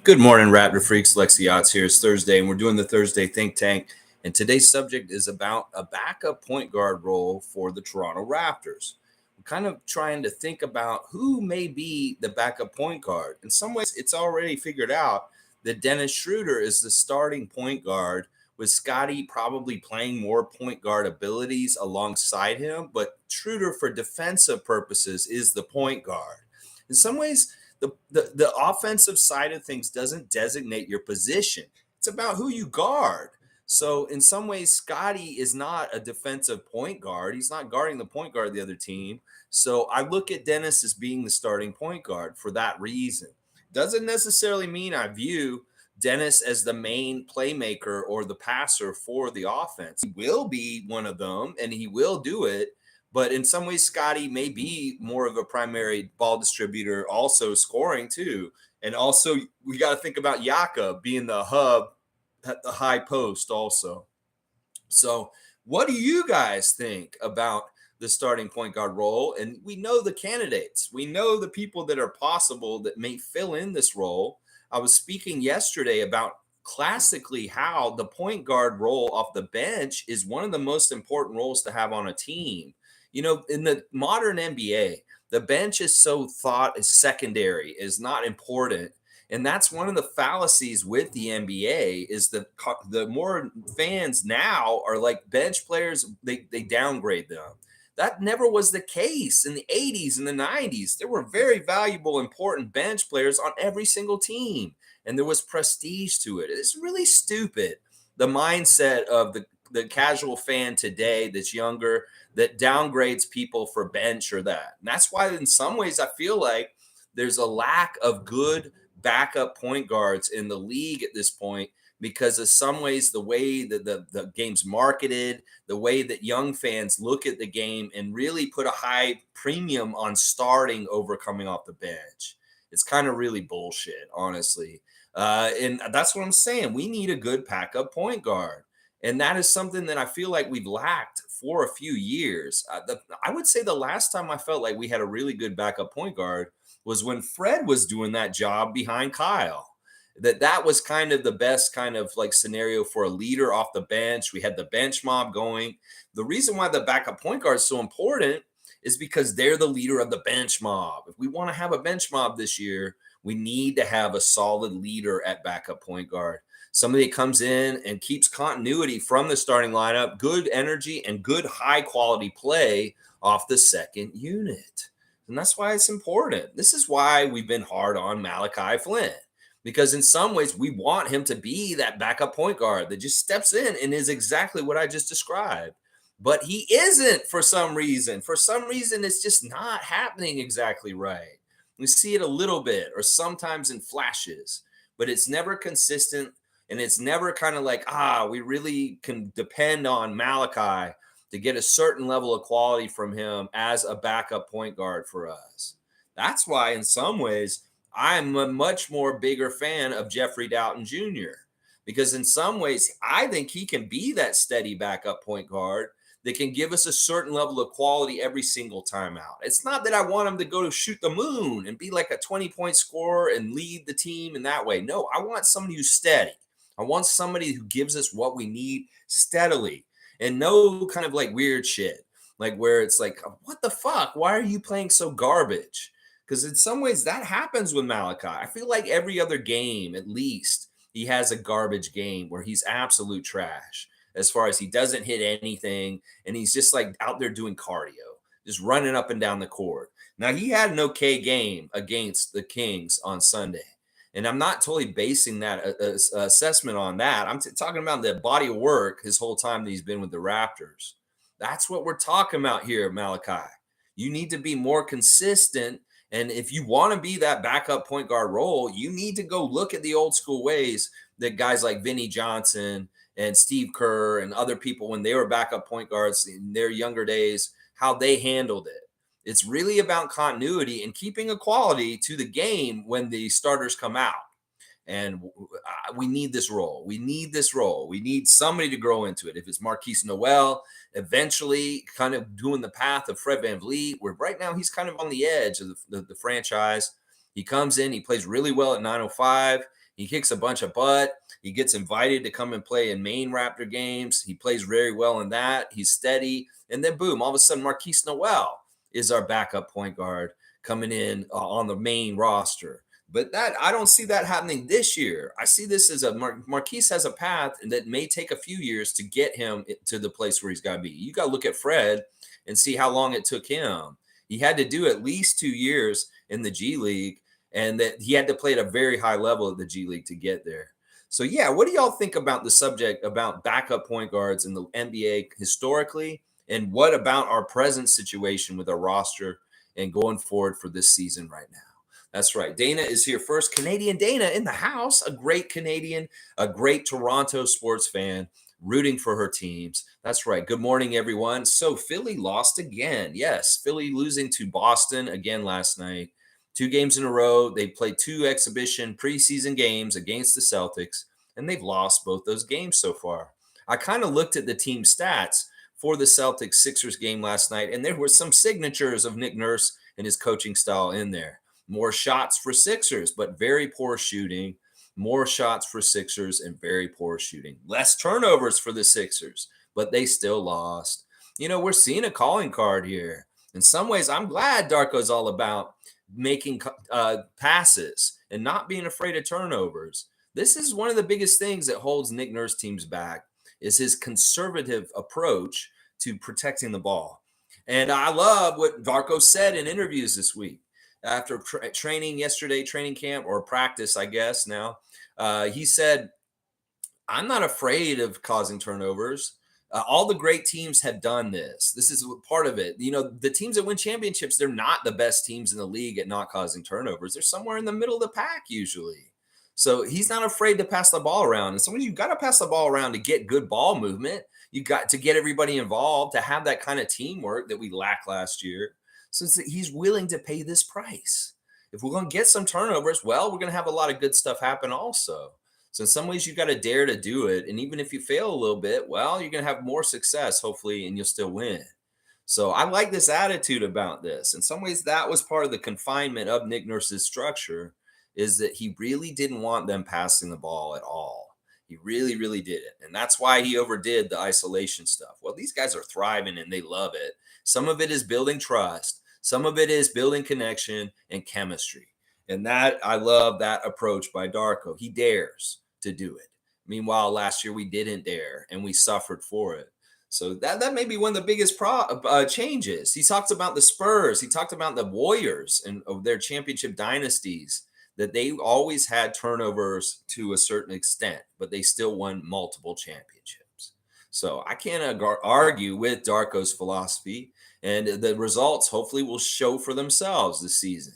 Good morning, Raptor Freaks. Lexi Otts here. It's Thursday, and we're doing the Thursday Think Tank. And today's subject is about a backup point guard role for the Toronto Raptors. I'm kind of trying to think about who may be the backup point guard. In some ways, it's already figured out that Dennis Schröder is the starting point guard, with Scottie probably playing more point guard abilities alongside him. But Schröder, for defensive purposes, is the point guard. In some ways, the offensive side of things doesn't designate your position. It's about who you guard. So in some ways, Scottie is not a defensive point guard. He's not guarding the point guard of the other team. So I look at Dennis as being the starting point guard for that reason. Doesn't necessarily mean I view Dennis as the main playmaker or the passer for the offense. He will be one of them, and he will do it. But in some ways, Scottie may be more of a primary ball distributor, also scoring too. And also, we got to think about Yaka being the hub at the high post also. So what do you guys think about the starting point guard role? And we know the candidates. We know the people that are possible that may fill in this role. I was speaking yesterday about classically how the point guard role off the bench is one of the most important roles to have on a team. You know, in the modern NBA, the bench is so thought as secondary, is not important. And that's one of the fallacies with the NBA is the more fans now are like bench players, they downgrade them. That never was the case in the 80s and the 90s. There were very valuable, important bench players on every single team, and there was prestige to it. It's really stupid, the mindset of the casual fan today that's younger that downgrades people for bench or that. And that's why in some ways I feel like there's a lack of good backup point guards in the league at this point, because of some ways the way that the game's marketed, the way that young fans look at the game and really put a high premium on starting over coming off the bench. It's kind of really bullshit, honestly. And that's what I'm saying. We need a good backup point guard. And that is something that I feel like we've lacked for a few years. I would say the last time I felt like we had a really good backup point guard was when Fred was doing that job behind Kyle. That was kind of the best kind of like scenario for a leader off the bench. We had the bench mob going. The reason why the backup point guard is so important is because they're the leader of the bench mob. If we want to have a bench mob this year, we need to have a solid leader at backup point guard. Somebody that comes in and keeps continuity from the starting lineup, good energy and good high quality play off the second unit. And that's why it's important. This is why we've been hard on Malachi Flynn, because in some ways we want him to be that backup point guard that just steps in and is exactly what I just described. But he isn't for some reason. For some reason, it's just not happening exactly right. We see it a little bit or sometimes in flashes, but it's never consistent. And it's never kind of like, we really can depend on Malachi to get a certain level of quality from him as a backup point guard for us. That's why in some ways, I'm a much more bigger fan of Jeffrey Dowtin Jr. because in some ways, I think he can be that steady backup point guard that can give us a certain level of quality every single time out. It's not that I want him to go to shoot the moon and be like a 20-point scorer and lead the team in that way. No, I want somebody who's steady. I want somebody who gives us what we need steadily and no kind of like weird shit, like where it's like, what the fuck? Why are you playing so garbage? Because in some ways that happens with Malachi. I feel like every other game, at least, he has a garbage game where he's absolute trash as far as he doesn't hit anything. And he's just like out there doing cardio, just running up and down the court. Now, he had an okay game against the Kings on Sunday. And I'm not totally basing that assessment on that. I'm talking about the body of work his whole time that he's been with the Raptors. That's what we're talking about here, Malachi. You need to be more consistent. And if you want to be that backup point guard role, you need to go look at the old school ways that guys like Vinnie Johnson and Steve Kerr and other people, when they were backup point guards in their younger days, how they handled it. It's really about continuity and keeping a quality to the game when the starters come out. And we need this role. We need this role. We need somebody to grow into it. If it's Marquise Noel, eventually kind of doing the path of Fred VanVleet, where right now he's kind of on the edge of the franchise. He comes in, he plays really well at 905. He kicks a bunch of butt. He gets invited to come and play in main Raptor games. He plays very well in that. He's steady. And then boom, all of a sudden, Marquise Noel is our backup point guard coming in on the main roster. But that I don't see that happening this year. I see this as Marquise has a path and that may take a few years to get him to the place where he's got to be. You got to look at Fred and see how long it took him. He had to do at least 2 years in the G League, and that he had to play at a very high level at the G League to get there. So, yeah, what do y'all think about the subject about backup point guards in the NBA historically? And what about our present situation with our roster and going forward for this season right now? That's right. Dana is here first. Canadian Dana in the house, a great Canadian, a great Toronto sports fan, rooting for her teams. That's right. Good morning, everyone. So Philly lost again. Yes, Philly losing to Boston again last night. 2 games in a row. They played 2 exhibition preseason games against the Celtics, and they've lost both those games so far. I kind of looked at the team stats for the Celtics-Sixers game last night, and there were some signatures of Nick Nurse and his coaching style in there. More shots for Sixers, but very poor shooting. More shots for Sixers and very poor shooting. Less turnovers for the Sixers, but they still lost. You know, we're seeing a calling card here. In some ways, I'm glad Darko's all about making passes and not being afraid of turnovers. This is one of the biggest things that holds Nick Nurse teams back is his conservative approach to protecting the ball. And I love what Darko said in interviews this week. After training yesterday, training camp or practice, I guess now, he said, I'm not afraid of causing turnovers. All the great teams have done this. This is part of it. You know, the teams that win championships, they're not the best teams in the league at not causing turnovers. They're somewhere in the middle of the pack usually. So he's not afraid to pass the ball around. And sometimes you've got to pass the ball around to get good ball movement. You've got to get everybody involved, to have that kind of teamwork that we lacked last year. Since he's willing to pay this price. If we're going to get some turnovers, well, we're going to have a lot of good stuff happen also. So in some ways, you've got to dare to do it. And even if you fail a little bit, well, you're going to have more success, hopefully, and you'll still win. So I like this attitude about this. In some ways, that was part of the confinement of Nick Nurse's structure, is that he really didn't want them passing the ball at all. He really, really didn't. And that's why he overdid the isolation stuff. Well, these guys are thriving and they love it. Some of it is building trust. Some of it is building connection and chemistry. And that I love that approach by Darko. He dares to do it. Meanwhile, last year we didn't dare and we suffered for it. So that may be one of the biggest changes. He talks about the Spurs. He talked about the Warriors and of their championship dynasties, that they always had turnovers to a certain extent, but they still won multiple championships. So I can't argue with Darko's philosophy. And the results hopefully will show for themselves this season.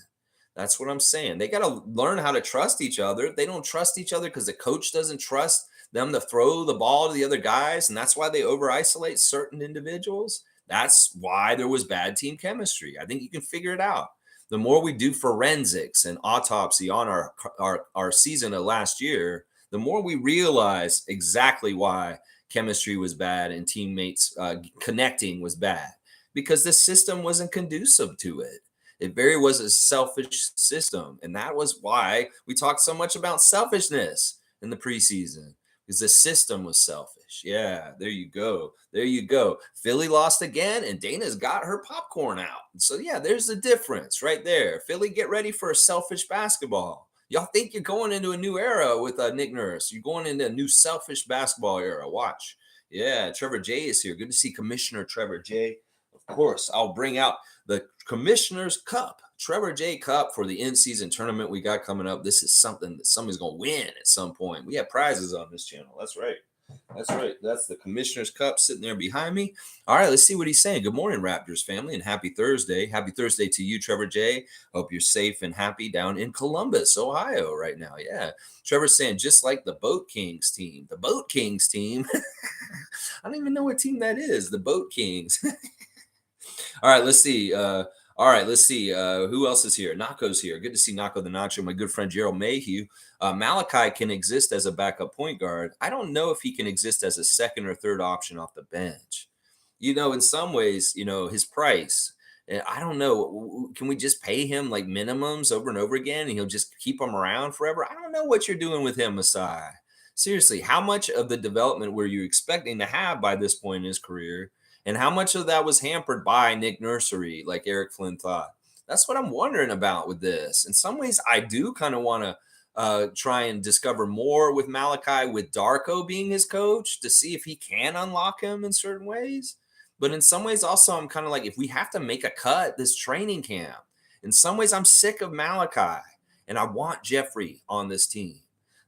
That's what I'm saying. They got to learn how to trust each other. They don't trust each other because the coach doesn't trust them to throw the ball to the other guys. And that's why they over-isolate certain individuals. That's why there was bad team chemistry. I think you can figure it out. The more we do forensics and autopsy on our season of last year, the more we realize exactly why chemistry was bad and teammates connecting was bad. Because the system wasn't conducive to it. It was a selfish system. And that was why we talked so much about selfishness in the preseason, because the system was selfish. Yeah, there you go. There you go. Philly lost again, and Dana's got her popcorn out. So, yeah, there's the difference right there. Philly, get ready for a selfish basketball. Y'all think you're going into a new era with Nick Nurse. You're going into a new selfish basketball era. Watch. Yeah, Trevor J is here. Good to see Commissioner Trevor J. Of course, I'll bring out the Commissioner's Cup, Trevor J Cup, for the in-season tournament we got coming up. This is something that somebody's going to win at some point. We have prizes on this channel. That's right. That's right. That's the Commissioner's Cup sitting there behind me. All right, let's see what he's saying. Good morning, Raptors family, and happy Thursday. Happy Thursday to you, Trevor J. Hope you're safe and happy down in Columbus, Ohio right now. Yeah. Trevor's saying, just like the Boat Kings team. The Boat Kings team. I don't even know what team that is. The Boat Kings. All right, let's see. Who else is here? Nako's here. Good to see Nako the Nacho, my good friend Gerald Mayhew. Malachi can exist as a backup point guard. I don't know if he can exist as a second or third option off the bench. You know, in some ways, you know, his price And I don't know. Can we just pay him like minimums over and over again and he'll just keep him around forever? I don't know what you're doing with him, Masai. Seriously, how much of the development were you expecting to have by this point in his career? And how much of that was hampered by Nick Nursery, like Eric Flynn thought? That's what I'm wondering about with this. In some ways, I do kind of want to try and discover more with Malachi, with Darko being his coach, to see if he can unlock him in certain ways. But in some ways, also, I'm kind of like, if we have to make a cut this training camp, in some ways, I'm sick of Malachi and I want Jeffrey on this team.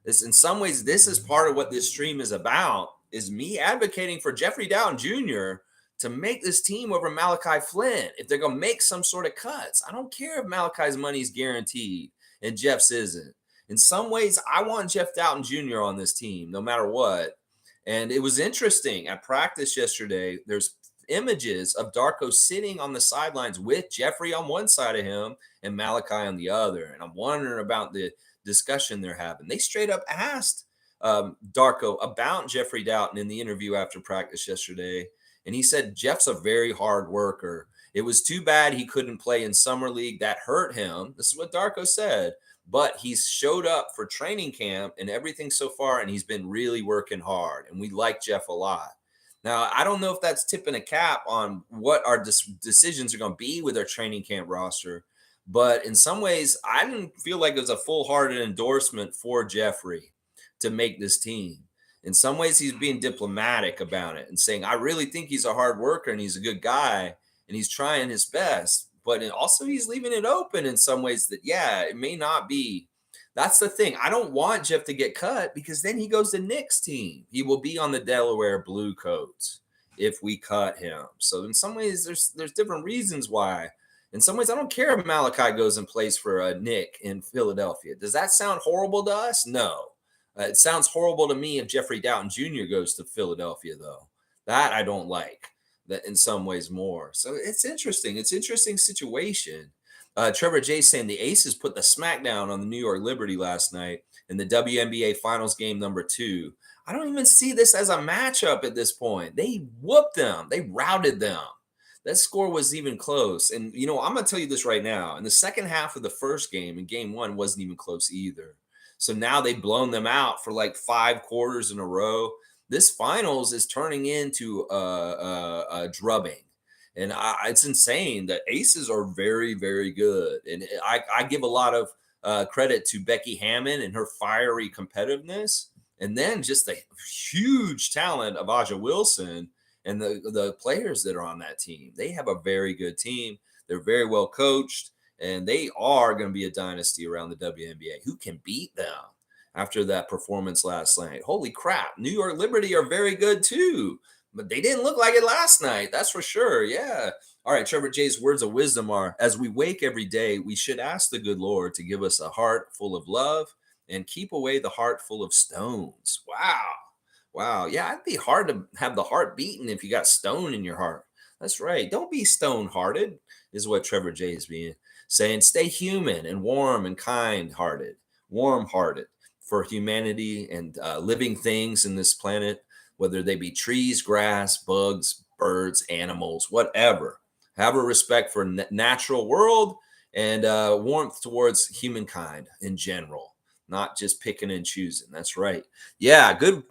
This, in some ways, this is part of what this stream is about, is me advocating for Jeffrey Dowtin Jr. to make this team over Malachi Flynn if they're going to make some sort of cuts. I don't care if Malachi's money is guaranteed and Jeff's isn't. In some ways, I want Jeff Dowtin Jr. on this team, no matter what. And it was interesting at practice yesterday. There's images of Darko sitting on the sidelines with Jeffrey on one side of him and Malachi on the other. And I'm wondering about the discussion they're having. They straight up asked Darko about Jeffrey Dowtin in the interview after practice yesterday. And he said, Jeff's a very hard worker. It was too bad he couldn't play in summer league. That hurt him. This is what Darko said. But he's showed up for training camp and everything so far, and he's been really working hard. And we like Jeff a lot. Now, I don't know if that's tipping a cap on what our decisions are going to be with our training camp roster. But in some ways, I didn't feel like it was a full-hearted endorsement for Jeffrey to make this team. In some ways, he's being diplomatic about it and saying, I really think he's a hard worker and he's a good guy and he's trying his best. But also he's leaving it open in some ways that, yeah, it may not be. That's the thing. I don't want Jeff to get cut because then he goes to Nick's team. He will be on the Delaware Blue Coats if we cut him. So in some ways, there's different reasons why. In some ways, I don't care if Malachi goes and plays for Nick in Philadelphia. Does that sound horrible to us? No. It sounds horrible to me if Jeffrey Dowtin Jr. goes to Philadelphia, though. That I don't like. That in some ways more. So it's interesting. It's an interesting situation. Trevor J saying the Aces put the smackdown on the New York Liberty last night in the WNBA Finals game number 2. I don't even see this as a matchup at this point. They whooped them. They routed them. That score was even close. And, you know, I'm going to tell you this right now. In the second half of the first game, in game 1, wasn't even close either. So now they've blown them out for like 5 quarters in a row. This finals is turning into a drubbing. And it's insane. The Aces are very, very good. And I give a lot of credit to Becky Hammon and her fiery competitiveness. And then just the huge talent of Aja Wilson and the players that are on that team. They have a very good team. They're very well coached. And they are going to be a dynasty around the WNBA. Who can beat them after that performance last night? Holy crap. New York Liberty are very good too. But they didn't look like it last night. That's for sure. Yeah. All right. Trevor J's words of wisdom are, as we wake every day, we should ask the good Lord to give us a heart full of love and keep away the heart full of stones. Wow. Wow. Yeah. It'd be hard to have the heart beating if you got stone in your heart. That's right. Don't be stone-hearted is what Trevor J is being saying. Stay human and warm and kind-hearted, warm-hearted for humanity and living things in this planet, whether they be trees, grass, bugs, birds, animals, whatever. Have a respect for natural world and warmth towards humankind in general, not just picking and choosing. That's right. Yeah, good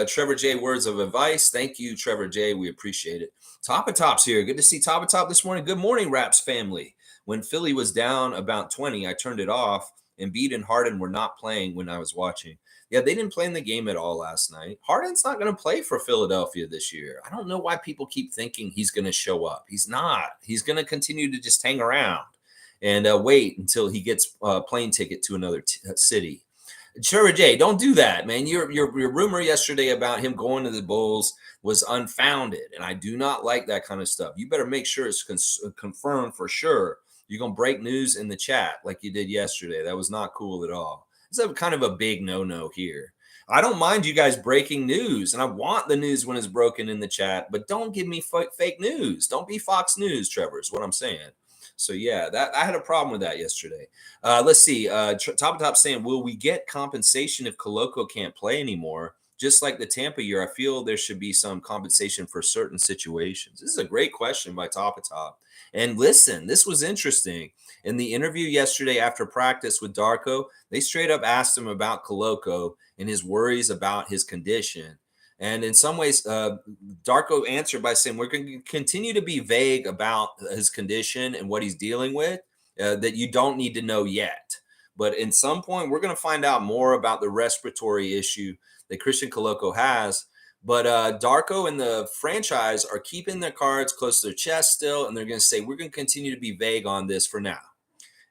Trevor J words of advice. Thank you, Trevor J. We appreciate it. Top of Top's here. Good to see Top of Top this morning. Good morning, Raps family. When Philly was down about 20, I turned it off. Embiid and Harden were not playing when I was watching. Yeah, they didn't play in the game at all last night. Harden's not going to play for Philadelphia this year. I don't know why people keep thinking he's going to show up. He's not. He's going to continue to just hang around and wait until he gets a plane ticket to another city. Trevor J, don't do that, man. Your rumor yesterday about him going to the Bulls was unfounded, and I do not like that kind of stuff. You better make sure it's confirmed for sure. You're going to break news in the chat like you did yesterday. That was not cool at all. It's a kind of a big no-no here. I don't mind you guys breaking news, and I want the news when it's broken in the chat, but don't give me fake news. Don't be Fox News, Trevor, is what I'm saying. So, yeah, that I had a problem with that yesterday. Let's see. Top of Top saying, will we get compensation if Koloko can't play anymore? just like the Tampa year, I feel there should be some compensation for certain situations. This is a great question by Top of Top. And listen, this was interesting. In the interview yesterday after practice with Darko, they straight up asked him about Koloko and his worries about his condition. And in some ways, Darko answered by saying, we're going to continue to be vague about his condition and what he's dealing with, that you don't need to know yet. But in some point, we're going to find out more about the respiratory issue that Christian Koloko has. But Darko and the franchise are keeping their cards close to their chest still, and they're going to say, we're going to continue to be vague on this for now.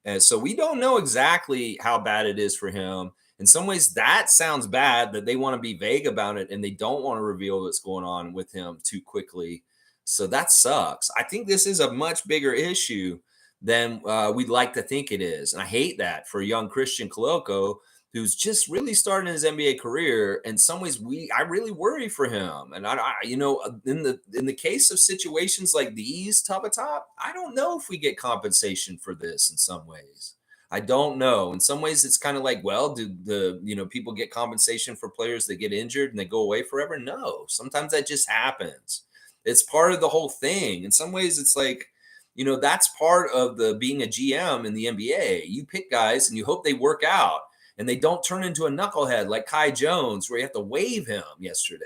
And so we don't know exactly how bad it is for him. In some ways, that sounds bad that they want to be vague about it and they don't want to reveal what's going on with him too quickly. So that sucks. I think this is a much bigger issue than we'd like to think it is. And I hate that for young Christian Koloko, who's just really starting his NBA career. In some ways, I really worry for him. And in the case of situations like these, top, I don't know if we get compensation for this in some ways. I don't know. In some ways, it's kind of like, well, do the people get compensation for players that get injured and they go away forever? No, sometimes that just happens. It's part of the whole thing. In some ways, it's like, that's part of the being a GM in the NBA. You pick guys and you hope they work out and they don't turn into a knucklehead like Kai Jones, where you have to waive him yesterday.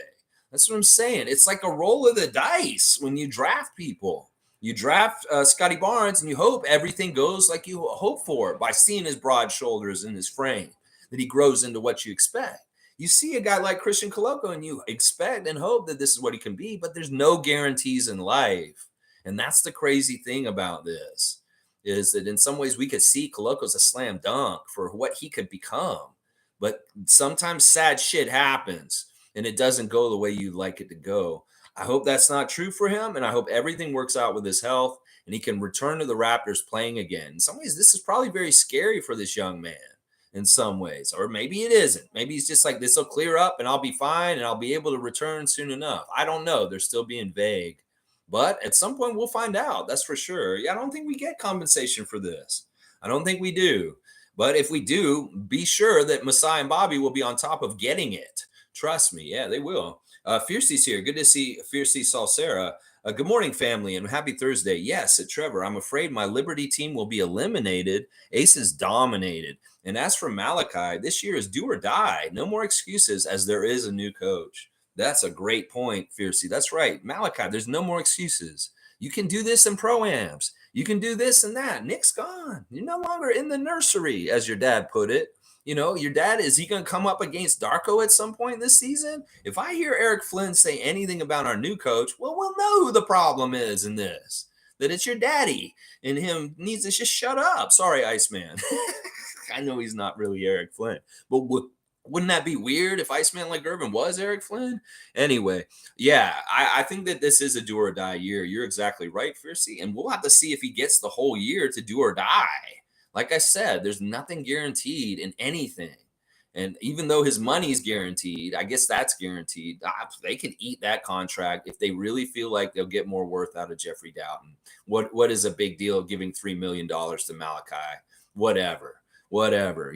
That's what I'm saying. It's like a roll of the dice when you draft people. You draft Scottie Barnes and you hope everything goes like you hope for by seeing his broad shoulders and his frame, that he grows into what you expect. You see a guy like Christian Koloko and you expect and hope that this is what he can be, but there's no guarantees in life. And that's the crazy thing about this, is that in some ways we could see Koloko's a slam dunk for what he could become. But sometimes sad shit happens and it doesn't go the way you'd like it to go. I hope that's not true for him, and I hope everything works out with his health and he can return to the Raptors playing again. In some ways, this is probably very scary for this young man in some ways, or maybe it isn't. Maybe he's just like, this will clear up and I'll be fine and I'll be able to return soon enough. I don't know. They're still being vague. But at some point, we'll find out. That's for sure. Yeah, I don't think we get compensation for this. I don't think we do. But if we do, be sure that Masai and Bobby will be on top of getting it. Trust me. Yeah, they will. Fiercey's here. Good to see Fiercey Salsera. Good morning, family, and happy Thursday. Yes, Trevor, I'm afraid my Liberty team will be eliminated. Aces dominated. And as for Malachi, this year is do or die. No more excuses, as there is a new coach. That's a great point, Fiercey. That's right. Malachi, there's no more excuses. You can do this in pro-ams. You can do this and that. Nick's gone. You're no longer in the nursery, as your dad put it. Your dad, is he going to come up against Darko at some point this season? If I hear Eric Flynn say anything about our new coach, well, we'll know who the problem is in this. That it's your daddy and him needs to just shut up. Sorry, Iceman. I know he's not really Eric Flynn, but wouldn't that be weird if Iceman like Irvin was Eric Flynn? Anyway, yeah, I think that this is a do or die year. You're exactly right, Fiercey. And we'll have to see if he gets the whole year to do or die. Like I said, there's nothing guaranteed in anything. And even though his money's guaranteed, I guess that's guaranteed. They could eat that contract if they really feel like they'll get more worth out of Jeffrey Dowtin. What is a big deal giving $3 million to Malachi? Whatever,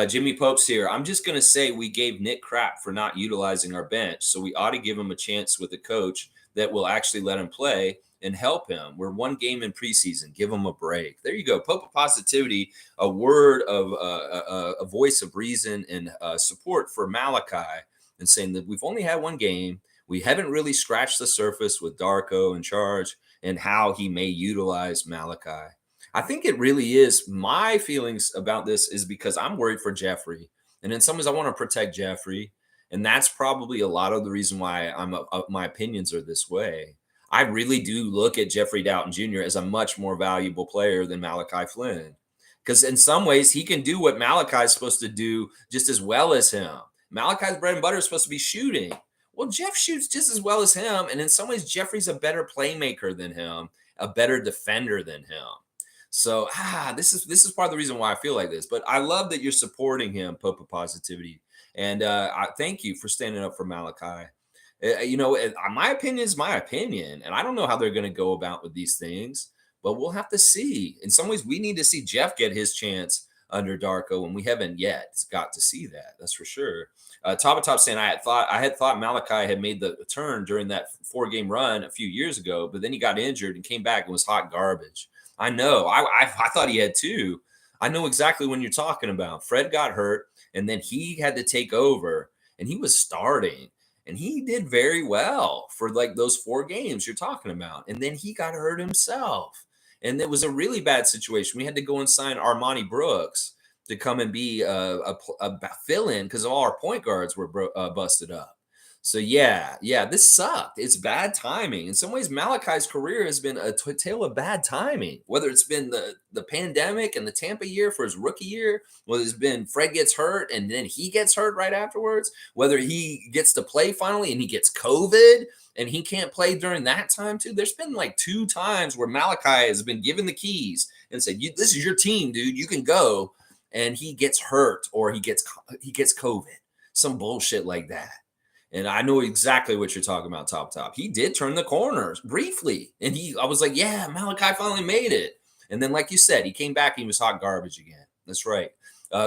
Jimmy Pope's here. I'm just going to say we gave Nick crap for not utilizing our bench. So we ought to give him a chance with a coach that will actually let him play and help him. We're one game in preseason. Give him a break. There you go. Pope of positivity, a word of a voice of reason and support for Malachi, and saying that we've only had one game. We haven't really scratched the surface with Darko in charge and how he may utilize Malachi. I think it really is. My feelings about this is because I'm worried for Jeffrey. And in some ways, I want to protect Jeffrey. And that's probably a lot of the reason why my opinions are this way. I really do look at Jeffrey Dowtin Jr. as a much more valuable player than Malachi Flynn. Because in some ways, he can do what Malachi is supposed to do just as well as him. Malachi's bread and butter is supposed to be shooting. Well, Jeff shoots just as well as him. And in some ways, Jeffrey's a better playmaker than him, a better defender than him. So this is part of the reason why I feel like this. But I love that you're supporting him, Pope of Positivity. And I thank you for standing up for Malachi. My opinion is my opinion. And I don't know how they're going to go about with these things. But we'll have to see. In some ways, we need to see Jeff get his chance under Darko, and we haven't yet got to see that. That's for sure. Top saying I had thought Malachi had made the turn during that 4-game run a few years ago, but then he got injured and came back and was hot garbage. I know. I thought he had too. I know exactly when you're talking about. Fred got hurt, and then he had to take over, and he was starting, and he did very well for like those 4 games you're talking about. And then he got hurt himself, and it was a really bad situation. We had to go and sign Armani Brooks to come and be a fill-in because all our point guards were busted up. So yeah, this sucked. It's bad timing. In some ways, Malachi's career has been a tale of bad timing. Whether it's been the pandemic and the Tampa year for his rookie year, whether it's been Fred gets hurt and then he gets hurt right afterwards, whether he gets to play finally and he gets COVID and he can't play during that time too. There's been like 2 times where Malachi has been given the keys and said, "This is your team, dude. You can go," and he gets hurt or he gets COVID, some bullshit like that. And I know exactly what you're talking about, Top. He did turn the corners briefly. And I was like, yeah, Malachi finally made it. And then, like you said, he came back and he was hot garbage again. That's right.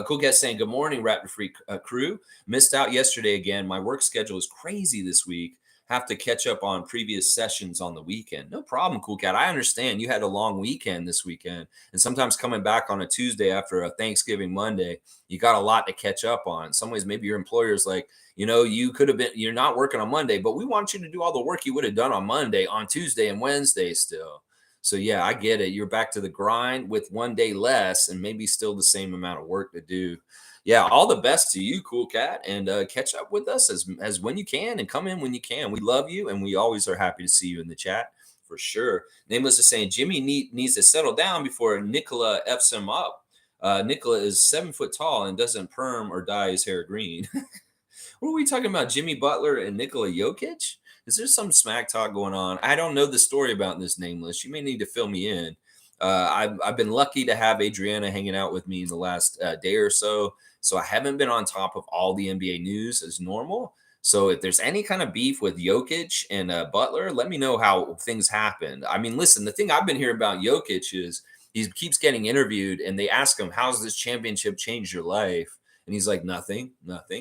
Cool Guest saying, good morning, Raptor Freak crew. Missed out yesterday again. My work schedule is crazy this week. Have to catch up on previous sessions on the weekend. No problem, Cool Cat. I understand you had a long weekend this weekend. And sometimes coming back on a Tuesday after a Thanksgiving Monday, you got a lot to catch up on. In some ways, maybe your employer's like, you could have been, you're not working on Monday, but we want you to do all the work you would have done on Monday, on Tuesday and Wednesday still. So yeah, I get it. You're back to the grind with 1 day less and maybe still the same amount of work to do. Yeah, all the best to you, Cool Cat, and catch up with us as when you can and come in when you can. We love you, and we always are happy to see you in the chat for sure. Nameless is saying Jimmy needs to settle down before Nikola F's him up. Nikola is 7 foot tall and doesn't perm or dye his hair green. What are we talking about? Jimmy Butler and Nikola Jokic? Is there some smack talk going on? I don't know the story about this Nameless. You may need to fill me in. I've been lucky to have Adriana hanging out with me in the last day or so. So I haven't been on top of all the NBA news as normal. So if there's any kind of beef with Jokic and Butler, let me know how things happened. I mean, listen, the thing I've been hearing about Jokic is he keeps getting interviewed and they ask him, how's this championship changed your life? And he's like, nothing.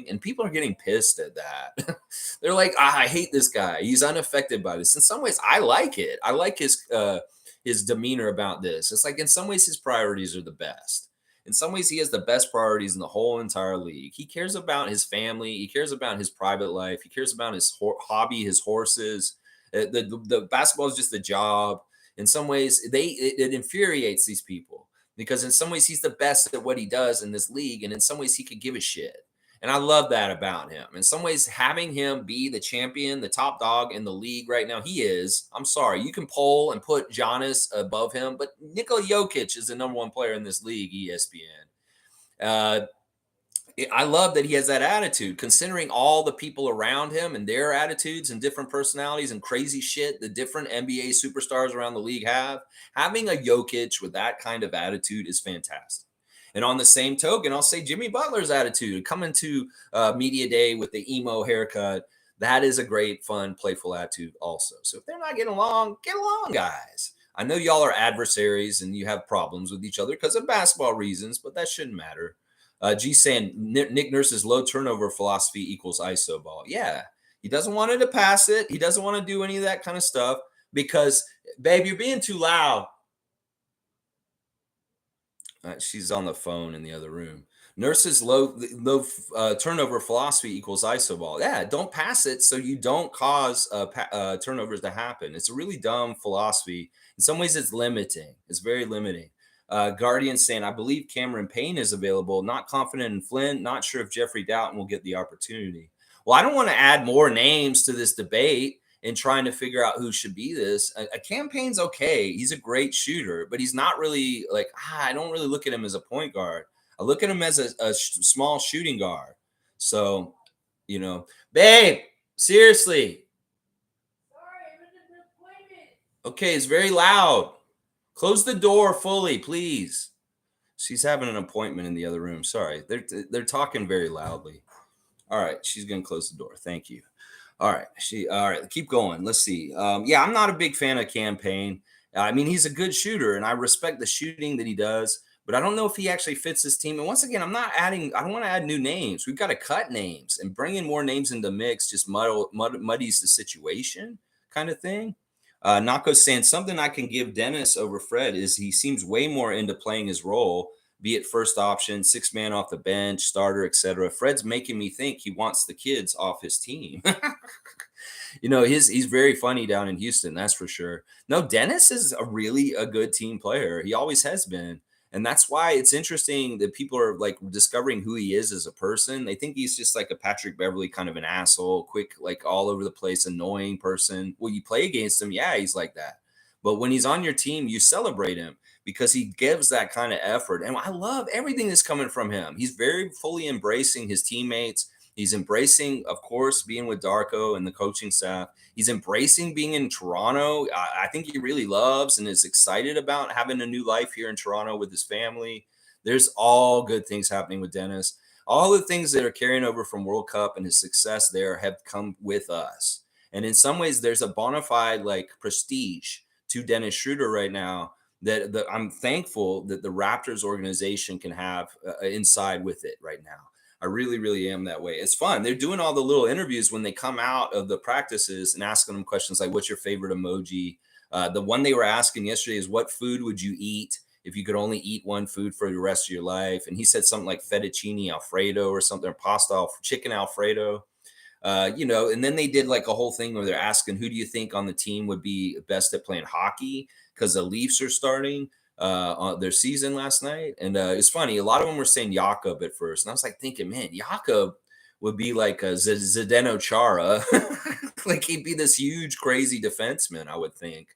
And people are getting pissed at that. They're like, I hate this guy. He's unaffected by this. In some ways, I like it. I like his demeanor about this. It's like in some ways, his priorities are the best. In some ways, he has the best priorities in the whole entire league. He cares about his family. He cares about his private life. He cares about his hobby, his horses. The basketball is just a job. In some ways, it infuriates these people because in some ways, he's the best at what he does in this league. And in some ways, he could give a shit. And I love that about him. In some ways, having him be the champion, the top dog in the league right now, he is. I'm sorry. You can poll and put Giannis above him, but Nikola Jokic is the number 1 player in this league, ESPN. I love that he has that attitude, considering all the people around him and their attitudes and different personalities and crazy shit the different NBA superstars around the league have. Having a Jokic with that kind of attitude is fantastic. And on the same token, I'll say Jimmy Butler's attitude, coming to media day with the emo haircut, that is a great, fun, playful attitude also. So if they're not getting along, get along, guys. I know y'all are adversaries and you have problems with each other because of basketball reasons, but that shouldn't matter. G saying Nick Nurse's low turnover philosophy equals ISO ball. Yeah, he doesn't want it to pass it. He doesn't want to do any of that kind of stuff because, babe, you're being too loud. She's on the phone in the other room. Nurse's low turnover philosophy equals ISO ball. Yeah, don't pass it so you don't cause turnovers to happen. It's a really dumb philosophy. In some ways, it's limiting. It's very limiting. Guardian saying, I believe Cameron Payne is available. Not confident in Flynn. Not sure if Jeffrey Dowtin will get the opportunity. Well, I don't want to add more names to this debate and trying to figure out who should be this. A campaign's okay. He's a great shooter, but he's not really like, I don't really look at him as a point guard. I look at him as a small shooting guard. So, babe, seriously. Sorry, I'm in an appointment. Okay, it's very loud. Close the door fully, please. She's having an appointment in the other room. Sorry. They're talking very loudly. All right, she's going to close the door. Thank you. All right. All right. Keep going. Let's see. Yeah, I'm not a big fan of Cam Payne. I mean, he's a good shooter, and I respect the shooting that he does. but I don't know if he actually fits this team. And once again, I don't want to add new names. We've got to cut names, and bringing more names into the mix just muddies the situation kind of thing. Nako's saying something I can give Dennis over Fred is he seems way more into playing his role, be it first option, six man off the bench, starter, etc. Fred's making me think he wants the kids off his team. He's very funny down in Houston, that's for sure. No, Dennis is a good team player. He always has been. And that's why it's interesting that people are like discovering who he is as a person. They think he's just like a Patrick Beverley kind of an asshole, quick, like all over the place, annoying person. Well, you play against him, yeah, he's like that. But when he's on your team, you celebrate him because he gives that kind of effort. And I love everything that's coming from him. He's very fully embracing his teammates. He's embracing, of course, being with Darko and the coaching staff. He's embracing being in Toronto. I think he really loves and is excited about having a new life here in Toronto with his family. There's all good things happening with Dennis. All the things that are carrying over from World Cup and his success there have come with us. And in some ways, there's a bona fide like prestige to Dennis Schröder right now that I'm thankful that the Raptors organization can have inside with it right now. I really, really am that way. It's fun. They're doing all the little interviews when they come out of the practices and asking them questions like, what's your favorite emoji? The one they were asking yesterday is, what food would you eat if you could only eat one food for the rest of your life? And he said something like fettuccine Alfredo or something, or pasta, chicken Alfredo. And then they did like a whole thing where they're asking, who do you think on the team would be best at playing hockey? Because the Leafs are starting on their season last night. And it's funny. A lot of them were saying Jakob at first. And I was like thinking, man, Jakob would be like a Zdeno Chara. Like he'd be this huge, crazy defenseman, I would think,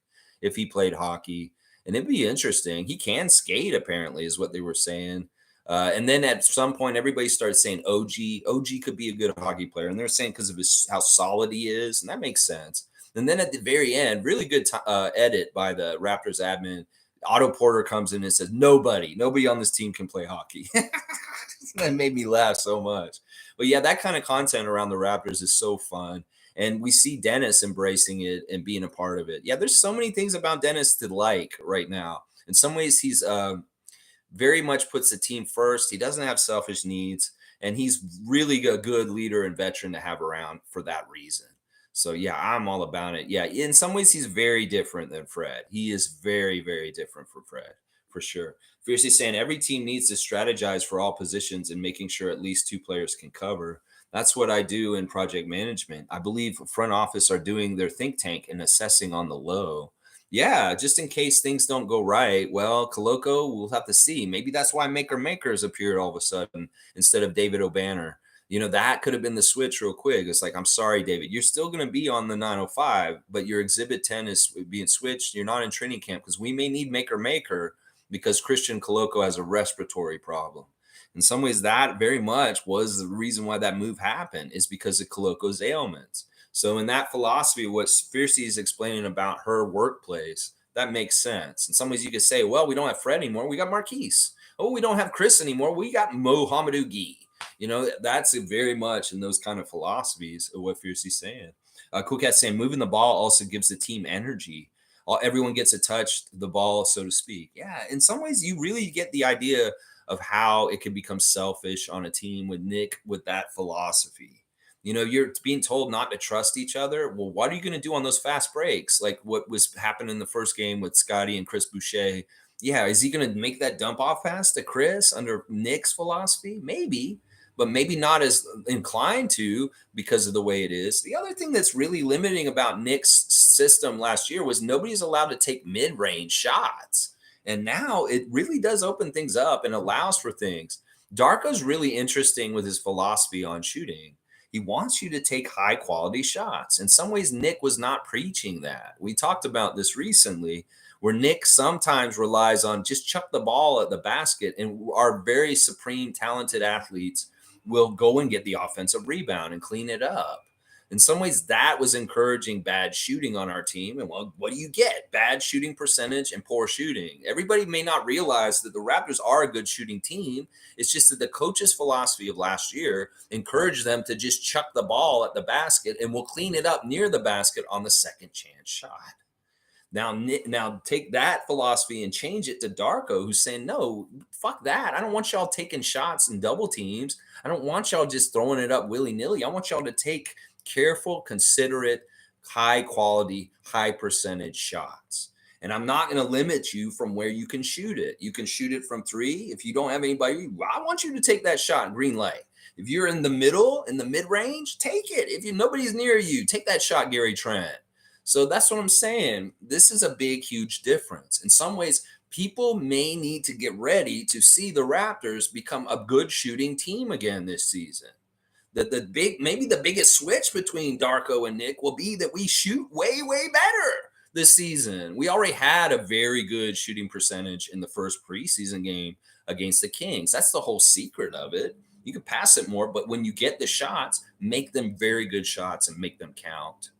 if he played hockey. And it'd be interesting. He can skate, apparently, is what they were saying. And then at some point, everybody started saying OG. OG could be a good hockey player. And they're saying because of how solid he is. And that makes sense. And then at the very end, really good edit by the Raptors admin. Otto Porter comes in and says, nobody on this team can play hockey. That made me laugh so much. But yeah, that kind of content around the Raptors is so fun. And we see Dennis embracing it and being a part of it. Yeah, there's so many things about Dennis to like right now. In some ways, he's very much puts the team first. He doesn't have selfish needs. And he's really a good leader and veteran to have around for that reason. So yeah, I'm all about it. Yeah, in some ways he's very different than Fred. He is very, very different from Fred, for sure. Fiercely saying every team needs to strategize for all positions and making sure at least two players can cover. That's what I do in project management. I believe front office are doing their think tank and assessing on the low. Yeah, just in case things don't go right. Well, Koloko, we'll have to see. Maybe that's why Makers appeared all of a sudden instead of David O'Banner. That could have been the switch real quick. It's like, I'm sorry, David, you're still going to be on the 905, but your exhibit 10 is being switched. You're not in training camp because we may need Maker because Christian Koloko has a respiratory problem. In some ways, that very much was the reason why that move happened, is because of Koloko's ailments. So in that philosophy, what Fiercy is explaining about her workplace, that makes sense. In some ways, you could say, well, we don't have Fred anymore. We got Marquise. Oh, we don't have Chris anymore. We got Mohamedou Gueye. That's very much in those kind of philosophies of what Fiercy's saying. Cool Cat saying moving the ball also gives the team energy. Everyone gets to touch the ball, so to speak. Yeah, in some ways, you really get the idea of how it can become selfish on a team with Nick with that philosophy. You're being told not to trust each other. Well, what are you going to do on those fast breaks? Like what was happening in the first game with Scottie and Chris Boucher. Yeah, is he going to make that dump off pass to Chris under Nick's philosophy? Maybe, but maybe not as inclined to because of the way it is. The other thing that's really limiting about Nick's system last year was nobody's allowed to take mid-range shots. And now it really does open things up and allows for things. Darko's really interesting with his philosophy on shooting. He wants you to take high quality shots. In some ways, Nick was not preaching that. We talked about this recently, where Nick sometimes relies on just chuck the ball at the basket, and our very supreme talented athletes will go and get the offensive rebound and clean it up. In some ways, that was encouraging bad shooting on our team. And well, what do you get? Bad shooting percentage and poor shooting. Everybody may not realize that the Raptors are a good shooting team. It's just that the coach's philosophy of last year encouraged them to just chuck the ball at the basket and we'll clean it up near the basket on the second chance shot. Now take that philosophy and change it to Darko, who's saying, no, fuck that. I don't want y'all taking shots and double teams. I don't want y'all just throwing it up willy-nilly. I want y'all to take careful, considerate, high quality, high percentage shots. And I'm not going to limit you from where you can shoot it. You can shoot it from 3. If you don't have anybody, I want you to take that shot, green light. If you're in the middle, in the mid-range, take it. If nobody's near you, take that shot, Gary Trent. So that's what I'm saying. This is a big, huge difference. In some ways, people may need to get ready to see the Raptors become a good shooting team again this season. Maybe the biggest switch between Darko and Nick will be that we shoot way, way better this season. We already had a very good shooting percentage in the first preseason game against the Kings. That's the whole secret of it. You can pass it more, but when you get the shots, make them very good shots and make them count.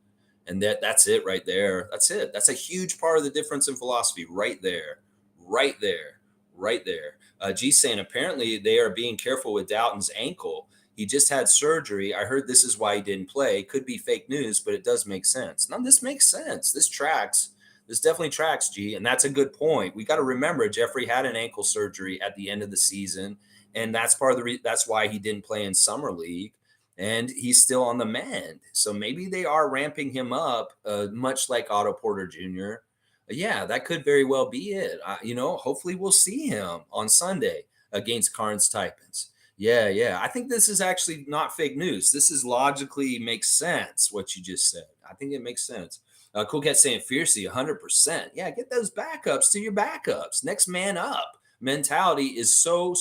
And that's it right there. That's it. That's a huge part of the difference in philosophy right there. Right there. Right there. G saying apparently they are being careful with Dowtin's ankle. He just had surgery. I heard this is why he didn't play. Could be fake news, but it does make sense. No, this makes sense. This tracks. This definitely tracks, G. And that's a good point. We got to remember Jeffrey had an ankle surgery at the end of the season. And that's part of that's why he didn't play in summer league. And he's still on the mend. So maybe they are ramping him up, much like Otto Porter Jr. Yeah, that could very well be it. Hopefully we'll see him on Sunday against Carnes Titans. Yeah. I think this is actually not fake news. This is logically makes sense, what you just said. I think it makes sense. Cool Cat saying fiercely, 100%. Yeah, get those backups to your backups. Next man up mentality is so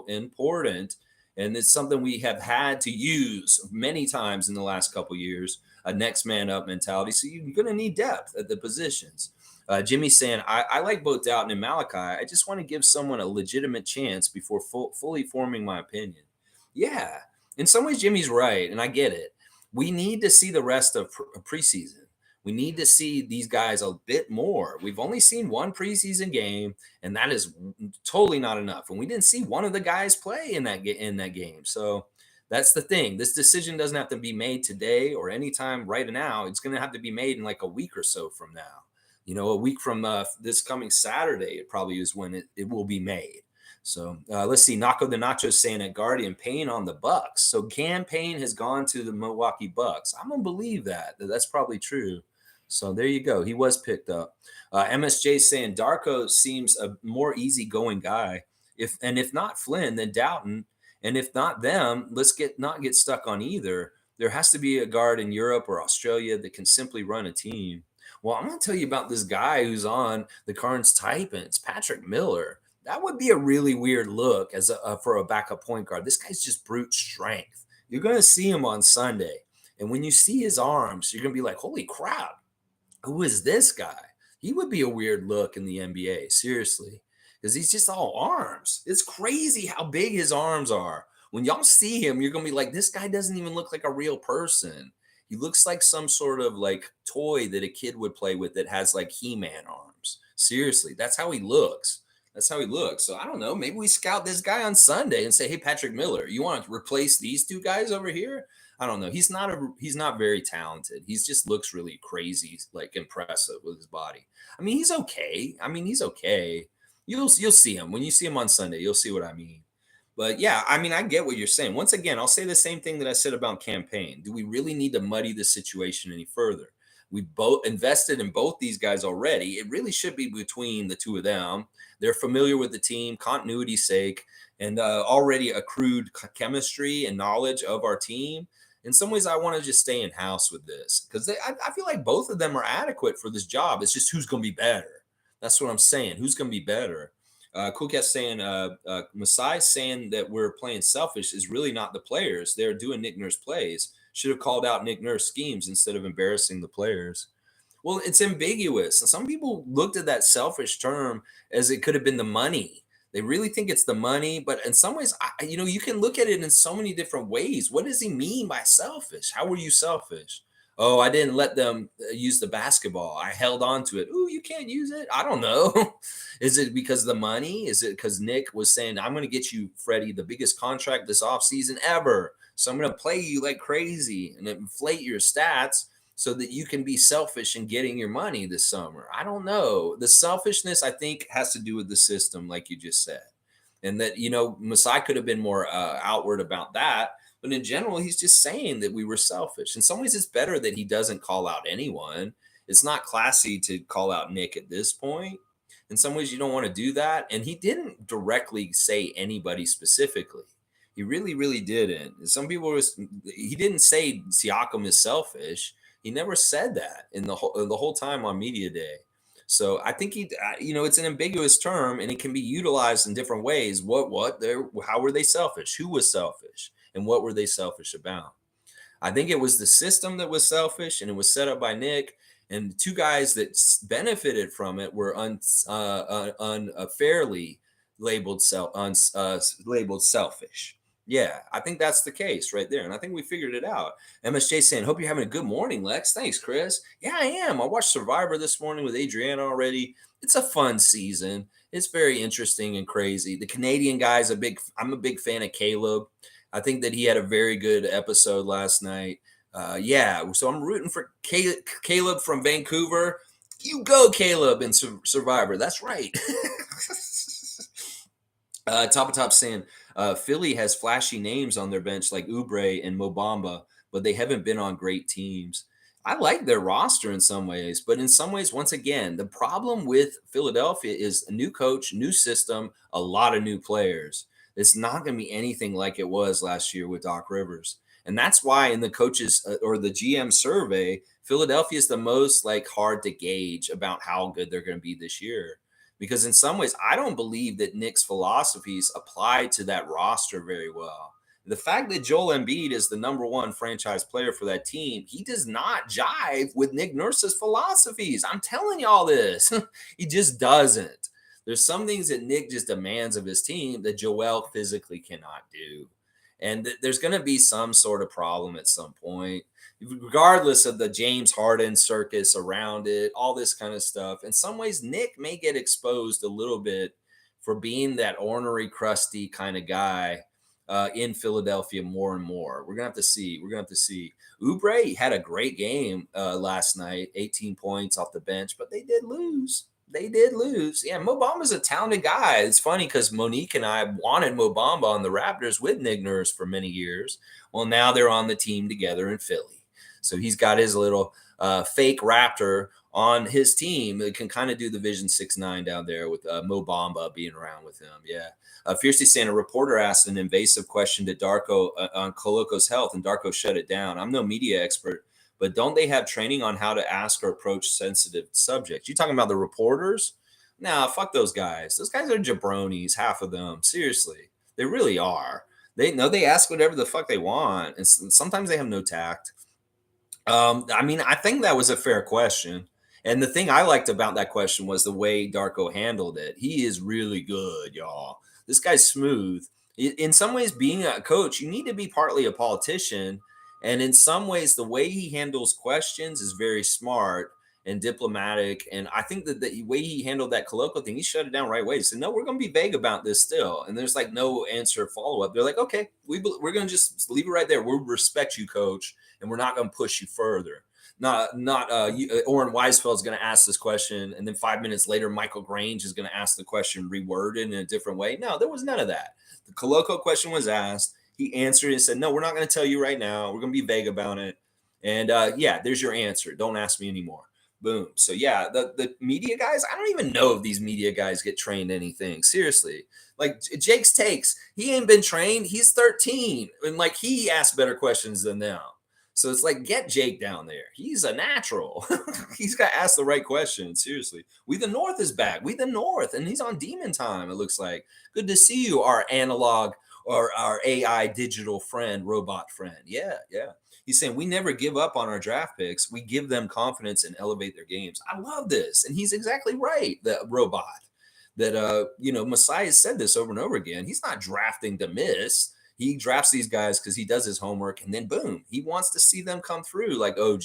important. And it's something we have had to use many times in the last couple of years, a next man up mentality. So you're going to need depth at the positions. Jimmy's saying, I like both Dowtin and Malachi. I just want to give someone a legitimate chance before fully forming my opinion. Yeah, in some ways, Jimmy's right, and I get it. We need to see the rest of preseason. We need to see these guys a bit more. We've only seen one preseason game, and that is totally not enough. And we didn't see one of the guys play in that game. So that's the thing. This decision doesn't have to be made today or anytime right now. It's going to have to be made in like a week or so from now. A week from this coming Saturday, it probably is when it will be made. So let's see. Nako the Nacho saying at Guardian, Payne on the Bucks. So Payne has gone to the Milwaukee Bucks. I'm going to believe that. That's probably true. So there you go. He was picked up. MSJ saying Darko seems a more easygoing guy. If not Flynn, then Dowtin. And if not them, let's not get stuck on either. There has to be a guard in Europe or Australia that can simply run a team. Well, I'm going to tell you about this guy who's on the Carnes Titans, Patrick Miller. That would be a really weird look for a backup point guard. This guy's just brute strength. You're going to see him on Sunday. And when you see his arms, you're going to be like, holy crap. Who is this guy? He would be a weird look in the NBA, seriously, because he's just all arms. It's crazy how big his arms are. When y'all see him, you're going to be like, this guy doesn't even look like a real person. He looks like some sort of like toy that a kid would play with that has like He-Man arms. Seriously, that's how he looks. So I don't know. Maybe we scout this guy on Sunday and say, hey, Patrick Miller, you want to replace these two guys over here? I don't know. He's not very talented. He just looks really crazy, like impressive with his body. I mean, he's okay. You'll see him. When you see him on Sunday, you'll see what I mean. But yeah, I mean, I get what you're saying. Once again, I'll say the same thing that I said about Payne. Do we really need to muddy the situation any further? We both invested in both these guys already. It really should be between the two of them. They're familiar with the team, continuity's sake, and already accrued chemistry and knowledge of our team. In some ways, I want to just stay in-house with this because I feel like both of them are adequate for this job. It's just who's going to be better. That's what I'm saying. Who's going to be better? Cool Cat saying, Masai saying that we're playing selfish is really not the players. They're doing Nick Nurse plays. Should have called out Nick Nurse schemes instead of embarrassing the players. Well, it's ambiguous. Some people looked at that selfish term as it could have been the money. They really think it's the money, but in some ways, you can look at it in so many different ways. What does he mean by selfish? How were you selfish? Oh, I didn't let them use the basketball. I held on to it. Ooh, you can't use it? I don't know. Is it because of the money? Is it because Nick was saying, I'm going to get you, Freddie, the biggest contract this offseason ever. So I'm going to play you like crazy and inflate your stats so that you can be selfish in getting your money this summer. I don't know. The selfishness, I think, has to do with the system, like you just said. And that, Masai could have been more outward about that. But in general, he's just saying that we were selfish. In some ways, it's better that he doesn't call out anyone. It's not classy to call out Nick at this point. In some ways, you don't want to do that. And he didn't directly say anybody specifically. He really, really didn't. He didn't say Siakam is selfish. He never said that in the whole time on media day. So I think it's an ambiguous term and it can be utilized in different ways. How were they selfish? Who was selfish? And what were they selfish about? I think it was the system that was selfish and it was set up by Nick. And the two guys that benefited from it were unfairly labeled selfish. Yeah, I think that's the case right there. And I think we figured it out. MSJ saying, hope you're having a good morning, Lex. Thanks, Chris. Yeah, I am. I watched Survivor this morning with Adriana already. It's a fun season. It's very interesting and crazy. The Canadian guy's I'm a big fan of Caleb. I think that he had a very good episode last night. So I'm rooting for Caleb from Vancouver. You go, Caleb, in Survivor. That's right. Top saying Philly has flashy names on their bench like Oubre and Mo Bamba, but they haven't been on great teams. I like their roster in some ways, but in some ways, once again, the problem with Philadelphia is a new coach, new system, a lot of new players. It's not going to be anything like it was last year with Doc Rivers. And that's why in the coaches or the GM survey, Philadelphia is the most hard to gauge about how good they're going to be this year. Because in some ways, I don't believe that Nick's philosophies apply to that roster very well. The fact that Joel Embiid is the number one franchise player for that team, he does not jive with Nick Nurse's philosophies. I'm telling y'all this. He just doesn't. There's some things that Nick just demands of his team that Joel physically cannot do. And there's going to be some sort of problem at some point, regardless of the James Harden circus around it, all this kind of stuff. In some ways, Nick may get exposed a little bit for being that ornery, crusty kind of guy in Philadelphia more and more. We're going to have to see. Oubre had a great game last night, 18 points off the bench, but they did lose. Yeah, Mo Bamba's a talented guy. It's funny because Monique and I wanted Mo Bamba on the Raptors with Nick Nurse for many years. Well, now they're on the team together in Philly. So he's got his little fake Raptor on his team that can kind of do the Vision 6-9 down there with Mo Bamba being around with him. Yeah. Fiercely saying a reporter asked an invasive question to Darko on Koloko's health, and Darko shut it down. I'm no media expert, but don't they have training on how to ask or approach sensitive subjects? You talking about the reporters? Nah, fuck those guys. Those guys are jabronis, half of them. Seriously. They really are. They ask whatever the fuck they want, and sometimes they have no tact. I think that was a fair question. And the thing I liked about that question was the way Darko handled it. He is really good, y'all. This guy's smooth. In some ways, being a coach, you need to be partly a politician. And in some ways, the way he handles questions is very smart and diplomatic. And I think that the way he handled that Koloko thing, he shut it down right away. He said, no, we're going to be vague about this still. And there's no answer follow-up. They're like, okay, we're going to just leave it right there. We'll respect you, coach, and we're not going to push you further. Oren Weisfeld is going to ask this question, and then 5 minutes later, Michael Grange is going to ask the question reworded in a different way. No, there was none of that. The Koloko question was asked. He answered and said, no, we're not going to tell you right now. We're going to be vague about it. And there's your answer. Don't ask me anymore. Boom. So yeah, the media guys, I don't even know if these media guys get trained anything. Seriously. Like Jake's takes, he ain't been trained. He's 13. And he asks better questions than them. So it's get Jake down there. He's a natural. He's got to ask the right questions. Seriously. We the North is back. We the North. And he's on demon time, it looks like. Good to see you, our analog or our AI digital friend, robot friend. Yeah. He's saying we never give up on our draft picks. We give them confidence and elevate their games. I love this. And he's exactly right, the robot. That, Masai has said this over and over again. He's not drafting to miss. He drafts these guys because he does his homework, and then boom, he wants to see them come through like OG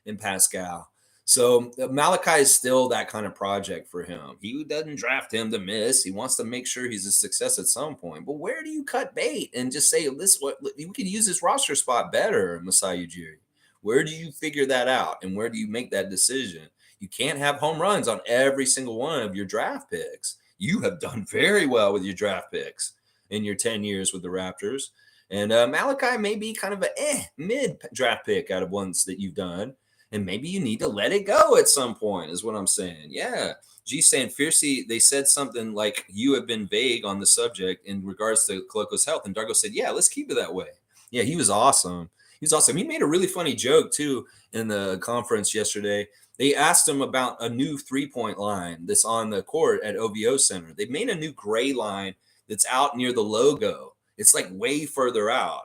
and Pascal. So Malachi is still that kind of project for him. He doesn't draft him to miss. He wants to make sure he's a success at some point. But where do you cut bait and just say, we could use this roster spot better, Masai Ujiri? Where do you figure that out? And where do you make that decision? You can't have home runs on every single one of your draft picks. You have done very well with your draft picks in your 10 years with the Raptors. And Malachi may be kind of a mid draft pick out of ones that you've done. And maybe you need to let it go at some point, is what I'm saying. Yeah. G saying, Fiercey, they said something like you have been vague on the subject in regards to Koloko's health. And Darko said, yeah, let's keep it that way. Yeah, he was awesome. He was awesome. He made a really funny joke, too, in the conference yesterday. They asked him about a new three-point line that's on the court at OVO Center. They made a new gray line that's out near the logo. It's like way further out.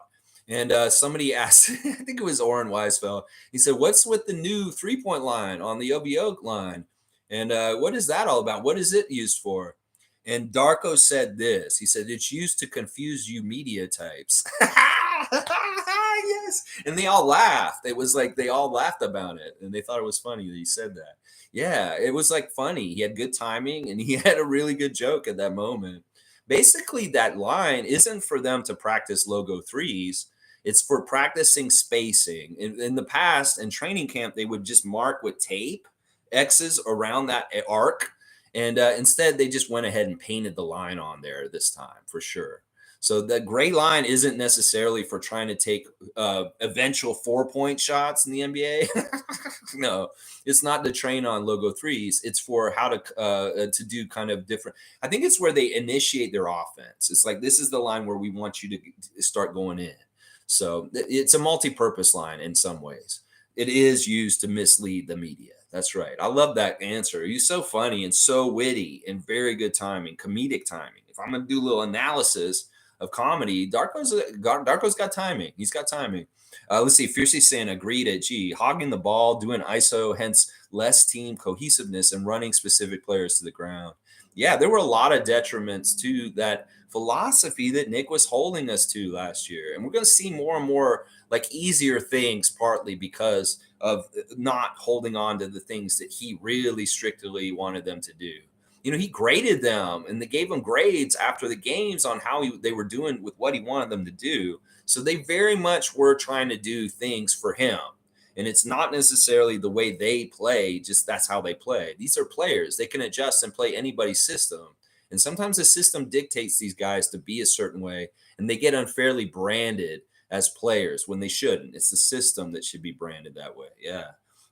And somebody asked, I think it was Oren Weisfeld. He said, what's with the new three-point line on the OVO line? And what is that all about? What is it used for? And Darko said this. He said, it's used to confuse you media types. Yes. And they all laughed. It was like they all laughed about it. And they thought it was funny that he said that. Yeah, it was like funny. He had good timing and he had a really good joke at that moment. Basically, that line isn't for them to practice logo threes. It's for practicing spacing. In the past, in training camp, they would just mark with tape X's around that arc. And instead, they just went ahead and painted the line on there this time, for sure. So the gray line isn't necessarily for trying to take eventual 4-point shots in the NBA. No, it's not to train on logo threes. It's for how to do kind of different. I think it's where they initiate their offense. It's like, this is the line where we want you to start going in. So it's a multi-purpose line in some ways. It is used to mislead the media. That's right. I love that answer. You're so funny and so witty and very good timing, comedic timing. If I'm going to do a little analysis of comedy, Darko's got timing. He's got timing. Let's see. Fiercely saying agreed at G. Hogging the ball, doing ISO, hence less team cohesiveness and running specific players to the ground. Yeah, there were a lot of detriments to that philosophy that Nick was holding us to last year. And we're going to see more and more like easier things, partly because of not holding on to the things that he really strictly wanted them to do. You know, he graded them and they gave them grades after the games on how they were doing with what he wanted them to do. So they very much were trying to do things for him. And it's not necessarily the way they play, just that's how they play. These are players. They can adjust and play anybody's system. And sometimes the system dictates these guys to be a certain way, and they get unfairly branded as players when they shouldn't. It's the system that should be branded that way. Yeah.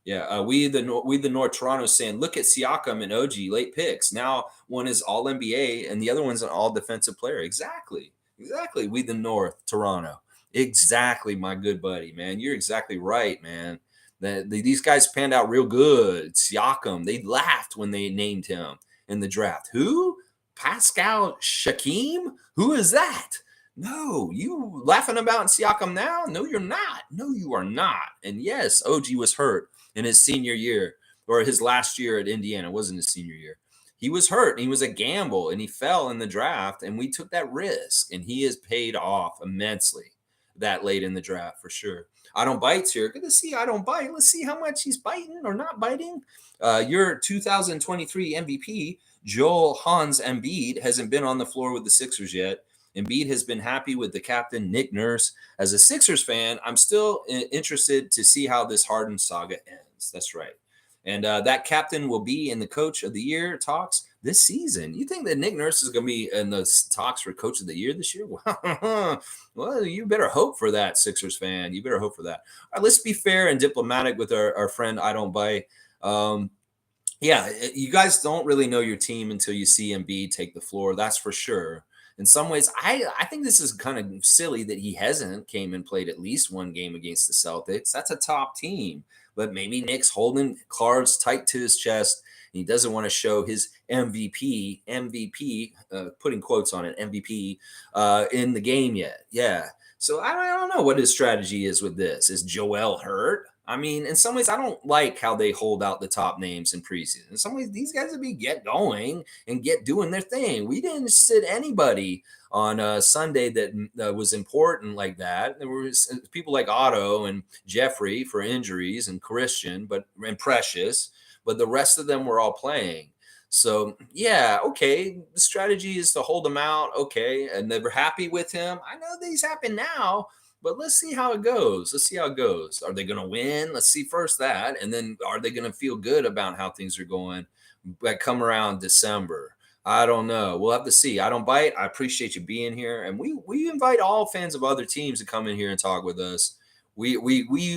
Yeah, we the North Toronto saying, look at Siakam and OG late picks. Now one is all NBA and the other one's an all defensive player. Exactly. We the North Toronto. Exactly, my good buddy, man. You're exactly right, man. These guys panned out real good. Siakam, they laughed when they named him in the draft. Who? Pascal Siakam? Who is that? No, you laughing about Siakam now? No, you're not. No, you are not. And yes, OG was hurt in his senior year or his last year at Indiana. It wasn't his senior year. He was hurt and he was a gamble and he fell in the draft and we took that risk and he has paid off immensely that late in the draft for sure. I don't bite here. Good to see I don't bite. Let's see how much he's biting or not biting. Your 2023 MVP, Joel Hans Embiid, hasn't been on the floor with the Sixers yet. Embiid has been happy with the captain, Nick Nurse. As a Sixers fan, I'm still interested to see how this Harden saga ends. That's right. And that captain will be in the Coach of the Year talks this season. You think that Nick Nurse is going to be in the talks for Coach of the Year this year? Well, you better hope for that, Sixers fan. You better hope for that. All right, let's be fair and diplomatic with our friend I Don't Buy. Yeah, you guys don't really know your team until you see Embiid take the floor. That's for sure. In some ways, I think this is kind of silly that he hasn't came and played at least one game against the Celtics. That's a top team. But maybe Nick's holding cards tight to his chest. And he doesn't want to show his MVP, putting quotes on it, MVP, in the game yet. Yeah. So I don't know what his strategy is with this. Is Joel hurt? I mean, in some ways, I don't like how they hold out the top names in preseason. In some ways, these guys would be get going and get doing their thing. We didn't sit anybody on Sunday that was important like that. There was people like Otto and Jeffrey for injuries and Christian, and Precious, but the rest of them were all playing. So, yeah, okay, the strategy is to hold them out, okay, and they were happy with him. I know that he's happy now, But let's see how it goes. Let's see how it goes. Are they going to win? Let's see first that. And then are they going to feel good about how things are going? But come around December. I don't know. We'll have to see. I don't bite. I appreciate you being here. And we invite all fans of other teams to come in here and talk with us. We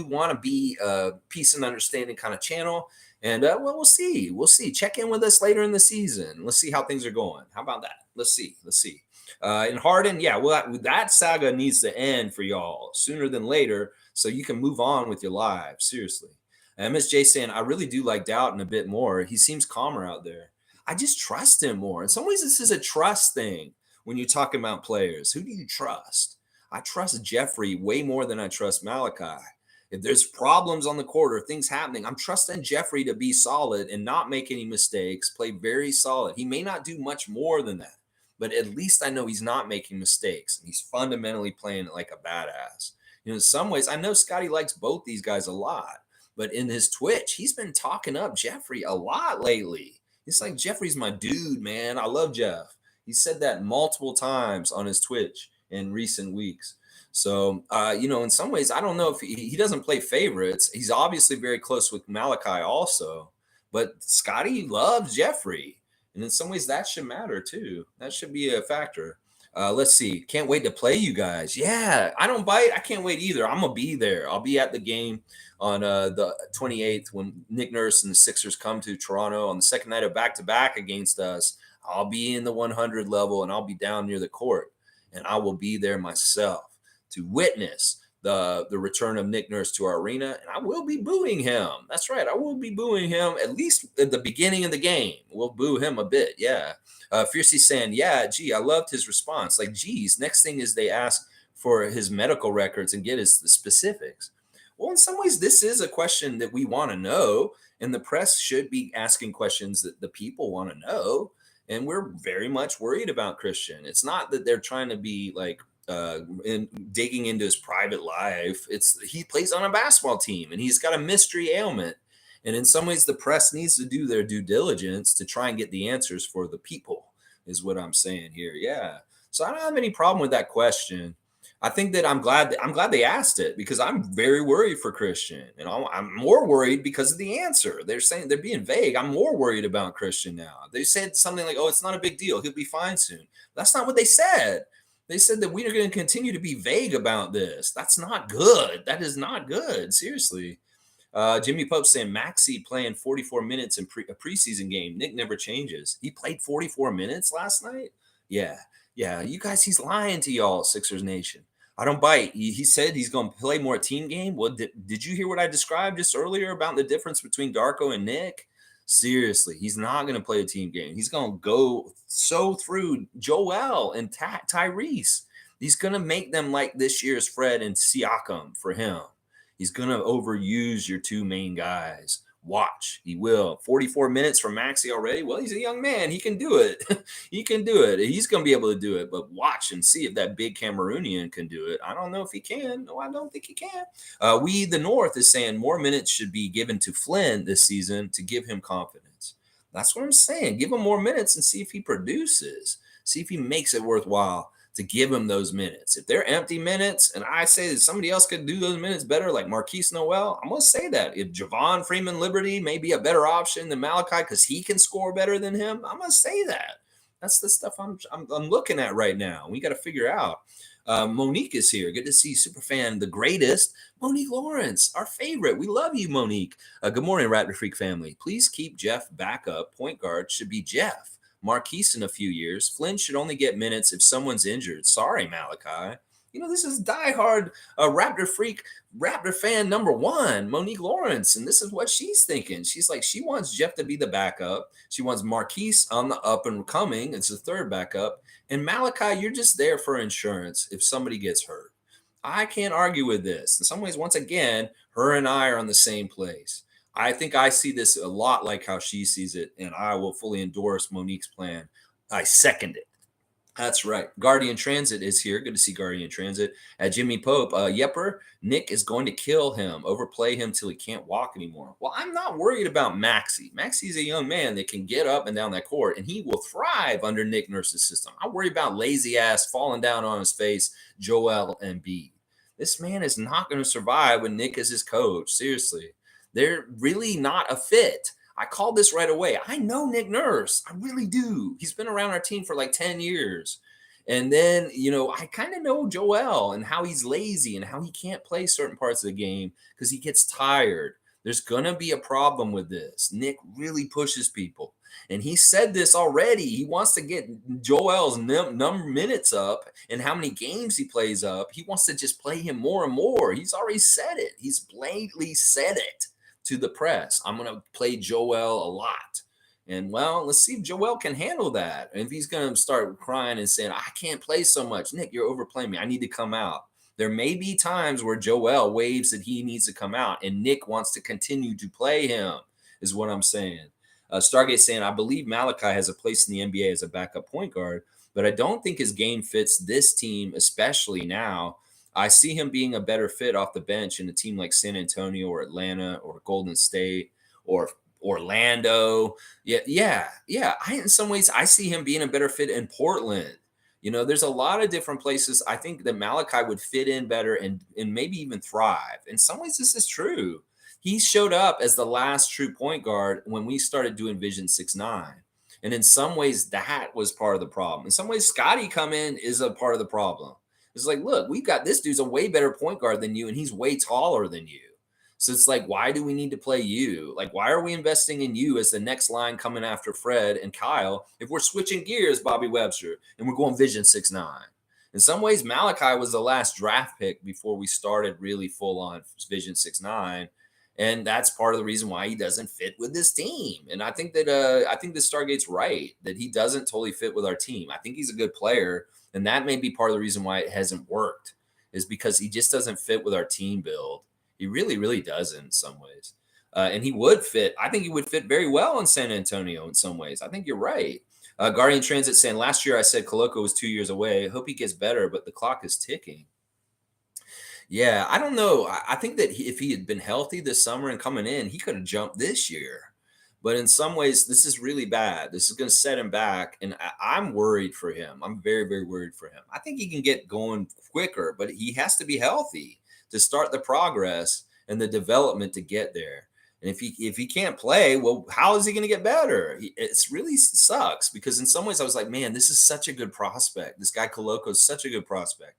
want to be a peace and understanding kind of channel. And well, we'll see. We'll see. Check in with us later in the season. Let's see how things are going. How about that? Let's see. Let's see. And Harden, yeah, well, that saga needs to end for y'all sooner than later, so you can move on with your lives. Seriously. And Miss J saying, I really do like Dowtin a bit more. He seems calmer out there. I just trust him more. In some ways, this is a trust thing when you're talking about players. Who do you trust? I trust Jeffrey way more than I trust Malachi. If there's problems on the court or things happening, I'm trusting Jeffrey to be solid and not make any mistakes, play very solid. He may not do much more than that, but at least I know he's not making mistakes. And he's fundamentally playing like a badass. In some ways, I know Scottie likes both these guys a lot, but in his Twitch, he's been talking up Jeffrey a lot lately. It's like, Jeffrey's my dude, man. I love Jeff. He said that multiple times on his Twitch in recent weeks. So, in some ways, I don't know if he doesn't play favorites. He's obviously very close with Malachi also, but Scottie loves Jeffrey. And in some ways, that should matter too. That should be a factor. Let's see. Can't wait to play you guys. Yeah, I don't bite. I can't wait either. I'm going to be there. I'll be at the game on the 28th when Nick Nurse and the Sixers come to Toronto on the second night of back-to-back against us. I'll be in the 100 level, and I'll be down near the court. And I will be there myself to witness the return of Nick Nurse to our arena, and I will be booing him. That's right. I will be booing him at least at the beginning of the game. We'll boo him a bit. Yeah. Fiercey saying, yeah, gee, I loved his response. Like, geez, next thing is they ask for his medical records and get the specifics. Well, in some ways, this is a question that we want to know, and the press should be asking questions that the people want to know. And we're very much worried about Christian. It's not that they're trying to be like in digging into his private life. It's he plays on a basketball team and he's got a mystery ailment. And in some ways, the press needs to do their due diligence to try and get the answers for the people, is what I'm saying here. Yeah. So I don't have any problem with that question. I think that I'm glad they asked it, because I'm very worried for Christian, and I'm more worried because of the answer. They're saying they're being vague. I'm more worried about Christian now. They said something like, "Oh, it's not a big deal. He'll be fine soon." That's not what they said. They said that we are going to continue to be vague about this. That's not good. That is not good. Seriously. Jimmy Pope saying Maxey playing 44 minutes in a preseason game. Nick never changes. He played 44 minutes last night. Yeah. You guys, he's lying to y'all, Sixers Nation. I don't bite. He said he's going to play more team game. Well, did you hear what I described just earlier about the difference between Darko and Nick? Seriously, he's not going to play a team game. He's going to go through Joel and Tyrese. He's going to make them like this year's Fred and Siakam for him. He's going to overuse your two main guys. Watch. He will. 44 minutes for Maxey already. Well, he's a young man. He can do it. He can do it. He's going to be able to do it. But watch and see if that big Cameroonian can do it. I don't know if he can. No, I don't think he can. The North is saying more minutes should be given to Flynn this season to give him confidence. That's what I'm saying. Give him more minutes and see if he produces. See if he makes it worthwhile to give him those minutes. If they're empty minutes, and I say that somebody else could do those minutes better, like Marquise Noel, I'm going to say that. If Javon Freeman-Liberty may be a better option than Malachi because he can score better than him, I'm going to say that. That's the stuff I'm looking at right now. We got to figure out. Monique is here. Good to see Superfan, the greatest. Monique Lawrence, our favorite. We love you, Monique. Good morning, Raptor Freak family. Please keep Jeff back up. Point guard should be Jeff. Marquise in a few years. Flynn should only get minutes if someone's injured. Sorry, Malachi. This is diehard Raptor Freak, Raptor fan number one, Monique Lawrence. And this is what she's thinking. She's like, she wants Jeff to be the backup. She wants Marquise on the up and coming. It's the third backup. And Malachi, you're just there for insurance if somebody gets hurt. I can't argue with this. In some ways, once again, her and I are on the same place. I think I see this a lot like how she sees it, and I will fully endorse Monique's plan. I second it. That's right. Guardian Transit is here. Good to see Guardian Transit. Jimmy Pope, Yepper, Nick is going to kill him, overplay him till he can't walk anymore. Well, I'm not worried about Maxey. Maxey's a young man that can get up and down that court, and he will thrive under Nick Nurse's system. I worry about lazy ass falling down on his face, Joel Embiid. This man is not going to survive when Nick is his coach. Seriously, they're really not a fit. I called this right away. I know Nick Nurse. I really do. He's been around our team for like 10 years. And then, I kind of know Joel and how he's lazy and how he can't play certain parts of the game because he gets tired. There's going to be a problem with this. Nick really pushes people. And he said this already. He wants to get Joel's number minutes up and how many games he plays up. He wants to just play him more and more. He's already said it. He's blatantly said it to the press. I'm going to play Joel a lot. And well, let's see if Joel can handle that. And if he's going to start crying and saying, I can't play so much. Nick, you're overplaying me. I need to come out. There may be times where Joel waves that he needs to come out and Nick wants to continue to play him, is what I'm saying. Stargate saying, I believe Malachi has a place in the NBA as a backup point guard, but I don't think his game fits this team, especially now. I see him being a better fit off the bench in a team like San Antonio or Atlanta or Golden State or Orlando. Yeah. In some ways, I see him being a better fit in Portland. There's a lot of different places I think that Malachi would fit in better and maybe even thrive. In some ways, this is true. He showed up as the last true point guard when we started doing Vision 6-9. And in some ways, that was part of the problem. In some ways, Scottie come in is a part of the problem. It's like, look, we've got this dude's a way better point guard than you, and he's way taller than you. So it's like, why do we need to play you? Like, why are we investing in you as the next line coming after Fred and Kyle if we're switching gears, Bobby Webster, and we're going Vision 6-9? In some ways, Malachi was the last draft pick before we started really full on Vision 6-9. And that's part of the reason why he doesn't fit with this team. And I think that the Stargate's right that he doesn't totally fit with our team. I think he's a good player, and that may be part of the reason why it hasn't worked, is because he just doesn't fit with our team build. He really, really doesn't in some ways. And he would fit. I think he would fit very well in San Antonio in some ways. I think you're right. Guardian Transit saying, last year I said Koloko was 2 years away. I hope he gets better, but the clock is ticking. Yeah, I don't know. I think that if he had been healthy this summer and coming in, he could have jumped this year. But in some ways, this is really bad. This is going to set him back. And I'm worried for him. I'm very, very worried for him. I think he can get going quicker, but he has to be healthy to start the progress and the development to get there. And if he can't play, well, how is he going to get better? It's really sucks because in some ways I was like, man, this is such a good prospect. This guy Koloko is such a good prospect.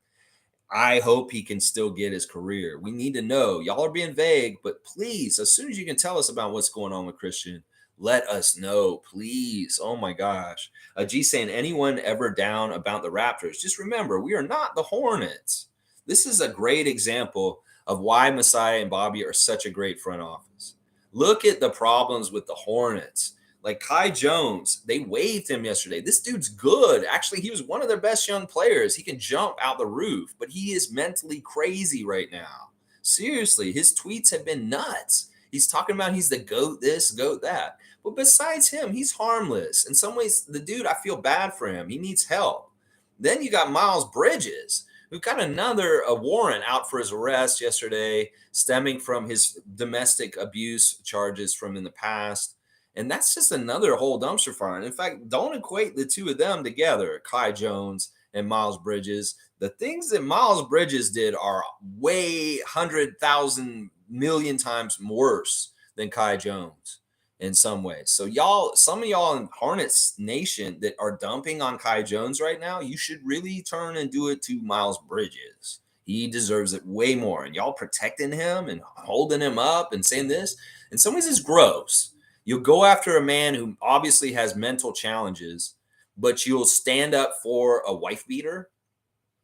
I hope he can still get his career. We need to know. Y'all are being vague, but please, as soon as you can tell us about what's going on with Christian, let us know, please. Oh my gosh. G saying, anyone ever down about the Raptors? Just remember, we are not the Hornets. This is a great example of why Masai and Bobby are such a great front office. Look at the problems with the Hornets. Like Kai Jones, they waived him yesterday. This dude's good. Actually, he was one of their best young players. He can jump out the roof, but he is mentally crazy right now. Seriously, his tweets have been nuts. He's talking about he's the GOAT this, GOAT that. But besides him, he's harmless. In some ways, the dude, I feel bad for him. He needs help. Then you got Miles Bridges, who got another warrant out for his arrest yesterday, stemming from his domestic abuse charges from in the past. And that's just another whole dumpster fire. And in fact, don't equate the two of them together, Kai Jones and Miles Bridges. The things that Miles Bridges did are way 100,000 million times worse than Kai Jones in some ways. So some of y'all in Hornets Nation that are dumping on Kai Jones right now, you should really turn and do it to Miles Bridges. He deserves it way more. And y'all protecting him and holding him up and saying this, in some ways it's gross. You'll go after a man who obviously has mental challenges, but you'll stand up for a wife beater.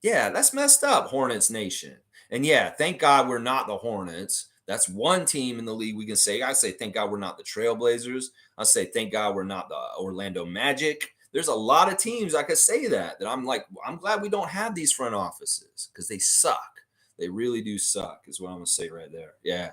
Yeah, that's messed up, Hornets Nation. And yeah, thank God we're not the Hornets. That's one team in the league we can say. I say, thank God we're not the Trailblazers. I say, thank God we're not the Orlando Magic. There's a lot of teams I could say that I'm like, I'm glad we don't have these front offices because they suck. They really do suck, is what I'm going to say right there. Yeah.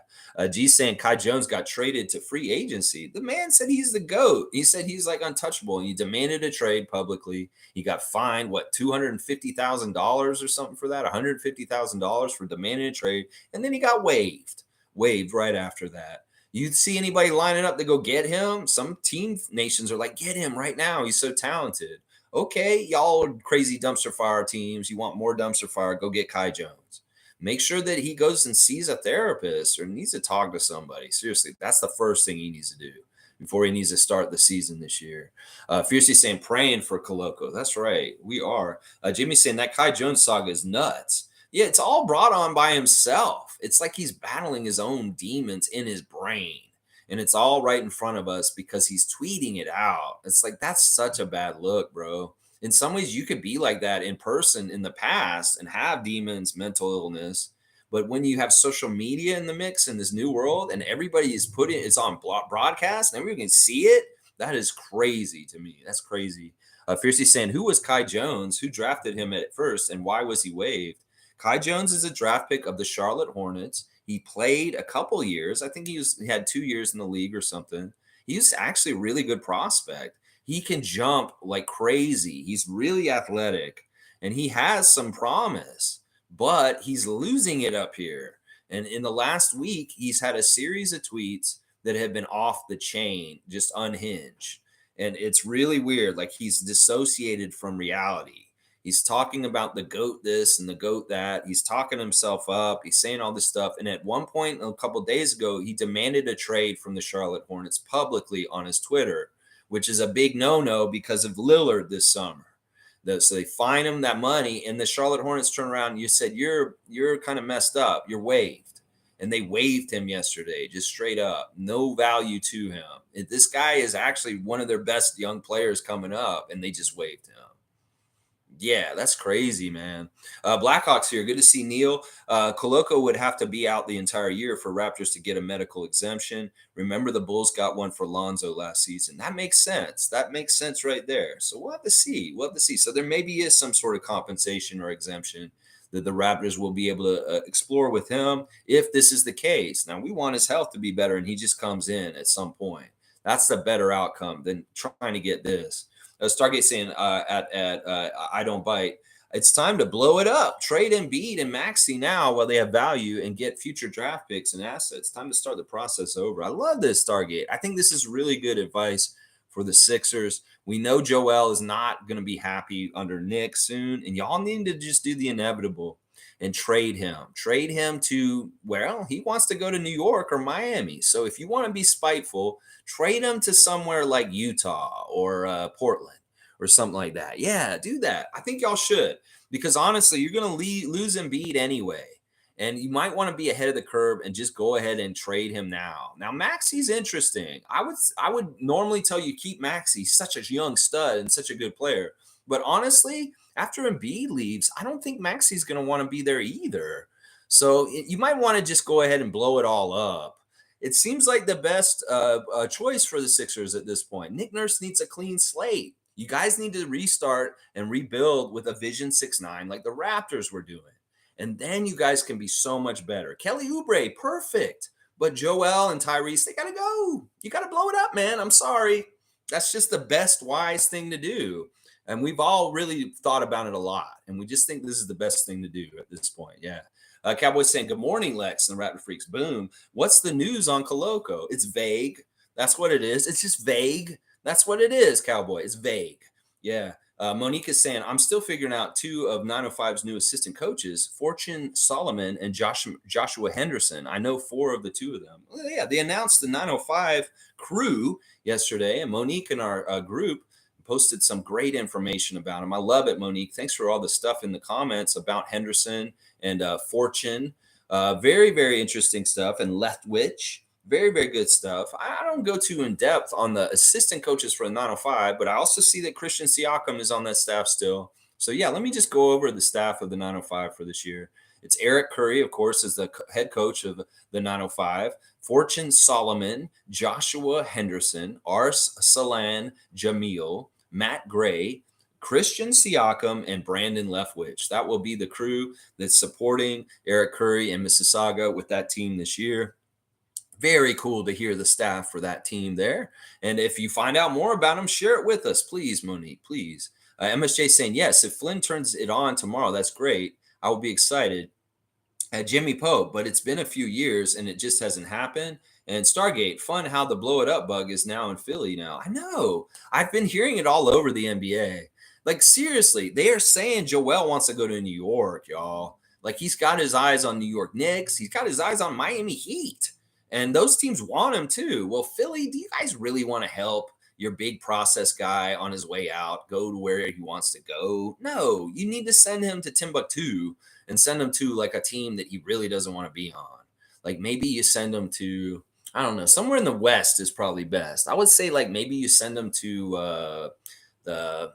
G saying Kai Jones got traded to free agency. The man said he's the GOAT. He said he's like untouchable. And he demanded a trade publicly. He got fined, $250,000 or something for that? $150,000 for demanding a trade. And then he got waived right after that. You see anybody lining up to go get him? Some team nations are like, get him right now. He's so talented. Okay, y'all crazy dumpster fire teams. You want more dumpster fire? Go get Kai Jones. make sure that he goes and sees a therapist or needs to talk to somebody. Seriously, that's the first thing he needs to do before he needs to start the season this year. Fiercely saying, praying for Koloko. That's right. We are. Jimmy saying that Kai Jones saga is nuts. Yeah, it's all brought on by himself. It's like he's battling his own demons in his brain. And it's all right in front of us because he's tweeting it out. It's like, that's such a bad look, bro. In some ways, you could be like that in person in the past and have demons, mental illness. But when you have social media in the mix in this new world and everybody is putting it's on broadcast and everyone can see it, that is crazy to me. That's crazy. Fiercely saying, who was Kai Jones? Who drafted him at first and why was he waived? Kai Jones is a draft pick of the Charlotte Hornets. He played a couple years. I think he had 2 years in the league or something. He's actually a really good prospect. He can jump like crazy. He's really athletic and he has some promise, but he's losing it up here. And in the last week, he's had a series of tweets that have been off the chain, just unhinged. And it's really weird. Like he's dissociated from reality. He's talking about the GOAT this and the GOAT that. He's talking himself up. He's saying all this stuff. And at one point, a couple of days ago, he demanded a trade from the Charlotte Hornets publicly on his Twitter, which is a big no-no because of Lillard this summer. So they fine him that money, and the Charlotte Hornets turn around and you said, you're kind of messed up. You're waived. And they waived him yesterday, just straight up. No value to him. This guy is actually one of their best young players coming up, and they just waived him. Yeah, that's crazy, man. Blackhawks here. Good to see Neil. Koloko would have to be out the entire year for Raptors to get a medical exemption. Remember, the Bulls got one for Lonzo last season. That makes sense. That makes sense right there. So we'll have to see. So there maybe is some sort of compensation or exemption that the Raptors will be able to explore with him if this is the case. Now, we want his health to be better, and he just comes in at some point. That's the better outcome than trying to get this. Stargate saying I don't bite. It's time to blow it up. Trade Embiid and Maxey now while they have value and get future draft picks and assets. Time to start the process over. I love this, Stargate. I think this is really good advice for the Sixers. We know Joel is not going to be happy under Nick soon, and y'all need to just do the inevitable and trade him. Trade him to, well, he wants to go to New York or Miami. So if you want to be spiteful, trade him to somewhere like Utah or Portland or something like that. Yeah, do that. I think y'all should, because honestly, you're going to lose Embiid anyway. And you might want to be ahead of the curve and just go ahead and trade him now. Now, Maxey's interesting. I would normally tell you keep Maxey, such a young stud and such a good player. But honestly, after Embiid leaves, I don't think Maxey's going to want to be there either. So you might want to just go ahead and blow it all up. It seems like the best choice for the Sixers at this point. Nick Nurse needs a clean slate. You guys need to restart and rebuild with a Vision 6-9 like the Raptors were doing. And then you guys can be so much better. Kelly Oubre, perfect. But Joel and Tyrese, they got to go. You got to blow it up, man. I'm sorry. That's just the best wise thing to do. And we've all really thought about it a lot. And we just think this is the best thing to do at this point. Yeah. Cowboys saying, good morning, Lex and the Raptor Freaks. Boom. What's the news on Koloko? It's vague. That's what it is. It's just vague. That's what it is, Cowboy. It's vague. Yeah. Monique is saying, I'm still figuring out two of 905's new assistant coaches, Fortune Solomon and Joshua Henderson. I know four of the two of them. Well, yeah, they announced the 905 crew yesterday, and Monique in our group posted some great information about him. I love it, Monique. Thanks for all the stuff in the comments about Henderson and Fortune. Very, very interesting stuff. And Leftwich. Very, very good stuff. I don't go too in depth on the assistant coaches for the 905, but I also see that Christian Siakam is on that staff still. So, yeah, let me just go over the staff of the 905 for this year. It's Eric Curry, of course, is the head coach of the 905. Fortune Solomon, Joshua Henderson, Arsalan Jamil, Matt Gray, Christian Siakam, and Brandon Leftwich. That will be the crew that's supporting Eric Curry and Mississauga with that team this year. Very cool to hear the staff for that team there. And if you find out more about them, share it with us, please, Monique, please. MSJ saying, yes, if Flynn turns it on tomorrow, that's great. I will be excited. Jimmy Pope, but it's been a few years and it just hasn't happened. And Stargate, fun how the blow it up bug is now in Philly now. I know. I've been hearing it all over the NBA. Like, seriously, they are saying Joel wants to go to New York, y'all. Like, he's got his eyes on New York Knicks. He's got his eyes on Miami Heat. And those teams want him too. Well, Philly, do you guys really want to help your big process guy on his way out go to where he wants to go? No, you need to send him to Timbuktu and send him to like a team that he really doesn't want to be on. Like, maybe you send him to, I don't know, somewhere in the West is probably best. I would say like maybe you send him to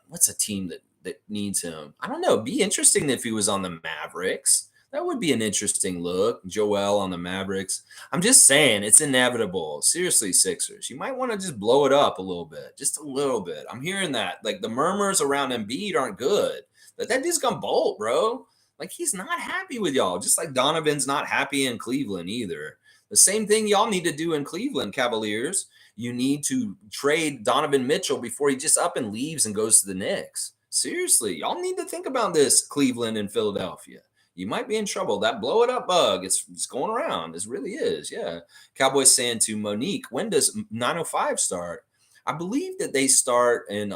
what's a team that needs him? I don't know. It'd be interesting if he was on the Mavericks. That would be an interesting look. Joel on the Mavericks. I'm just saying, it's inevitable. Seriously, Sixers, you might want to just blow it up a little bit, just a little bit. I'm hearing that. Like, the murmurs around Embiid aren't good. That dude's gonna bolt, bro. Like, he's not happy with y'all. Just like Donovan's not happy in Cleveland either. The same thing y'all need to do in Cleveland, Cavaliers. You need to trade Donovan Mitchell before he just up and leaves and goes to the Knicks. Seriously, y'all need to think about this, Cleveland and Philadelphia. You might be in trouble. That blow it up bug, it's going around. It really is. Yeah. Cowboys saying to Monique, when does 905 start? I believe that they start in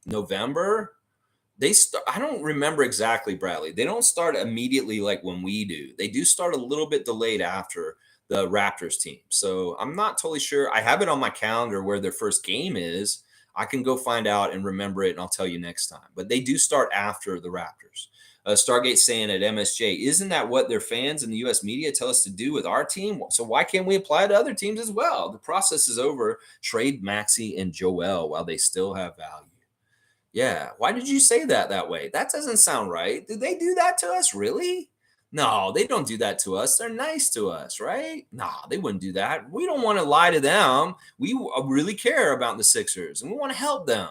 November. I don't remember exactly, Bradley. They don't start immediately like when we do. They do start a little bit delayed after the Raptors team. So I'm not totally sure. I have it on my calendar where their first game is. I can go find out and remember it, and I'll tell you next time. But they do start after the Raptors. Stargate saying at MSJ, isn't that what their fans and the U.S. media tell us to do with our team? So why can't we apply to other teams as well? The process is over. Trade Maxey and Joel while they still have value. Yeah. Why did you say that way? That doesn't sound right. Did they do that to us? Really? No, they don't do that to us. They're nice to us, right? No, they wouldn't do that. We don't want to lie to them. We really care about the Sixers and we want to help them.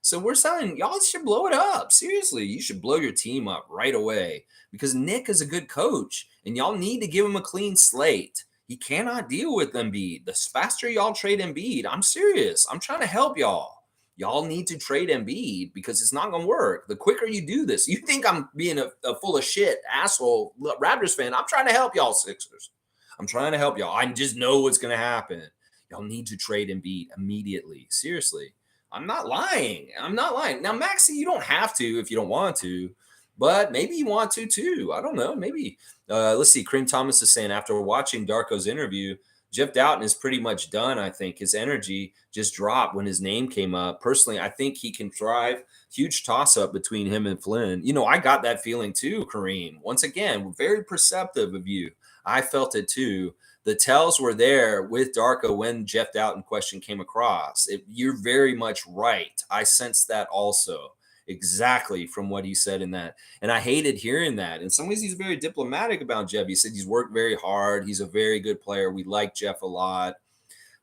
So we're saying y'all should blow it up. Seriously, you should blow your team up right away because Nick is a good coach and y'all need to give him a clean slate. He cannot deal with Embiid. The faster y'all trade Embiid, I'm serious. I'm trying to help y'all. Y'all need to trade Embiid because it's not going to work. The quicker you do this, you think I'm being a full of shit asshole Raptors fan. I'm trying to help y'all, Sixers. I'm trying to help y'all. I just know what's going to happen. Y'all need to trade Embiid immediately. Seriously. I'm not lying. Now, Maxey, you don't have to if you don't want to, but maybe you want to too. I don't know. Maybe. Let's see. Kareem Thomas is saying after watching Darko's interview, Jeff Dowtin is pretty much done. I think his energy just dropped when his name came up. Personally, I think he can thrive. Huge toss up between him and Flynn. I got that feeling too, Kareem. Once again, we're very perceptive of you. I felt it too. The tells were there with Darko when Jeff Dowtin question came across. You're very much right. I sensed that also. Exactly from what he said in that. And I hated hearing that. In some ways, he's very diplomatic about Jeff. He said he's worked very hard. He's a very good player. We like Jeff a lot.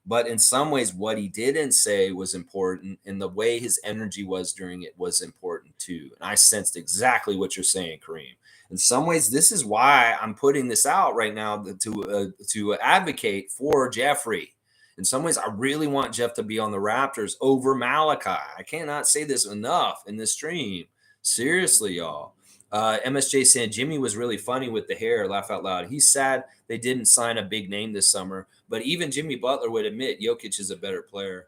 But in some ways, what he didn't say was important. And the way his energy was during it was important too. And I sensed exactly what you're saying, Kareem. In some ways, this is why I'm putting this out right now to advocate for Jeffrey. In some ways, I really want Jeff to be on the Raptors over Malachi. I cannot say this enough in this stream. Seriously, y'all. MSJ saying Jimmy was really funny with the hair. Laugh out loud. He's sad they didn't sign a big name this summer. But even Jimmy Butler would admit Jokic is a better player.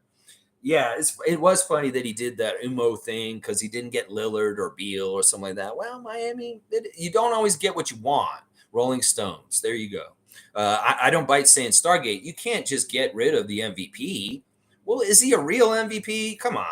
Yeah, it was funny that he did that Umo thing because he didn't get Lillard or Beal or something like that. Well, Miami, you don't always get what you want. Rolling Stones. There you go. I don't bite saying Stargate. You can't just get rid of the MVP. Well, is he a real MVP? Come on.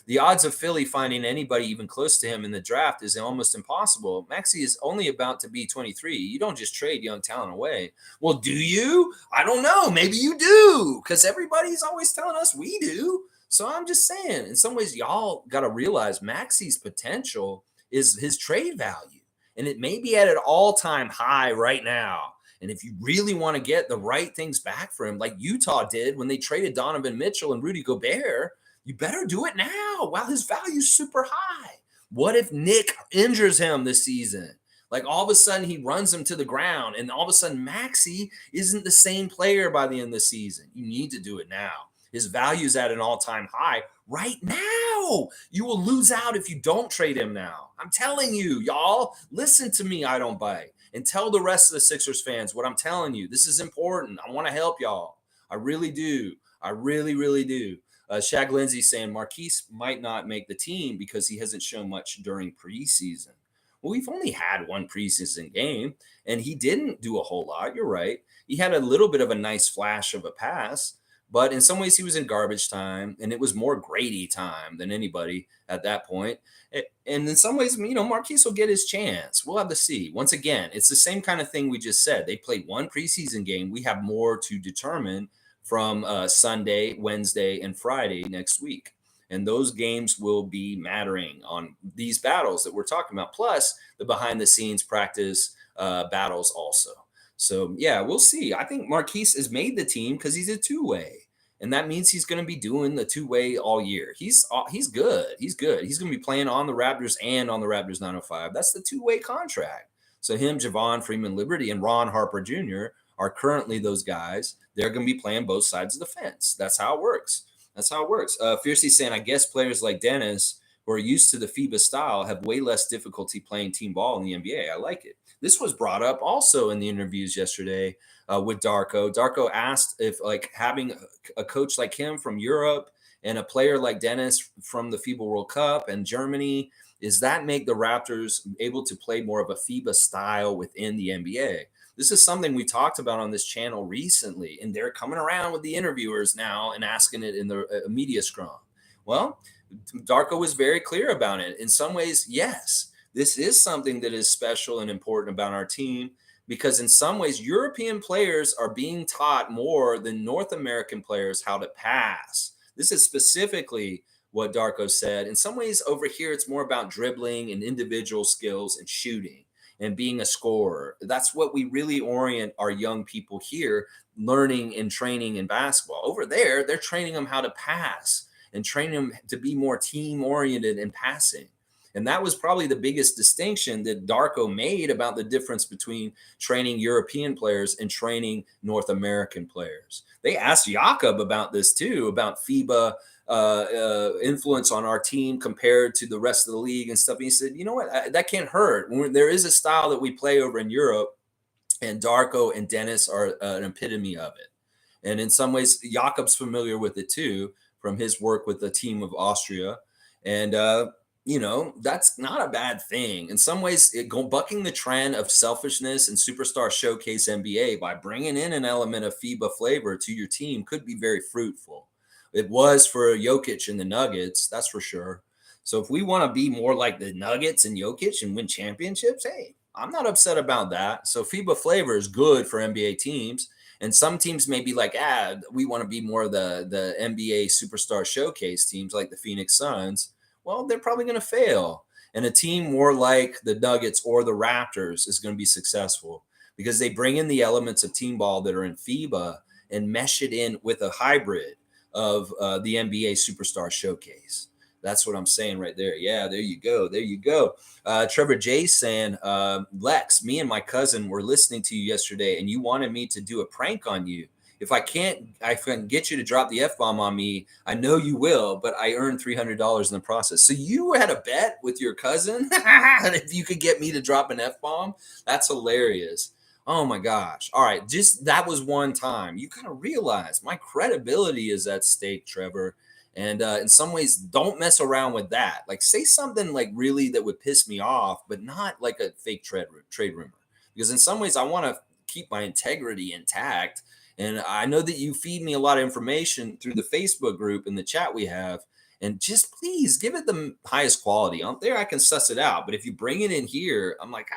The odds of Philly finding anybody even close to him in the draft is almost impossible. Maxey is only about to be 23. You don't just trade young talent away. Well, do you? I don't know. Maybe you do because everybody's always telling us we do. So I'm just saying, in some ways, y'all got to realize Maxey's potential is his trade value. And it may be at an all-time high right now. And if you really want to get the right things back for him, like Utah did when they traded Donovan Mitchell and Rudy Gobert, you better do it now while his value is super high. What if Nick injures him this season? Like all of a sudden he runs him to the ground and all of a sudden Maxey isn't the same player by the end of the season. You need to do it now. His value is at an all-time high right now. You will lose out if you don't trade him now. I'm telling you, y'all, listen to me. I don't bite. And tell the rest of the Sixers fans what I'm telling you. This is important. I want to help y'all. I really do. I really, really do. Shaq Lindsay saying Marquise might not make the team because he hasn't shown much during preseason. Well, we've only had one preseason game, and he didn't do a whole lot. You're right. He had a little bit of a nice flash of a pass, but in some ways he was in garbage time, and it was more Grady time than anybody at that point. And in some ways, Marquise will get his chance. We'll have to see. Once again, it's the same kind of thing we just said. They played one preseason game. We have more to determine from Sunday, Wednesday, and Friday next week. And those games will be mattering on these battles that we're talking about, plus the behind the scenes practice battles also. So, yeah, we'll see. I think Marquise has made the team because he's a two-way. And that means he's going to be doing the two-way all year. He's good. He's good. He's going to be playing on the Raptors and on the Raptors 905. That's the two-way contract. So him, Javon Freeman-Liberty, and Ron Harper Jr. are currently those guys. They're going to be playing both sides of the fence. That's how it works. Fiercey saying, I guess players like Dennis, who are used to the FIBA style, have way less difficulty playing team ball in the NBA. I like it. This was brought up also in the interviews yesterday with Darko. Darko asked if having a coach like him from Europe and a player like Dennis from the FIBA World Cup and Germany, does that make the Raptors able to play more of a FIBA style within the NBA? This is something we talked about on this channel recently, and they're coming around with the interviewers now and asking it in the media scrum. Well, Darko was very clear about it. In some ways, yes, this is something that is special and important about our team, because in some ways, European players are being taught more than North American players how to pass. This is specifically what Darko said. In some ways, over here, it's more about dribbling and individual skills and shooting and being a scorer. That's what we really orient our young people here, learning and training in basketball. Over there, they're training them how to pass and training them to be more team-oriented in passing. And that was probably the biggest distinction that Darko made about the difference between training European players and training North American players. They asked Jakob about this too, about FIBA influence on our team compared to the rest of the league and stuff. And he said, you know what, that can't hurt. There is a style that we play over in Europe, and Darko and Dennis are an epitome of it. And in some ways, Jakob's familiar with it too from his work with the team of Austria. And, that's not a bad thing. In some ways, bucking the trend of selfishness and superstar showcase NBA by bringing in an element of FIBA flavor to your team could be very fruitful. It was for Jokic and the Nuggets, that's for sure. So if we want to be more like the Nuggets and Jokic and win championships, hey, I'm not upset about that. So FIBA flavor is good for NBA teams. And some teams may be like, we want to be more the NBA superstar showcase teams like the Phoenix Suns. Well, they're probably going to fail. And a team more like the Nuggets or the Raptors is going to be successful because they bring in the elements of team ball that are in FIBA and mesh it in with a hybrid of the NBA Superstar Showcase. That's what I'm saying right there. Yeah, there you go. There you go. Trevor J saying, Lex, me and my cousin were listening to you yesterday, and you wanted me to do a prank on you. If I can get you to drop the F-bomb on me, I know you will, but I earned $300 in the process. So you had a bet with your cousin if you could get me to drop an F-bomb? That's hilarious. Oh my gosh. All right. Just that was one time. You kind of realize my credibility is at stake, Trevor. And in some ways, don't mess around with that. Like, say something like really that would piss me off, but not like a fake trade rumor. Because in some ways, I want to keep my integrity intact. And I know that you feed me a lot of information through the Facebook group and the chat we have. And just please give it the highest quality. On there, I can suss it out. But if you bring it in here, I'm like,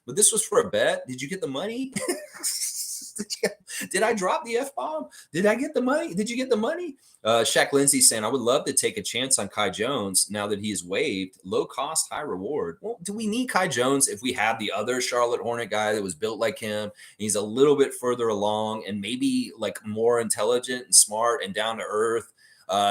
but this was for a bet. Did you get the money? Did I drop the F-bomb? Did I get the money? Did you get the money? Shaq Lindsay saying, I would love to take a chance on Kai Jones now that he's waived. Low cost, high reward. Well, do we need Kai Jones if we have the other Charlotte Hornet guy that was built like him? And he's a little bit further along and maybe like more intelligent and smart and down to earth,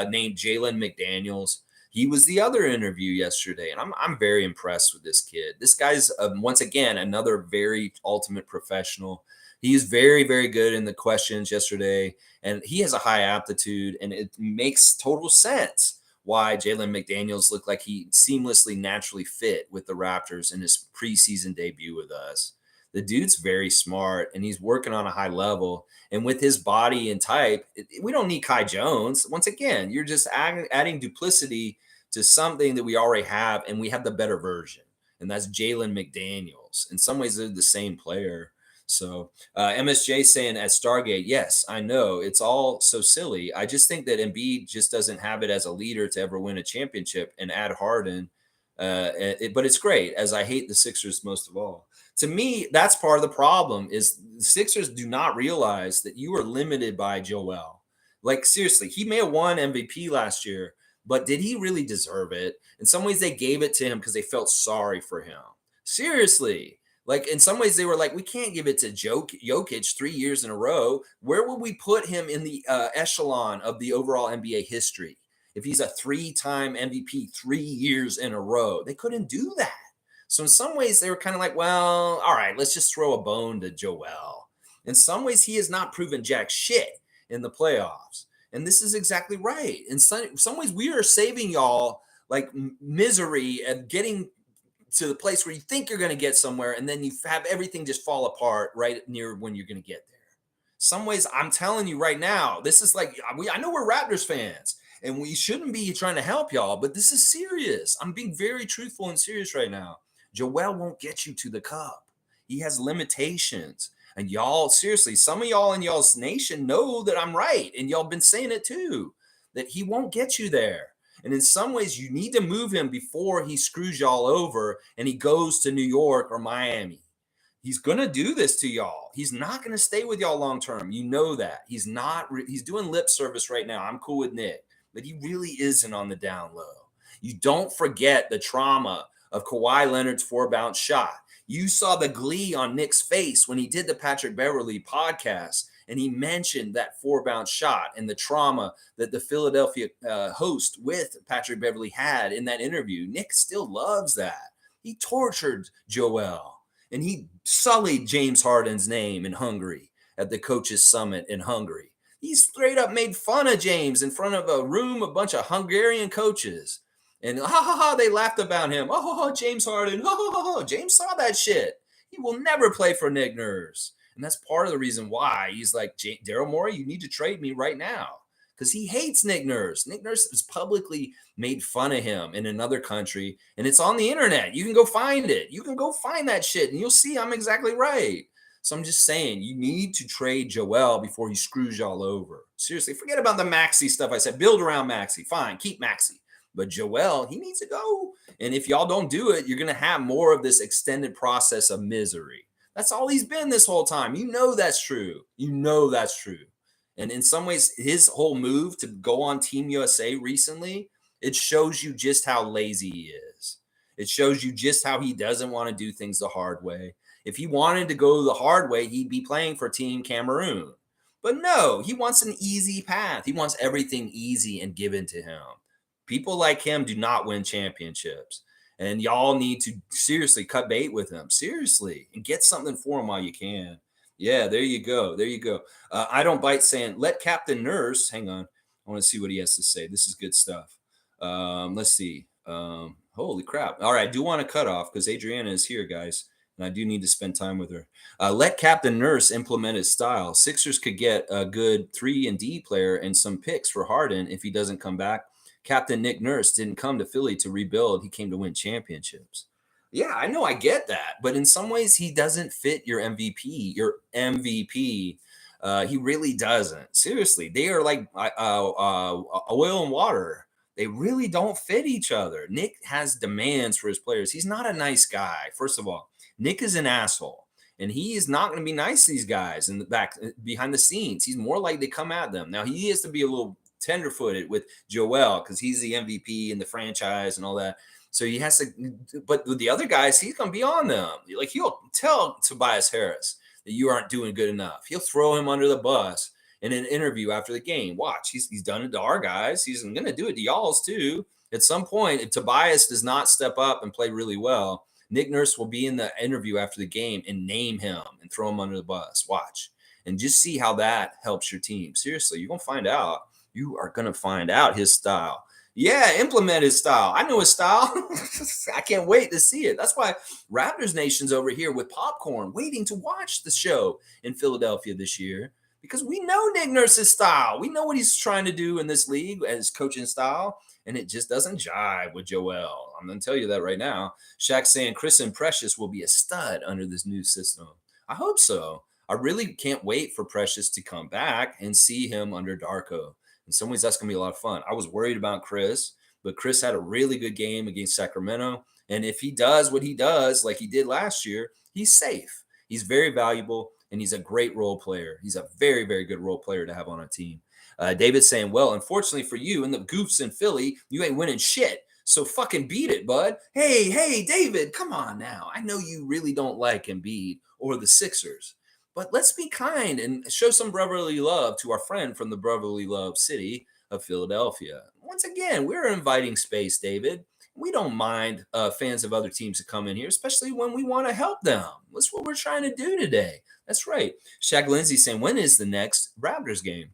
named Jalen McDaniels. He was the other interview yesterday, and I'm very impressed with this kid. This guy's, once again, another very ultimate professional. He's very, very good in the questions yesterday, and he has a high aptitude, and it makes total sense why Jalen McDaniels looked like he seamlessly, naturally fit with the Raptors in his preseason debut with us. The dude's very smart, and he's working on a high level. And with his body and type, we don't need Kai Jones. Once again, you're just adding duplicity to something that we already have, and we have the better version. and that's Jalen McDaniels. In some ways, they're the same player. So MSJ saying at Stargate, yes, I know it's all so silly. I just think that Embiid just doesn't have it as a leader to ever win a championship, and add Harden. But it's great, as I hate the Sixers most of all. To me, that's part of the problem is the Sixers do not realize that you are limited by Joel. Like, seriously, he may have won MVP last year, but did he really deserve it? In some ways, they gave it to him because they felt sorry for him. Seriously. Like, in some ways, they were like, we can't give it to Jokic 3 years in a row. Where would we put him in the echelon of the overall NBA history if he's a 3-time MVP 3 years in a row? They couldn't do that. So in some ways, they were kind of like, well, all right, let's just throw a bone to Joel. In some ways, he has not proven jack shit in the playoffs. And this is exactly right. In some ways, we are saving y'all like misery and getting to the place where you think you're going to get somewhere, and then you have everything just fall apart right near when you're going to get there. Some ways, I'm telling you right now, this is like, I know we're Raptors fans, and we shouldn't be trying to help y'all, but this is serious. I'm being very truthful and serious right now. Joel won't get you to the cup. He has limitations. And y'all, seriously, some of y'all in y'all's nation know that I'm right, and y'all been saying it too, that he won't get you there. And in some ways, you need to move him before he screws y'all over and he goes to New York or Miami. He's going to do this to y'all. He's not going to stay with y'all long term. You know that. He's not. He's doing lip service right now. I'm cool with Nick, but he really isn't on the down low. You don't forget the trauma of Kawhi Leonard's 4-bounce shot. You saw the glee on Nick's face when he did the Patrick Beverley podcast, and he mentioned that 4-bounce shot and the trauma that the Philadelphia host with Patrick Beverley had in that interview. Nick still loves that. He tortured Joel, and he sullied James Harden's name in Hungary at the coaches' summit in Hungary. He straight up made fun of James in front of a room, a bunch of Hungarian coaches. And they laughed about him. James Harden. James saw that shit. He will never play for Nick Nurse. And that's part of the reason why he's like, Daryl Morey, you need to trade me right now. Because he hates Nick Nurse. Nick Nurse has publicly made fun of him in another country. And it's on the internet. You can go find it. You can go find that shit. And you'll see I'm exactly right. So I'm just saying, you need to trade Joel before he screws y'all over. Seriously, forget about the Maxey stuff I said. Build around Maxey. Fine, keep Maxey. But Joel, he needs to go. And if y'all don't do it, you're going to have more of this extended process of misery. That's all he's been this whole time. You know that's true. You know that's true. And in some ways, his whole move to go on Team USA recently, it shows you just how lazy he is. It shows you just how he doesn't want to do things the hard way. If he wanted to go the hard way, he'd be playing for Team Cameroon. But no, he wants an easy path. He wants everything easy and given to him. People like him do not win championships. And y'all need to seriously cut bait with him. Seriously. And get something for him while you can. Yeah, there you go. There you go. I don't bite saying, let Captain Nurse. Hang on. I want to see what he has to say. This is good stuff. Let's see. Holy crap. All right. I do want to cut off because Adriana is here, guys. And I do need to spend time with her. Let Captain Nurse implement his style. Sixers could get a good 3-and-D player and some picks for Harden if he doesn't come back. Captain Nick Nurse didn't come to Philly to rebuild. He came to win championships. Yeah, I know. I get that. But in some ways, he doesn't fit your MVP. Your MVP, he really doesn't. Seriously, they are like oil and water. They really don't fit each other. Nick has demands for his players. He's not a nice guy. First of all, Nick is an asshole. And he is not going to be nice to these guys in the back, behind the scenes. He's more likely to come at them. Now, he has to be a little tenderfooted with Joel because he's the MVP in the franchise and all that. So he has to, but with the other guys, he's going to be on them. Like, he'll tell Tobias Harris that you aren't doing good enough. He'll throw him under the bus in an interview after the game. Watch, he's done it to our guys. He's going to do it to y'all's too. At some point, if Tobias does not step up and play really well, Nick Nurse will be in the interview after the game and name him and throw him under the bus. Watch. And just see how that helps your team. Seriously, you're going to find out. You are going to find out his style. Yeah, implement his style. I know his style. I can't wait to see it. That's why Raptors Nation's over here with popcorn, waiting to watch the show in Philadelphia this year. because we know Nick Nurse's style. We know what he's trying to do in this league as coaching style, and it just doesn't jive with Joel. I'm going to tell you that right now. Shaq's saying Chris and Precious will be a stud under this new system. I hope so. I really can't wait for Precious to come back and see him under Darko. In some ways, that's going to be a lot of fun. I was worried about Chris, but Chris had a really good game against Sacramento. And if he does what he does, like he did last year, he's safe. He's very valuable, and he's a great role player. He's a very, very good role player to have on a team. David's saying, well, unfortunately for you and the goofs in Philly, you ain't winning shit. So fucking beat it, bud. Hey, David, come on now. I know you really don't like Embiid or the Sixers, but let's be kind and show some brotherly love to our friend from the brotherly love city of Philadelphia. Once again, we're inviting space, David. We don't mind fans of other teams to come in here, especially when we want to help them. That's what we're trying to do today. That's right. Shaq Lindsay saying, when is the next Raptors game?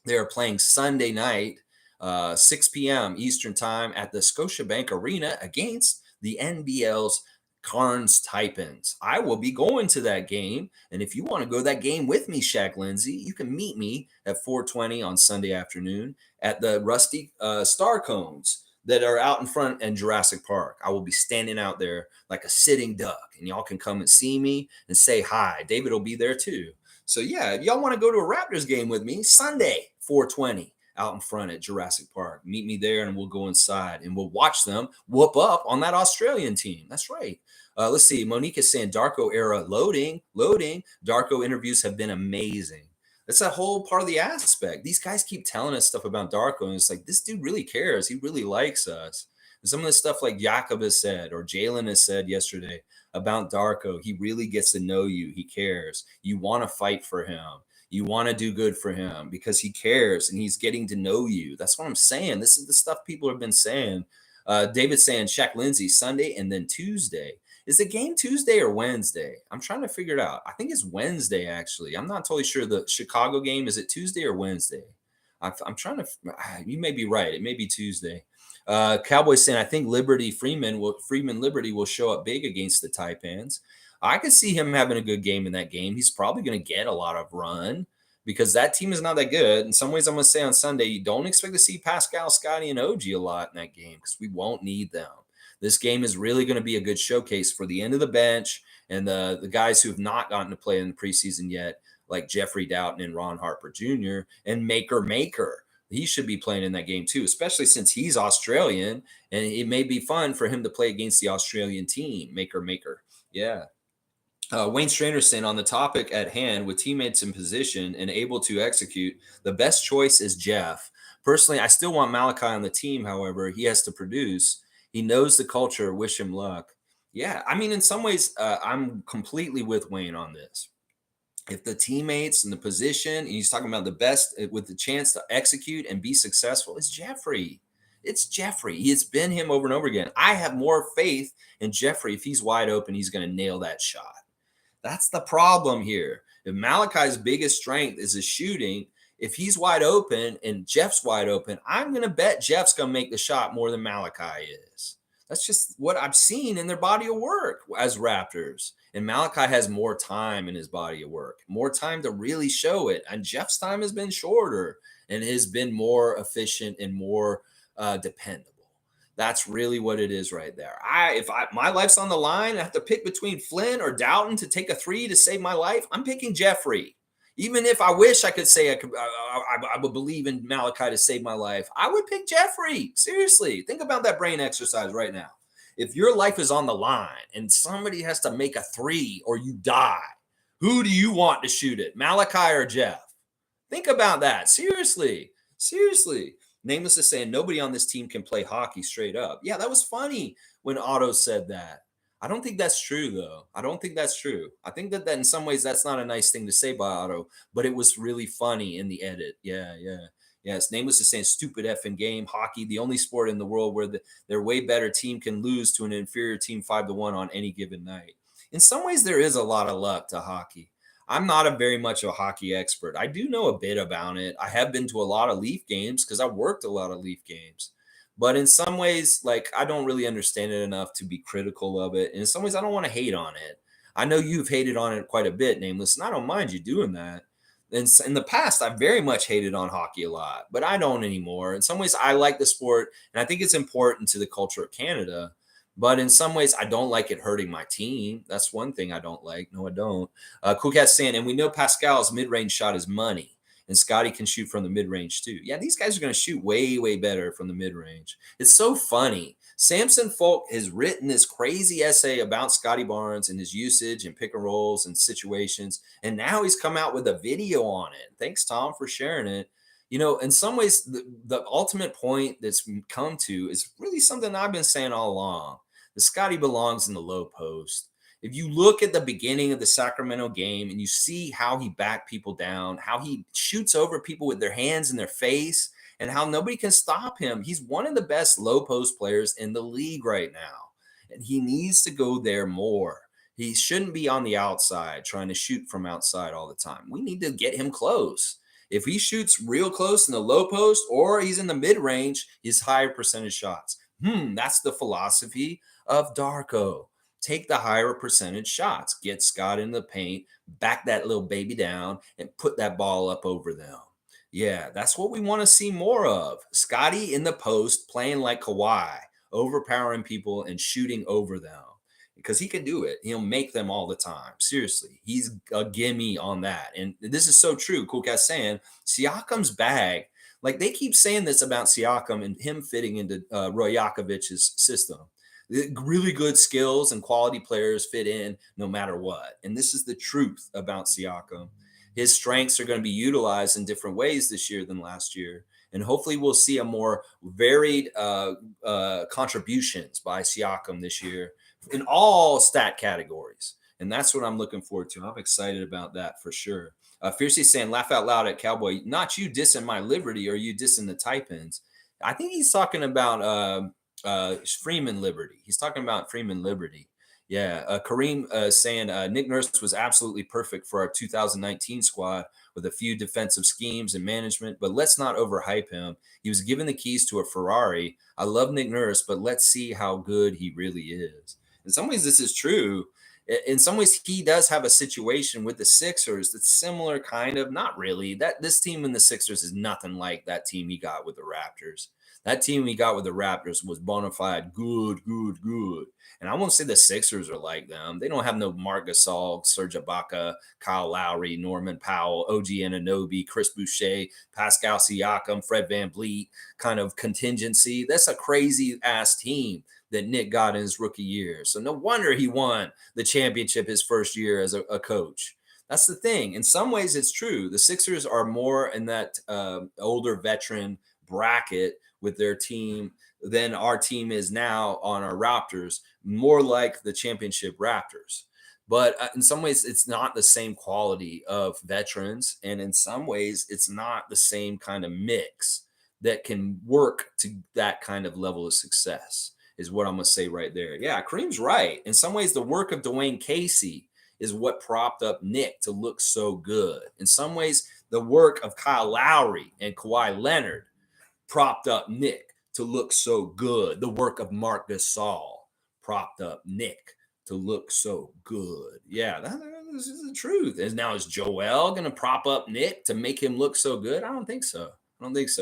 They are playing Sunday night, 6 p.m. Eastern time at the Scotiabank Arena against the NBL's Carnes Taipans. I will be going to that game. And if you want to go to that game with me, Shaq Lindsay, you can meet me at 4:20 on Sunday afternoon at the Rusty Star Cones that are out in front in Jurassic Park. I will be standing out there like a sitting duck, and y'all can come and see me and say hi. David will be there too. So yeah, if y'all want to go to a Raptors game with me, Sunday, 4:20, out in front at Jurassic Park. Meet me there, and we'll go inside, and we'll watch them whoop up on that Australian team. That's right. Let's see. Monique is saying Darko era loading. Darko interviews have been amazing. That's a whole part of the aspect. These guys keep telling us stuff about Darko, and it's like, this dude really cares. He really likes us. And some of the stuff like Jakob has said or Jalen has said yesterday about Darko, he really gets to know you. He cares. You want to fight for him. You want to do good for him because he cares and he's getting to know you. That's what I'm saying. This is the stuff people have been saying. David saying Shaq Lindsay Sunday and then Tuesday. Is the game Tuesday or Wednesday? I'm trying to figure it out. I think it's Wednesday, actually. I'm not totally sure. The Chicago game, is it Tuesday or Wednesday? I'm trying to, you may be right. It may be Tuesday. Cowboys saying, I think Freeman-Liberty will show up big against the Taipans. I could see him having a good game in that game. He's probably going to get a lot of run because that team is not that good. In some ways, I'm going to say on Sunday, you don't expect to see Pascal, Scottie, and OG a lot in that game because we won't need them. This game is really going to be a good showcase for the end of the bench and the guys who have not gotten to play in the preseason yet, like Jeffrey Dowtin and Ron Harper Jr. and Maker. He should be playing in that game too, especially since he's Australian, and it may be fun for him to play against the Australian team. Maker. Yeah. Wayne Stranderson on the topic at hand, with teammates in position and able to execute, the best choice is Jeff. Personally, I still want Malachi on the team. However, he has to produce. He knows the culture. Wish him luck. Yeah, I mean, in some ways, I'm completely with Wayne on this. If the teammates and the position, and he's talking about the best with the chance to execute and be successful, it's Jeffrey. It's Jeffrey. It's been him over and over again. I have more faith in Jeffrey. If he's wide open, he's going to nail that shot. That's the problem here. If Malachi's biggest strength is his shooting, if he's wide open and Jeff's wide open, I'm going to bet Jeff's going to make the shot more than Malachi is. That's just what I've seen in their body of work as Raptors. And Malachi has more time in his body of work, more time to really show it. And Jeff's time has been shorter and has been more efficient and more dependable. That's really what it is right there. If my life's on the line, I have to pick between Flynn or Dowtin to take a three to save my life. I'm picking Jeffrey. Even if I wish I could say I would believe in Malachi to save my life, I would pick Jeffrey. Seriously, think about that brain exercise right now. If your life is on the line and somebody has to make a three or you die, who do you want to shoot it, Malachi or Jeff? Think about that. Seriously. Nameless is saying nobody on this team can play hockey straight up. Yeah, that was funny when Otto said that. I don't think that's true, though. I don't think that's true. I think that in some ways that's not a nice thing to say by Otto, but it was really funny in the edit. Yeah. Yes, Nameless is saying stupid effing game. Hockey, the only sport in the world where their way better team can lose to an inferior team 5-1 on any given night. In some ways, there is a lot of luck to hockey. I'm not a very much of a hockey expert. I do know a bit about it. I have been to a lot of Leaf games because I worked a lot of Leaf games. But in some ways, like, I don't really understand it enough to be critical of it. And in some ways, I don't want to hate on it. I know you've hated on it quite a bit, Nameless, and I don't mind you doing that. In the past, I very much hated on hockey a lot, but I don't anymore. In some ways, I like the sport, and I think it's important to the culture of Canada. But in some ways, I don't like it hurting my team. That's one thing I don't like. No, I don't. Cool Cat saying, and we know Pascal's mid-range shot is money, and Scottie can shoot from the mid-range too. Yeah, these guys are going to shoot way, way better from the mid-range. It's so funny. Samson Folk has written this crazy essay about Scottie Barnes and his usage and pick and rolls and situations. And now he's come out with a video on it. Thanks, Tom, for sharing it. In some ways, the ultimate point that's come to is really something I've been saying all along. The Scottie belongs in the low post. If you look at the beginning of the Sacramento game and you see how he backed people down, how he shoots over people with their hands in their face, and how nobody can stop him. He's one of the best low post players in the league right now. And he needs to go there more. He shouldn't be on the outside trying to shoot from outside all the time. We need to get him close. If he shoots real close in the low post or he's in the mid range, he's higher percentage shots. That's the philosophy of Darko. Take the higher percentage shots, get Scott in the paint, back that little baby down, and put that ball up over them. Yeah, that's what we want to see more of. Scottie in the post playing like Kawhi, overpowering people and shooting over them because he can do it. He'll make them all the time. Seriously, he's a gimme on that. And this is so true. Cool Cat saying Siakam's bag. Like they keep saying this about Siakam and him fitting into Rajakovic's system. Really good skills and quality players fit in no matter what. And this is the truth about Siakam. His strengths are going to be utilized in different ways this year than last year. And hopefully we'll see a more varied contributions by Siakam this year in all stat categories. And that's what I'm looking forward to. I'm excited about that for sure. Fiercely saying, laugh out loud at Cowboy. Not you dissing my Liberty or you dissing the Typins. I think he's talking about Freeman-Liberty. He's talking about Freeman-Liberty. Yeah, Kareem saying Nick Nurse was absolutely perfect for our 2019 squad with a few defensive schemes and management, but let's not overhype him. He was given the keys to a Ferrari. I love Nick Nurse, but let's see how good he really is. In some ways, this is true. In some ways, he does have a situation with the Sixers that's similar, kind of. Not really. That this team in the Sixers is nothing like that team he got with the Raptors. That team he got with the Raptors was bona fide good. And I won't say the Sixers are like them. They don't have no Marc Gasol, Serge Ibaka, Kyle Lowry, Norman Powell, OG Anunoby, Chris Boucher, Pascal Siakam, Fred VanVleet kind of contingency. That's a crazy ass team that Nick got in his rookie year. So no wonder he won the championship his first year as a coach. That's the thing. In some ways, it's true. The Sixers are more in that older veteran bracket with their team than our team is now on our Raptors, more like the championship Raptors. But in some ways, it's not the same quality of veterans. And in some ways, it's not the same kind of mix that can work to that kind of level of success, is what I'm going to say right there. Yeah, Kareem's right. In some ways, the work of Dwayne Casey is what propped up Nick to look so good. In some ways, the work of Kyle Lowry and Kawhi Leonard propped up Nick to look so good. The work of Marc Gasol propped up Nick to look so good. Yeah, this is the truth. And now is Joel going to prop up Nick to make him look so good? I don't think so.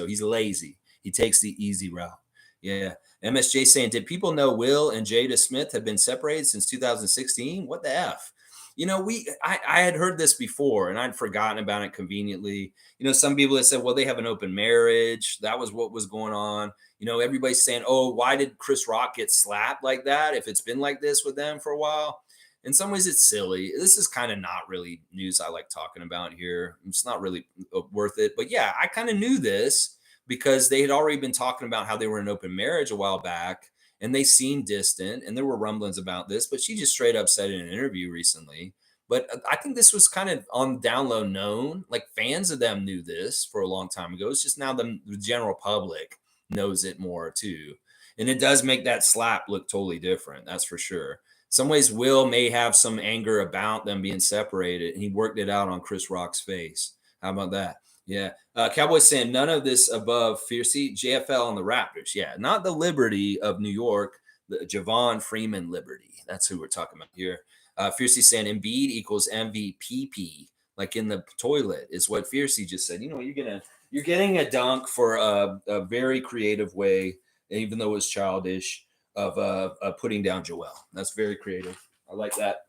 He's lazy. He takes the easy route. Yeah. MSJ saying, did people know Will and Jada Smith have been separated since 2016? What the F? I had heard this before and I'd forgotten about it conveniently. Some people have said, well, they have an open marriage. That was what was going on. Everybody's saying, oh, why did Chris Rock get slapped like that if it's been like this with them for a while? In some ways, it's silly. This is kind of not really news I like talking about here. It's not really worth it. But yeah, I kind of knew this because they had already been talking about how they were in open marriage a while back. And they seemed distant, and there were rumblings about this, but she just straight up said in an interview recently. But I think this was kind of on the down low known. Like fans of them knew this for a long time ago. It's just now the general public knows it more too. And it does make that slap look totally different. That's for sure. In some ways, Will may have some anger about them being separated, and he worked it out on Chris Rock's face. How about that? Yeah. Cowboys saying none of this above Fiercey, JFL and the Raptors. Yeah. Not the Liberty of New York, the Javon Freeman-Liberty. That's who we're talking about here. Fiercey saying Embiid equals MVPP. like in the toilet, is what Fiercey just said. You're getting a dunk for a very creative way, even though it's childish, of putting down Joel. That's very creative. I like that.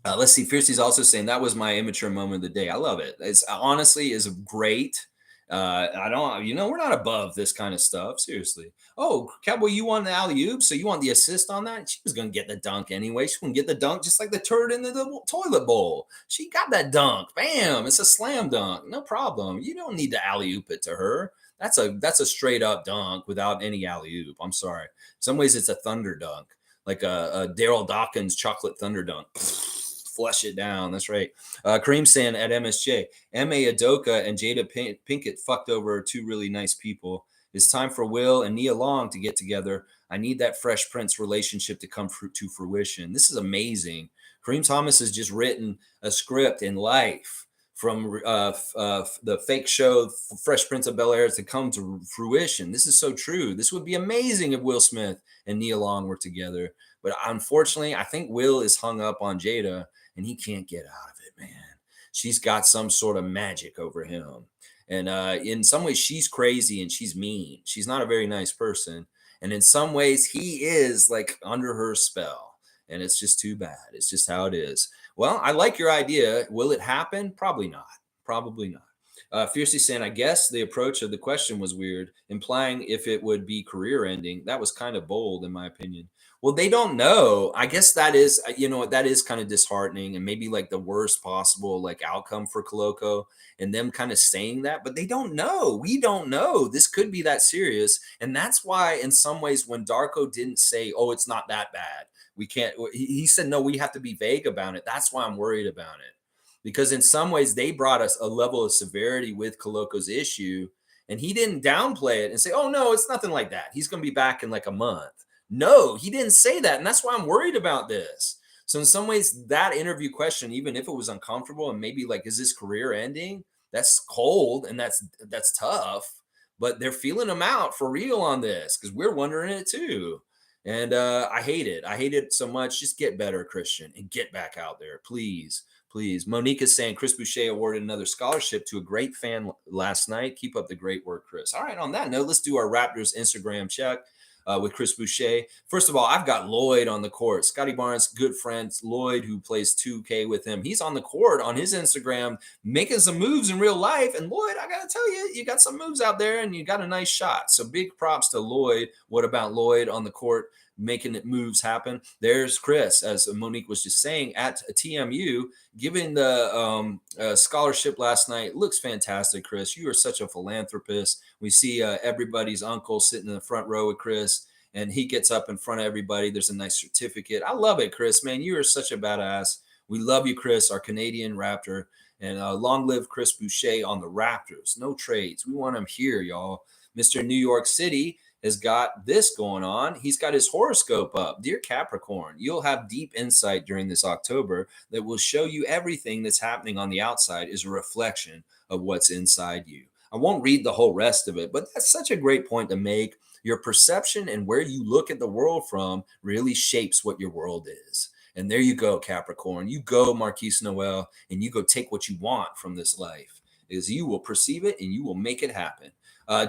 Let's see. Fiercey's also saying that was my immature moment of the day. I love it. It's honestly is great. I don't, we're not above this kind of stuff. Seriously. Oh, Cowboy, you want the alley oop, so you want the assist on that? She was gonna get the dunk anyway. She wouldn't get the dunk just like the turd in the toilet bowl. She got that dunk. Bam! It's a slam dunk. No problem. You don't need to alley oop it to her. That's a straight up dunk without any alley oop. I'm sorry. In some ways, it's a thunder dunk, like a Daryl Dawkins chocolate thunder dunk. Flush it down. That's right. Kareem saying at MSJ, M.A. Adoka and Jada Pinkett fucked over two really nice people. It's time for Will and Nia Long to get together. I need that Fresh Prince relationship to come to fruition. This is amazing. Kareem Thomas has just written a script in life from the fake show Fresh Prince of Bel-Air to come to fruition. This is so true. This would be amazing if Will Smith and Nia Long were together. But unfortunately, I think Will is hung up on Jada, and he can't get out of it, man. She's got some sort of magic over him. And in some ways, she's crazy and she's mean. She's not a very nice person. And in some ways, he is like under her spell. And it's just too bad. It's just how it is. Well, I like your idea. Will it happen? Probably not. Probably not. Fiercely saying, I guess the approach of the question was weird, implying if it would be career ending. That was kind of bold, in my opinion. Well, they don't know. I guess that is, that is kind of disheartening and maybe like the worst possible like outcome for Koloko and them kind of saying that, but they don't know. We don't know. This could be that serious. And that's why in some ways when Darko didn't say, oh, it's not that bad, we can't, he said, no, we have to be vague about it. That's why I'm worried about it. Because in some ways they brought us a level of severity with Koloko's issue and he didn't downplay it and say, oh, no, it's nothing like that. He's going to be back in like a month. No, he didn't say that. And that's why I'm worried about this. So in some ways, that interview question, even if it was uncomfortable and maybe like, is this career ending? That's cold and that's tough. But they're feeling him out for real on this because we're wondering it too. And I hate it. I hate it so much. Just get better, Christian, and get back out there, please. Please. Monique is saying Chris Boucher awarded another scholarship to a great fan last night. Keep up the great work, Chris. All right. On that note, let's do our Raptors Instagram check. With Chris Boucher. First of all, I've got Lloyd on the court. Scottie Barnes, good friend. Lloyd, who plays 2K with him, he's on the court on his Instagram, making some moves in real life. And Lloyd, I got to tell you, you got some moves out there and you got a nice shot. So big props to Lloyd. What about Lloyd on the court? Making it moves happen. There's Chris, as Monique was just saying, at TMU, giving the scholarship last night. Looks fantastic, Chris. You are such a philanthropist. We see everybody's uncle sitting in the front row with Chris, and he gets up in front of everybody. There's a nice certificate. I love it, Chris, man. You are such a badass. We love you, Chris, our Canadian Raptor. And long live Chris Boucher on the Raptors. No trades. We want him here, y'all. Mr. New York City has got this going on. He's got his horoscope up. Dear Capricorn, you'll have deep insight during this October that will show you everything that's happening on the outside is a reflection of what's inside you. I won't read the whole rest of it, but that's such a great point to make. Your perception and where you look at the world from really shapes what your world is. And there you go, Capricorn. You go, Marquise Noel, and you go take what you want from this life. Is you will perceive it and you will make it happen.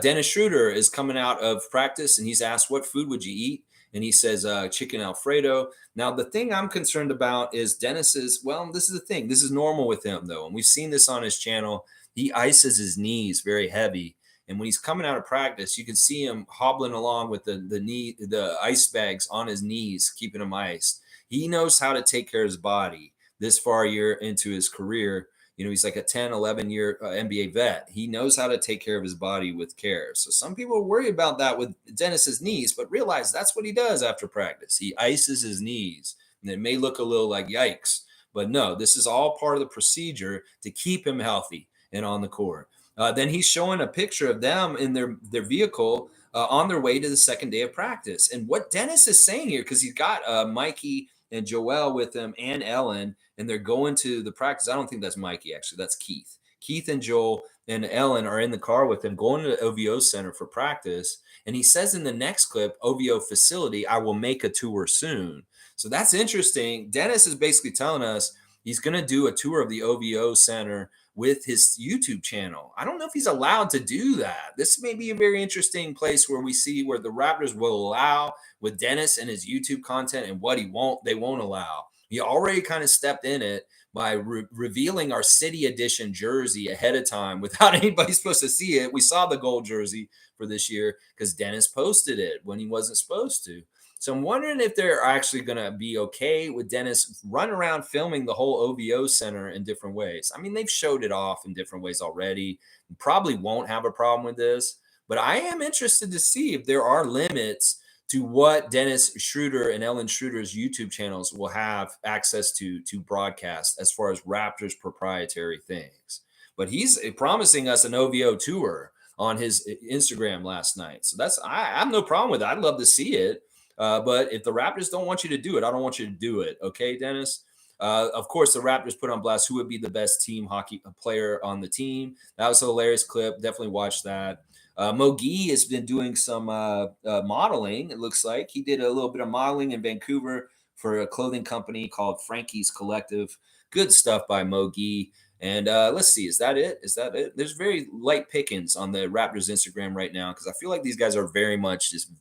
Dennis Schröder is coming out of practice and he's asked, what food would you eat? And he says, chicken Alfredo. Now, the thing I'm concerned about is Dennis's, well, this is the thing. This is normal with him, though. And we've seen this on his channel. He ices his knees very heavy. And when he's coming out of practice, you can see him hobbling along with the ice bags on his knees, keeping him iced. He knows how to take care of his body this far year into his career. He's like a 10, 11-year NBA vet. He knows how to take care of his body with care. So some people worry about that with Dennis's knees, but realize that's what he does after practice. He ices his knees. And it may look a little like yikes, but no, this is all part of the procedure to keep him healthy and on the court. Then he's showing a picture of them in their vehicle on their way to the second day of practice. And what Dennis is saying here, because he's got Mikey and Joel with him and Ellen, and they're going to the practice. I don't think that's Mikey, actually. That's Keith. Keith and Joel and Ellen are in the car with him going to the OVO Center for practice. And he says in the next clip, OVO facility, I will make a tour soon. So that's interesting. Dennis is basically telling us He's going to do a tour of the OVO Center with his YouTube channel. I don't know if he's allowed to do that. This may be a very interesting place where we see where the Raptors will allow with Dennis and his YouTube content and what they won't allow. He already kind of stepped in it by revealing our city edition jersey ahead of time without anybody supposed to see it. We saw the gold jersey for this year because Dennis posted it when he wasn't supposed to. So I'm wondering if they're actually going to be okay with Dennis run around filming the whole OVO Center in different ways. I mean, they've showed it off in different ways already. Probably won't have a problem with this, but I am interested to see if there are limits to what Dennis Schröder and Ellen Schroeder's YouTube channels will have access to broadcast as far as Raptors proprietary things. But he's promising us an OVO tour on his Instagram last night. So I have no problem with it. I'd love to see it. But if the Raptors don't want you to do it, I don't want you to do it. Okay, Dennis? Of course, the Raptors put on blast who would be the best team hockey player on the team. That was a hilarious clip. Definitely watch that. Mogi has been doing some modeling, it looks like. He did a little bit of modeling in Vancouver for a clothing company called Frankie's Collective. Good stuff by Mogi. And let's see, is that it? Is that it? There's very light pickings on the Raptors Instagram right now because I feel like these guys are very much just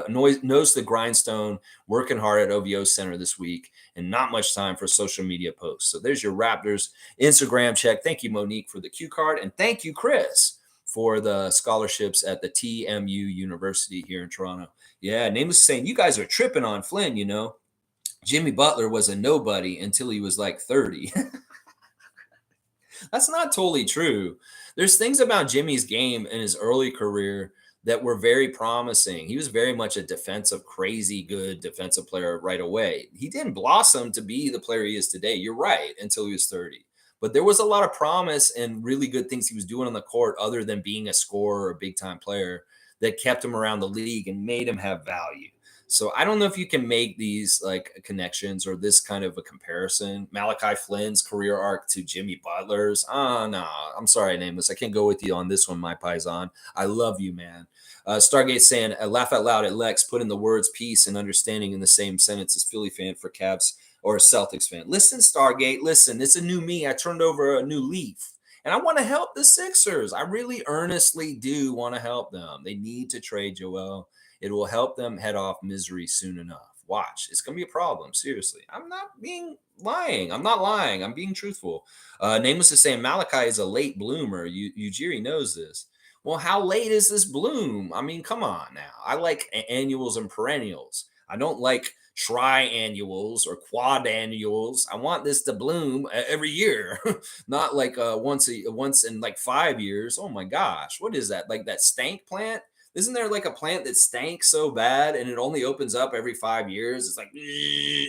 knows the grindstone, working hard at OVO Center this week, and not much time for social media posts. So there's your Raptors Instagram check. Thank you, Monique, for the cue card. And thank you, Chris, for the scholarships at the TMU University here in Toronto. Yeah, Nameless is saying, you guys are tripping on Flynn, you know. Jimmy Butler was a nobody until he was like 30. That's not totally true. There's things about Jimmy's game in his early career that were very promising. He was very much a defensive, crazy good defensive player right away. He didn't blossom to be the player he is today. You're right, until he was 30. But there was a lot of promise and really good things he was doing on the court other than being a scorer or a big-time player that kept him around the league and made him have value. So I don't know if you can make these like connections or this kind of a comparison. Malachi Flynn's career arc to Jimmy Butler's. Oh, no, I'm sorry, Nameless. I can't go with you on this one, my Paisan. I love you, man. Stargate saying, laugh out loud at Lex, putting the words peace and understanding in the same sentence as Philly fan for Cavs or a Celtics fan. Listen, Stargate, listen, it's a new me. I turned over a new leaf. And I want to help the Sixers. I really earnestly do want to help them. They need to trade Joel. It will help them head off misery soon enough. Watch. It's going to be a problem. Seriously. I'm not being lying. I'm not lying. I'm being truthful. Nameless is saying Malachi is a late bloomer. Ujiri knows this. Well, how late is this bloom? I mean, come on now. I like annuals and perennials. I don't like triannuals or quadannuals. I want this to bloom every year, not like once in like 5 years. Oh my gosh, what is that? Like that stank plant? Isn't there like a plant that stank so bad and it only opens up every 5 years? It's like,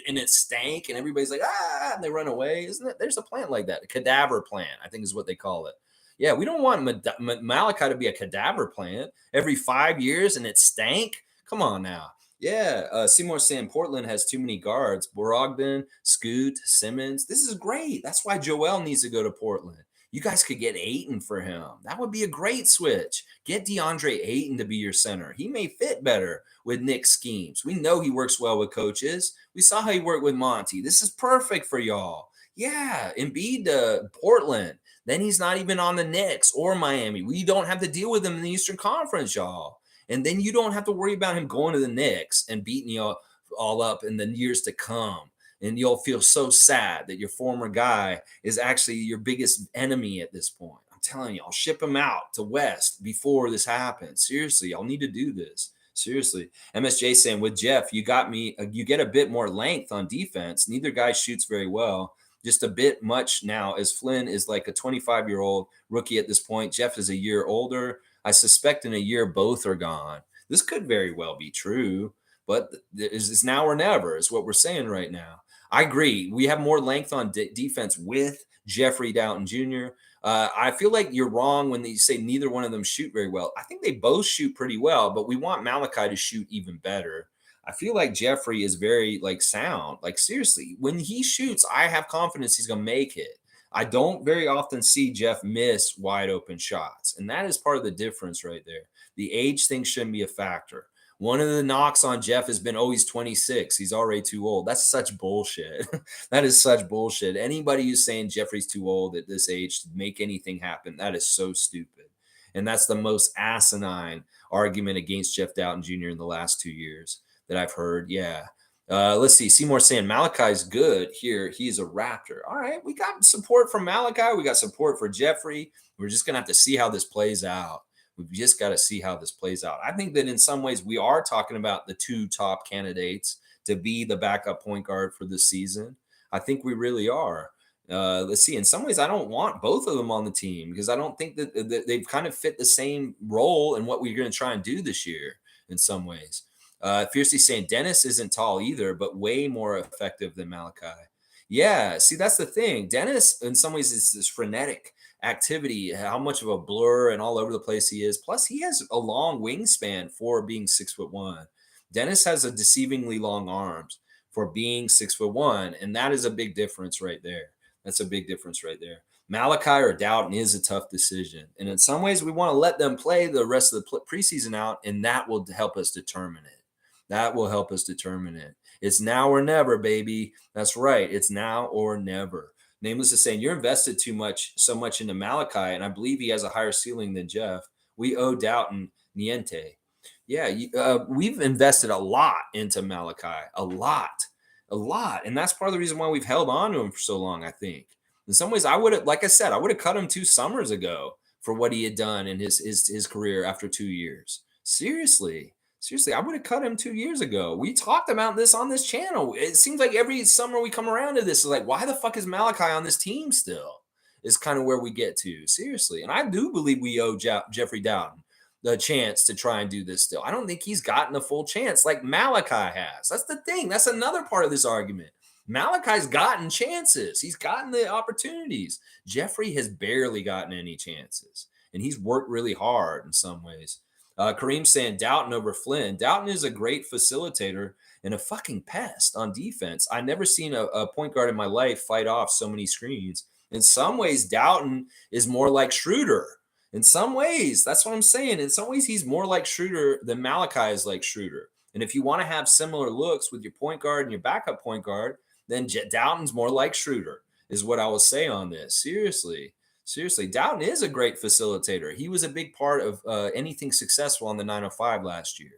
and it stank and everybody's like, ah, and they run away. Isn't it? There's a plant like that. A cadaver plant, I think is what they call it. Yeah, we don't want Malachi to be a cadaver plant every 5 years and it stank. Come on now. Yeah, Seymour saying Portland has too many guards. Bogdan, Scoot, Simmons. This is great. That's why Joel needs to go to Portland. You guys could get Ayton for him. That would be a great switch. Get DeAndre Ayton to be your center. He may fit better with Nick's schemes. We know he works well with coaches. We saw how he worked with Monty. This is perfect for y'all. Yeah, Embiid to Portland. Then he's not even on the Knicks or Miami. We don't have to deal with him in the Eastern Conference, y'all. And then you don't have to worry about him going to the Knicks and beating you all up in the years to come. And you'll feel so sad that your former guy is actually your biggest enemy at this point. I'm telling you, I'll ship him out to West before this happens. Seriously, I'll need to do this. Seriously. MSJ saying, with Jeff, you get a bit more length on defense. Neither guy shoots very well. Just a bit much now, as Flynn is like a 25-year-old rookie at this point. Jeff is a year older. I suspect in a year both are gone. This could very well be true, but it's now or never is what we're saying right now. I agree. We have more length on defense with Jeffrey Dowtin Jr. I feel like you're wrong when you say neither one of them shoot very well. I think they both shoot pretty well, but we want Malachi to shoot even better. I feel like Jeffrey is very like sound. Like seriously, when he shoots, I have confidence he's going to make it. I don't very often see Jeff miss wide open shots. And that is part of the difference right there. The age thing shouldn't be a factor. One of the knocks on Jeff has been, oh, he's 26. He's already too old. That's such bullshit. That is such bullshit. Anybody who's saying Jeffrey's too old at this age to make anything happen, that is so stupid. And that's the most asinine argument against Jeff Dowtin Jr. in the last 2 years that I've heard. Yeah. Let's see. Seymour saying Malachi's good here. He's a Raptor. All right. We got support from Malachi. We got support for Jeffrey. We're just going to have to see how this plays out. We've just got to see how this plays out. I think that in some ways we are talking about the two top candidates to be the backup point guard for this season. I think we really are. Let's see. In some ways, I don't want both of them on the team because I don't think that they've kind of fit the same role in what we're going to try and do this year in some ways. Fiercely saying Dennis isn't tall either, but way more effective than Malachi. Yeah, see, that's the thing. Dennis, in some ways, is this frenetic activity, how much of a blur and all over the place he is. Plus, he has a long wingspan for being 6'1". Dennis has a deceivingly long arms for being 6'1", and that is a big difference right there. That's a big difference right there. Malachi or Dowtin is a tough decision. And in some ways, we want to let them play the rest of the preseason out, and that will help us determine it. That will help us determine it. It's now or never, baby. That's right. It's now or never. Nameless is saying, you're invested so much into Malachi, and I believe he has a higher ceiling than Jeff. We owe Dowtin niente. Yeah, we've invested a lot into Malachi. A lot. And that's part of the reason why we've held on to him for so long, I think. In some ways, I would have, like I said, I would have cut him 2 summers ago for what he had done in his career after 2 years. Seriously, I would have cut him 2 years ago. We talked about this on this channel. It seems like every summer we come around to this is like, why the fuck is Malachi on this team still? Is kind of where we get to. Seriously. And I do believe we owe Jeffrey Dowtin the chance to try and do this still. I don't think he's gotten a full chance like Malachi has. That's the thing. That's another part of this argument. Malachi's gotten chances. He's gotten the opportunities. Jeffrey has barely gotten any chances. And he's worked really hard in some ways. Kareem saying Dowtin over Flynn. Dowtin is a great facilitator and a fucking pest on defense. I never seen a point guard in my life fight off so many screens. In some ways, Dowtin is more like Schröder. In some ways, that's what I'm saying. In some ways, he's more like Schröder than Malachi is like Schröder. And if you want to have similar looks with your point guard and your backup point guard, then Dowtin's more like Schröder, is what I will say on this. Seriously, Dowtin is a great facilitator. He was a big part of anything successful on the 905 last year.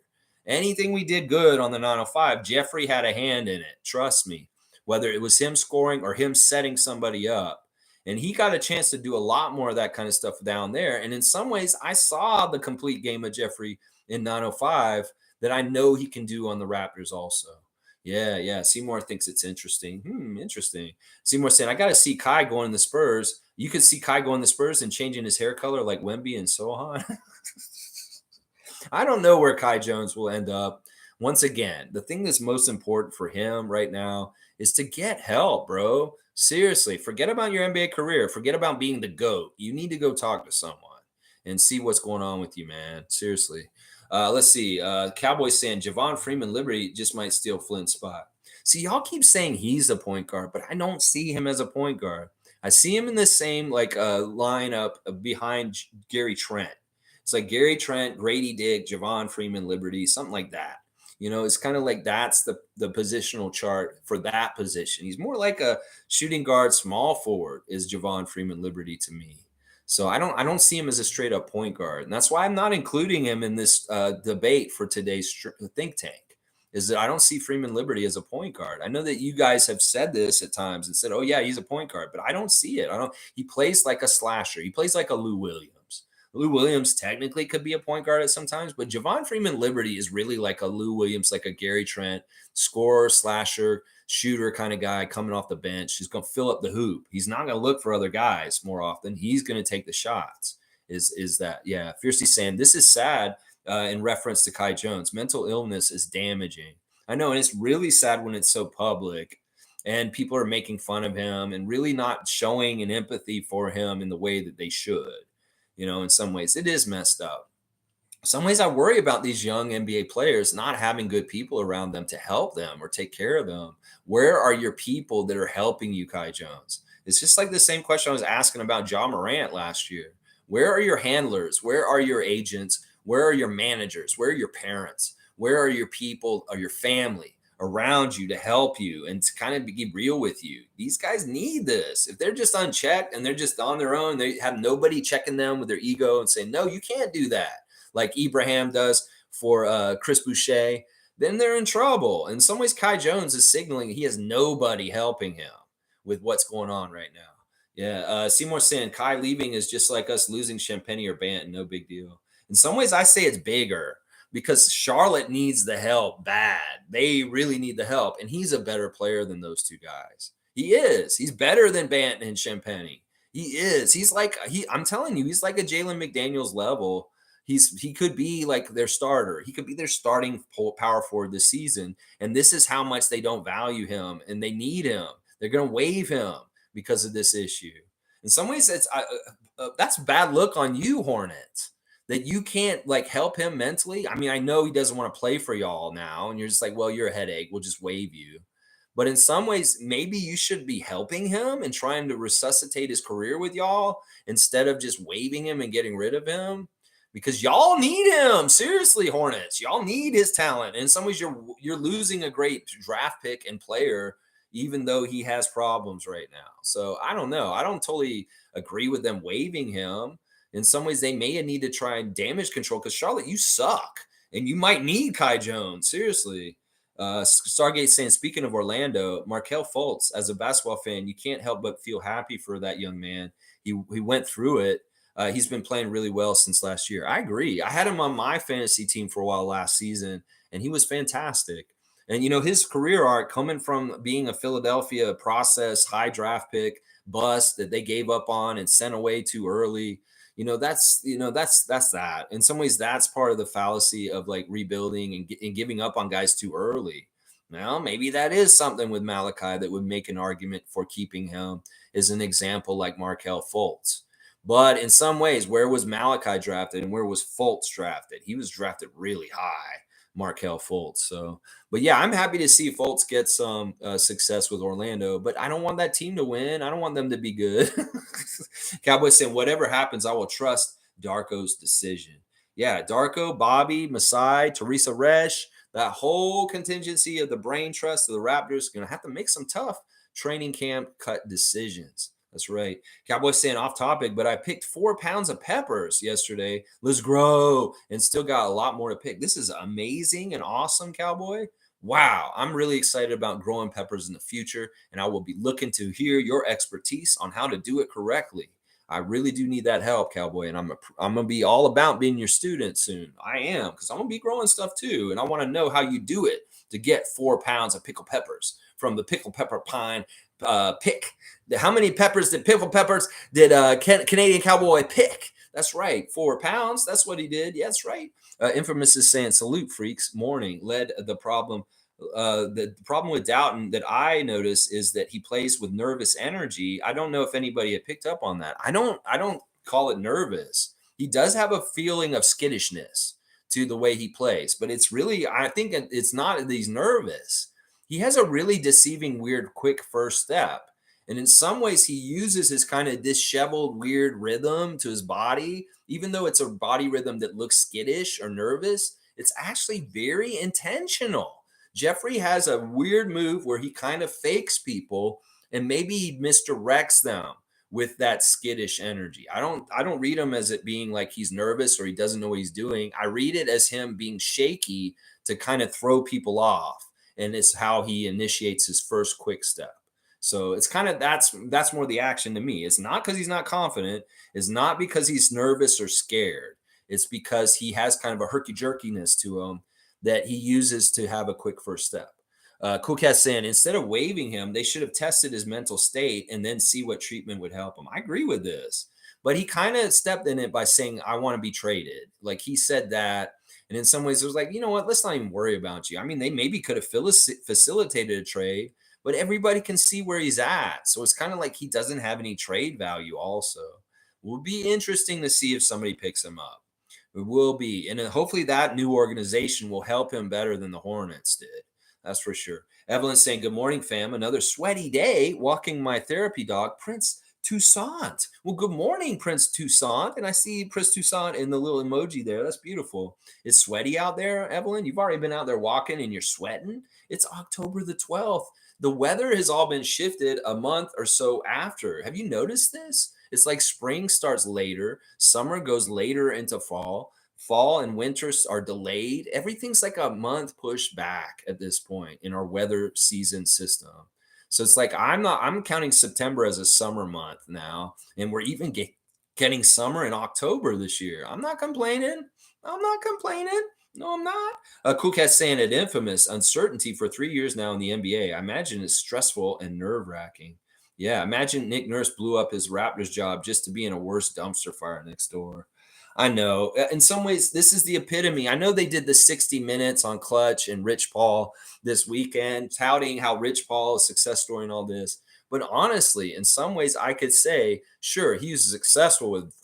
Anything we did good on the 905, Jeffrey had a hand in it. Trust me, whether it was him scoring or him setting somebody up. And he got a chance to do a lot more of that kind of stuff down there. And in some ways, I saw the complete game of Jeffrey in 905 that I know he can do on the Raptors also. Yeah. Seymour thinks it's interesting. Interesting. Seymour saying, I got to see Kai going to the Spurs. You could see Kai going to the Spurs and changing his hair color like Wemby and Sohan. I don't know where Kai Jones will end up. Once again, the thing that's most important for him right now is to get help, bro. Seriously, forget about your NBA career. Forget about being the GOAT. You need to go talk to someone and see what's going on with you, man. Seriously. Let's see. Cowboys saying Javon Freeman-Liberty just might steal Flynn's spot. See, y'all keep saying he's a point guard, but I don't see him as a point guard. I see him in the same lineup behind Gary Trent. It's like Gary Trent, Grady Dick, Javon Freeman-Liberty, something like that. You know, it's kind of like that's the positional chart for that position. He's more like a shooting guard, small forward is Javon Freeman-Liberty to me. So I don't see him as a straight up point guard. And that's why I'm not including him in this debate for today's think tank, is that I don't see Freeman-Liberty as a point guard. I know that you guys have said this at times and said, oh yeah, he's a point guard, but I don't see it. He plays like a slasher. He plays like a Lou Williams. Lou Williams technically could be a point guard at sometimes, but Javon Freeman-Liberty is really like a Lou Williams, like a Gary Trent, scorer, slasher, shooter kind of guy coming off the bench. He's going to fill up the hoop. He's not going to look for other guys more often. He's going to take the shots. Is that, yeah. Fiercely saying, this is sad in reference to Kai Jones. Mental illness is damaging. I know, and it's really sad when it's so public and people are making fun of him and really not showing an empathy for him in the way that they should. You know, in some ways, it is messed up. Some ways I worry about these young NBA players not having good people around them to help them or take care of them. Where are your people that are helping you, Kai Jones? It's just like the same question I was asking about Ja Morant last year. Where are your handlers? Where are your agents? Where are your managers? Where are your parents? Where are your people or your family around you to help you and to kind of be real with you? These guys need this. If they're just unchecked and they're just on their own, they have nobody checking them with their ego and saying, no, you can't do that, like Ibrahim does for Chris Boucher, then they're in trouble. In some ways, Kai Jones is signaling he has nobody helping him with what's going on right now. Yeah, Seymour saying Kai leaving is just like us losing Champagne or Banton, no big deal. In some ways, I say it's bigger because Charlotte needs the help bad. They really need the help, and he's a better player than those two guys. He is. He's better than Banton and Champagne. He is. He's like I'm telling you, he's like a Jalen McDaniels level. He could be like their starter. He could be their starting power forward this season. And this is how much they don't value him, and they need him. They're going to waive him because of this issue. In some ways, that's bad look on you, Hornets, that you can't like help him mentally. I mean, I know he doesn't want to play for y'all now, and you're just like, well, you're a headache. We'll just waive you. But in some ways, maybe you should be helping him and trying to resuscitate his career with y'all instead of just waiving him and getting rid of him. Because y'all need him. Seriously, Hornets. Y'all need his talent. And in some ways, you're losing a great draft pick and player, even though he has problems right now. So I don't know. I don't totally agree with them waiving him. In some ways, they may need to try and damage control because Charlotte, you suck. And you might need Kai Jones. Seriously. Stargate saying, speaking of Orlando, Markelle Fultz, as a basketball fan, you can't help but feel happy for that young man. He went through it. He's been playing really well since last year. I agree. I had him on my fantasy team for a while last season, and he was fantastic. And, his career arc coming from being a Philadelphia process, high draft pick bust that they gave up on and sent away too early. That's that. In some ways, that's part of the fallacy of like rebuilding and giving up on guys too early. Well, maybe that is something with Malachi that would make an argument for keeping him as an example like Markelle Fultz. But in some ways, where was Malachi drafted and where was Fultz drafted? He was drafted really high, Markelle Fultz. So, but yeah, I'm happy to see Fultz get some success with Orlando, but I don't want that team to win. I don't want them to be good. Cowboys saying, whatever happens, I will trust Darko's decision. Yeah, Darko, Bobby, Masai, Teresa Resch, that whole contingency of the brain trust of the Raptors going to have to make some tough training camp cut decisions. That's right. Cowboys saying off topic, but I picked 4 pounds of peppers yesterday. Let's grow, and still got a lot more to pick. This is amazing and awesome, Cowboy. Wow. I'm really excited about growing peppers in the future, and I will be looking to hear your expertise on how to do it correctly. I really do need that help, Cowboy, and I'm going to be all about being your student soon. I am, because I'm going to be growing stuff too, and I want to know how you do it to get 4 pounds of pickled peppers from the Pickle Pepper Pine pick. How many peppers did Canadian Cowboy pick? That's right, 4 pounds. That's what he did. Yeah, that's right. Infamous is saying, salute, freaks. Morning led the problem. The problem with Dowtin that I notice is that he plays with nervous energy. I don't know if anybody had picked up on that. I don't call it nervous. He does have a feeling of skittishness to the way he plays, but it's really, I think it's not that he's nervous. He has a really deceiving, weird, quick first step. And in some ways, he uses his kind of disheveled, weird rhythm to his body. Even though it's a body rhythm that looks skittish or nervous, it's actually very intentional. Jeffrey has a weird move where he kind of fakes people and maybe he misdirects them with that skittish energy. I don't read him as it being like he's nervous or he doesn't know what he's doing. I read it as him being shaky to kind of throw people off. And it's how he initiates his first quick step. So it's kind of that's more the action to me. It's not because he's not confident. It's not because he's nervous or scared. It's because he has kind of a herky-jerkiness to him that he uses to have a quick first step. Coolcat saying, instead of waiving him, they should have tested his mental state and then see what treatment would help him. I agree with this. But he kind of stepped in it by saying, I want to be traded. Like he said that. And in some ways, it was like, you know what? Let's not even worry about you. I mean, they maybe could have facilitated a trade, but everybody can see where he's at. So it's kind of like he doesn't have any trade value also. It will be interesting to see if somebody picks him up. It will be. And hopefully that new organization will help him better than the Hornets did. That's for sure. Evelyn saying, good morning, fam. Another sweaty day walking my therapy dog, Prince Toussaint. Well, good morning, Prince Toussaint. And I see Prince Toussaint in the little emoji there. That's beautiful. It's sweaty out there, Evelyn. You've already been out there walking and you're sweating. It's October the 12th. The weather has all been shifted a month or so after. Have you noticed this? It's like spring starts later, summer goes later into fall. Fall and winters are delayed. Everything's like a month pushed back at this point in our weather season system. So it's like I'm counting September as a summer month now, and we're even getting summer in October this year. I'm not complaining. I'm not complaining. No, I'm not. Cool Cat saying it infamous uncertainty for 3 years now in the NBA. I imagine it's stressful and nerve wracking. Yeah, imagine Nick Nurse blew up his Raptors job just to be in a worse dumpster fire next door. I know. In some ways, this is the epitome. I know they did the 60 minutes on Clutch and Rich Paul this weekend, touting how Rich Paul is a success story and all this. But honestly, in some ways, I could say, sure, he was successful with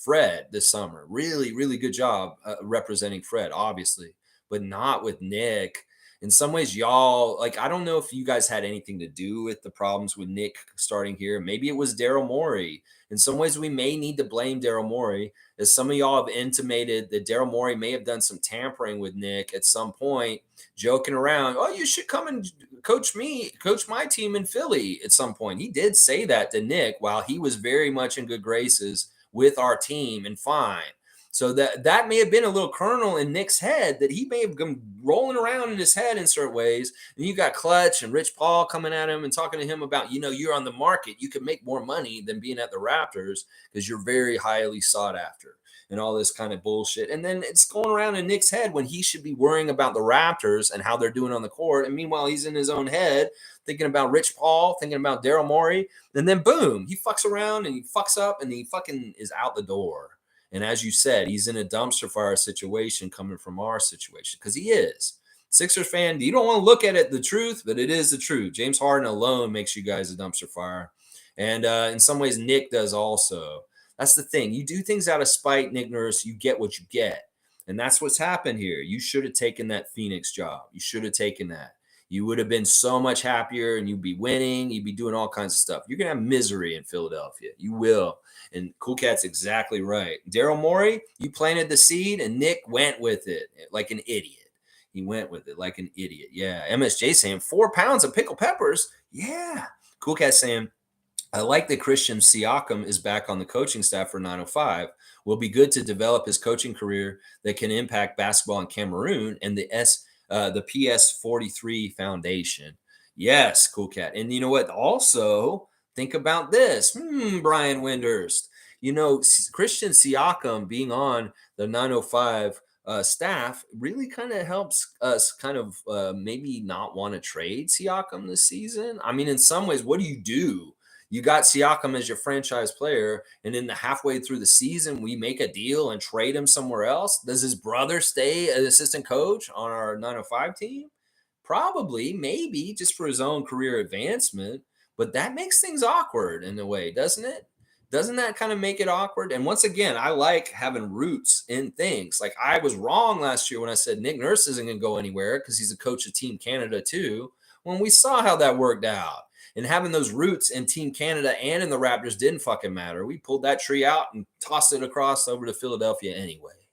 Fred this summer. Really, really good job representing Fred, obviously, but not with Nick. In some ways, y'all, like, I don't know if you guys had anything to do with the problems with Nick starting here. Maybe it was Daryl Morey. In some ways, we may need to blame Daryl Morey, as some of y'all have intimated that Daryl Morey may have done some tampering with Nick at some point, joking around. Oh, you should come and coach my team in Philly at some point. He did say that to Nick while he was very much in good graces with our team and fine. So that may have been a little kernel in Nick's head that he may have been rolling around in his head in certain ways. And you got Clutch and Rich Paul coming at him and talking to him about, you're on the market. You can make more money than being at the Raptors because you're very highly sought after and all this kind of bullshit. And then it's going around in Nick's head when he should be worrying about the Raptors and how they're doing on the court. And meanwhile, he's in his own head thinking about Rich Paul, thinking about Daryl Morey. And then boom, he fucks around and he fucks up and he fucking is out the door. And as you said, he's in a dumpster fire situation coming from our situation because he is. Sixers fan, you don't want to look at it the truth, but it is the truth. James Harden alone makes you guys a dumpster fire. And in some ways, Nick does also. That's the thing. You do things out of spite, Nick Nurse, you get what you get. And that's what's happened here. You should have taken that Phoenix job. You should have taken that. You would have been so much happier and you'd be winning. You'd be doing all kinds of stuff. You're going to have misery in Philadelphia. You will. And Cool Cat's exactly right. Daryl Morey, you planted the seed and Nick went with it like an idiot. He went with it like an idiot. Yeah. MSJ saying 4 pounds of pickled peppers. Yeah. Cool Cat saying, I like that Christian Siakam is back on the coaching staff for 905. Will be good to develop his coaching career that can impact basketball in Cameroon and the PS43 Foundation. Yes, Cool Cat. And you know what? Also, think about this. Brian Windhurst. Christian Siakam being on the 905 staff really kind of helps us kind of maybe not want to trade Siakam this season. I mean, in some ways, what do? You got Siakam as your franchise player, and in the halfway through the season, we make a deal and trade him somewhere else. Does his brother stay as assistant coach on our 905 team? Probably, maybe, just for his own career advancement. But that makes things awkward in a way, doesn't it? Doesn't that kind of make it awkward? And once again, I like having roots in things. Like I was wrong last year when I said Nick Nurse isn't going to go anywhere because he's a coach of Team Canada too. When we saw how that worked out. And having those roots in Team Canada and in the Raptors didn't fucking matter. We pulled that tree out and tossed it across over to Philadelphia anyway.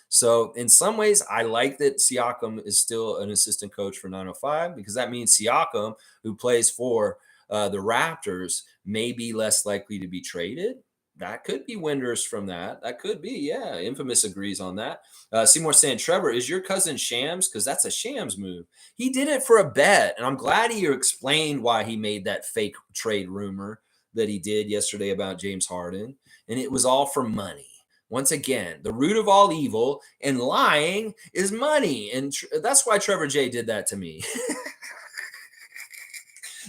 So in some ways, I like that Siakam is still an assistant coach for 905 because that means Siakam, who plays for the Raptors, may be less likely to be traded. That could be Windhurst from that. That could be, yeah. Infamous agrees on that. Seymour saying, Trevor, is your cousin Shams? Because that's a Shams move. He did it for a bet, and I'm glad he explained why he made that fake trade rumor that he did yesterday about James Harden, and it was all for money. Once again, the root of all evil and lying is money, and that's why Trevor J did that to me.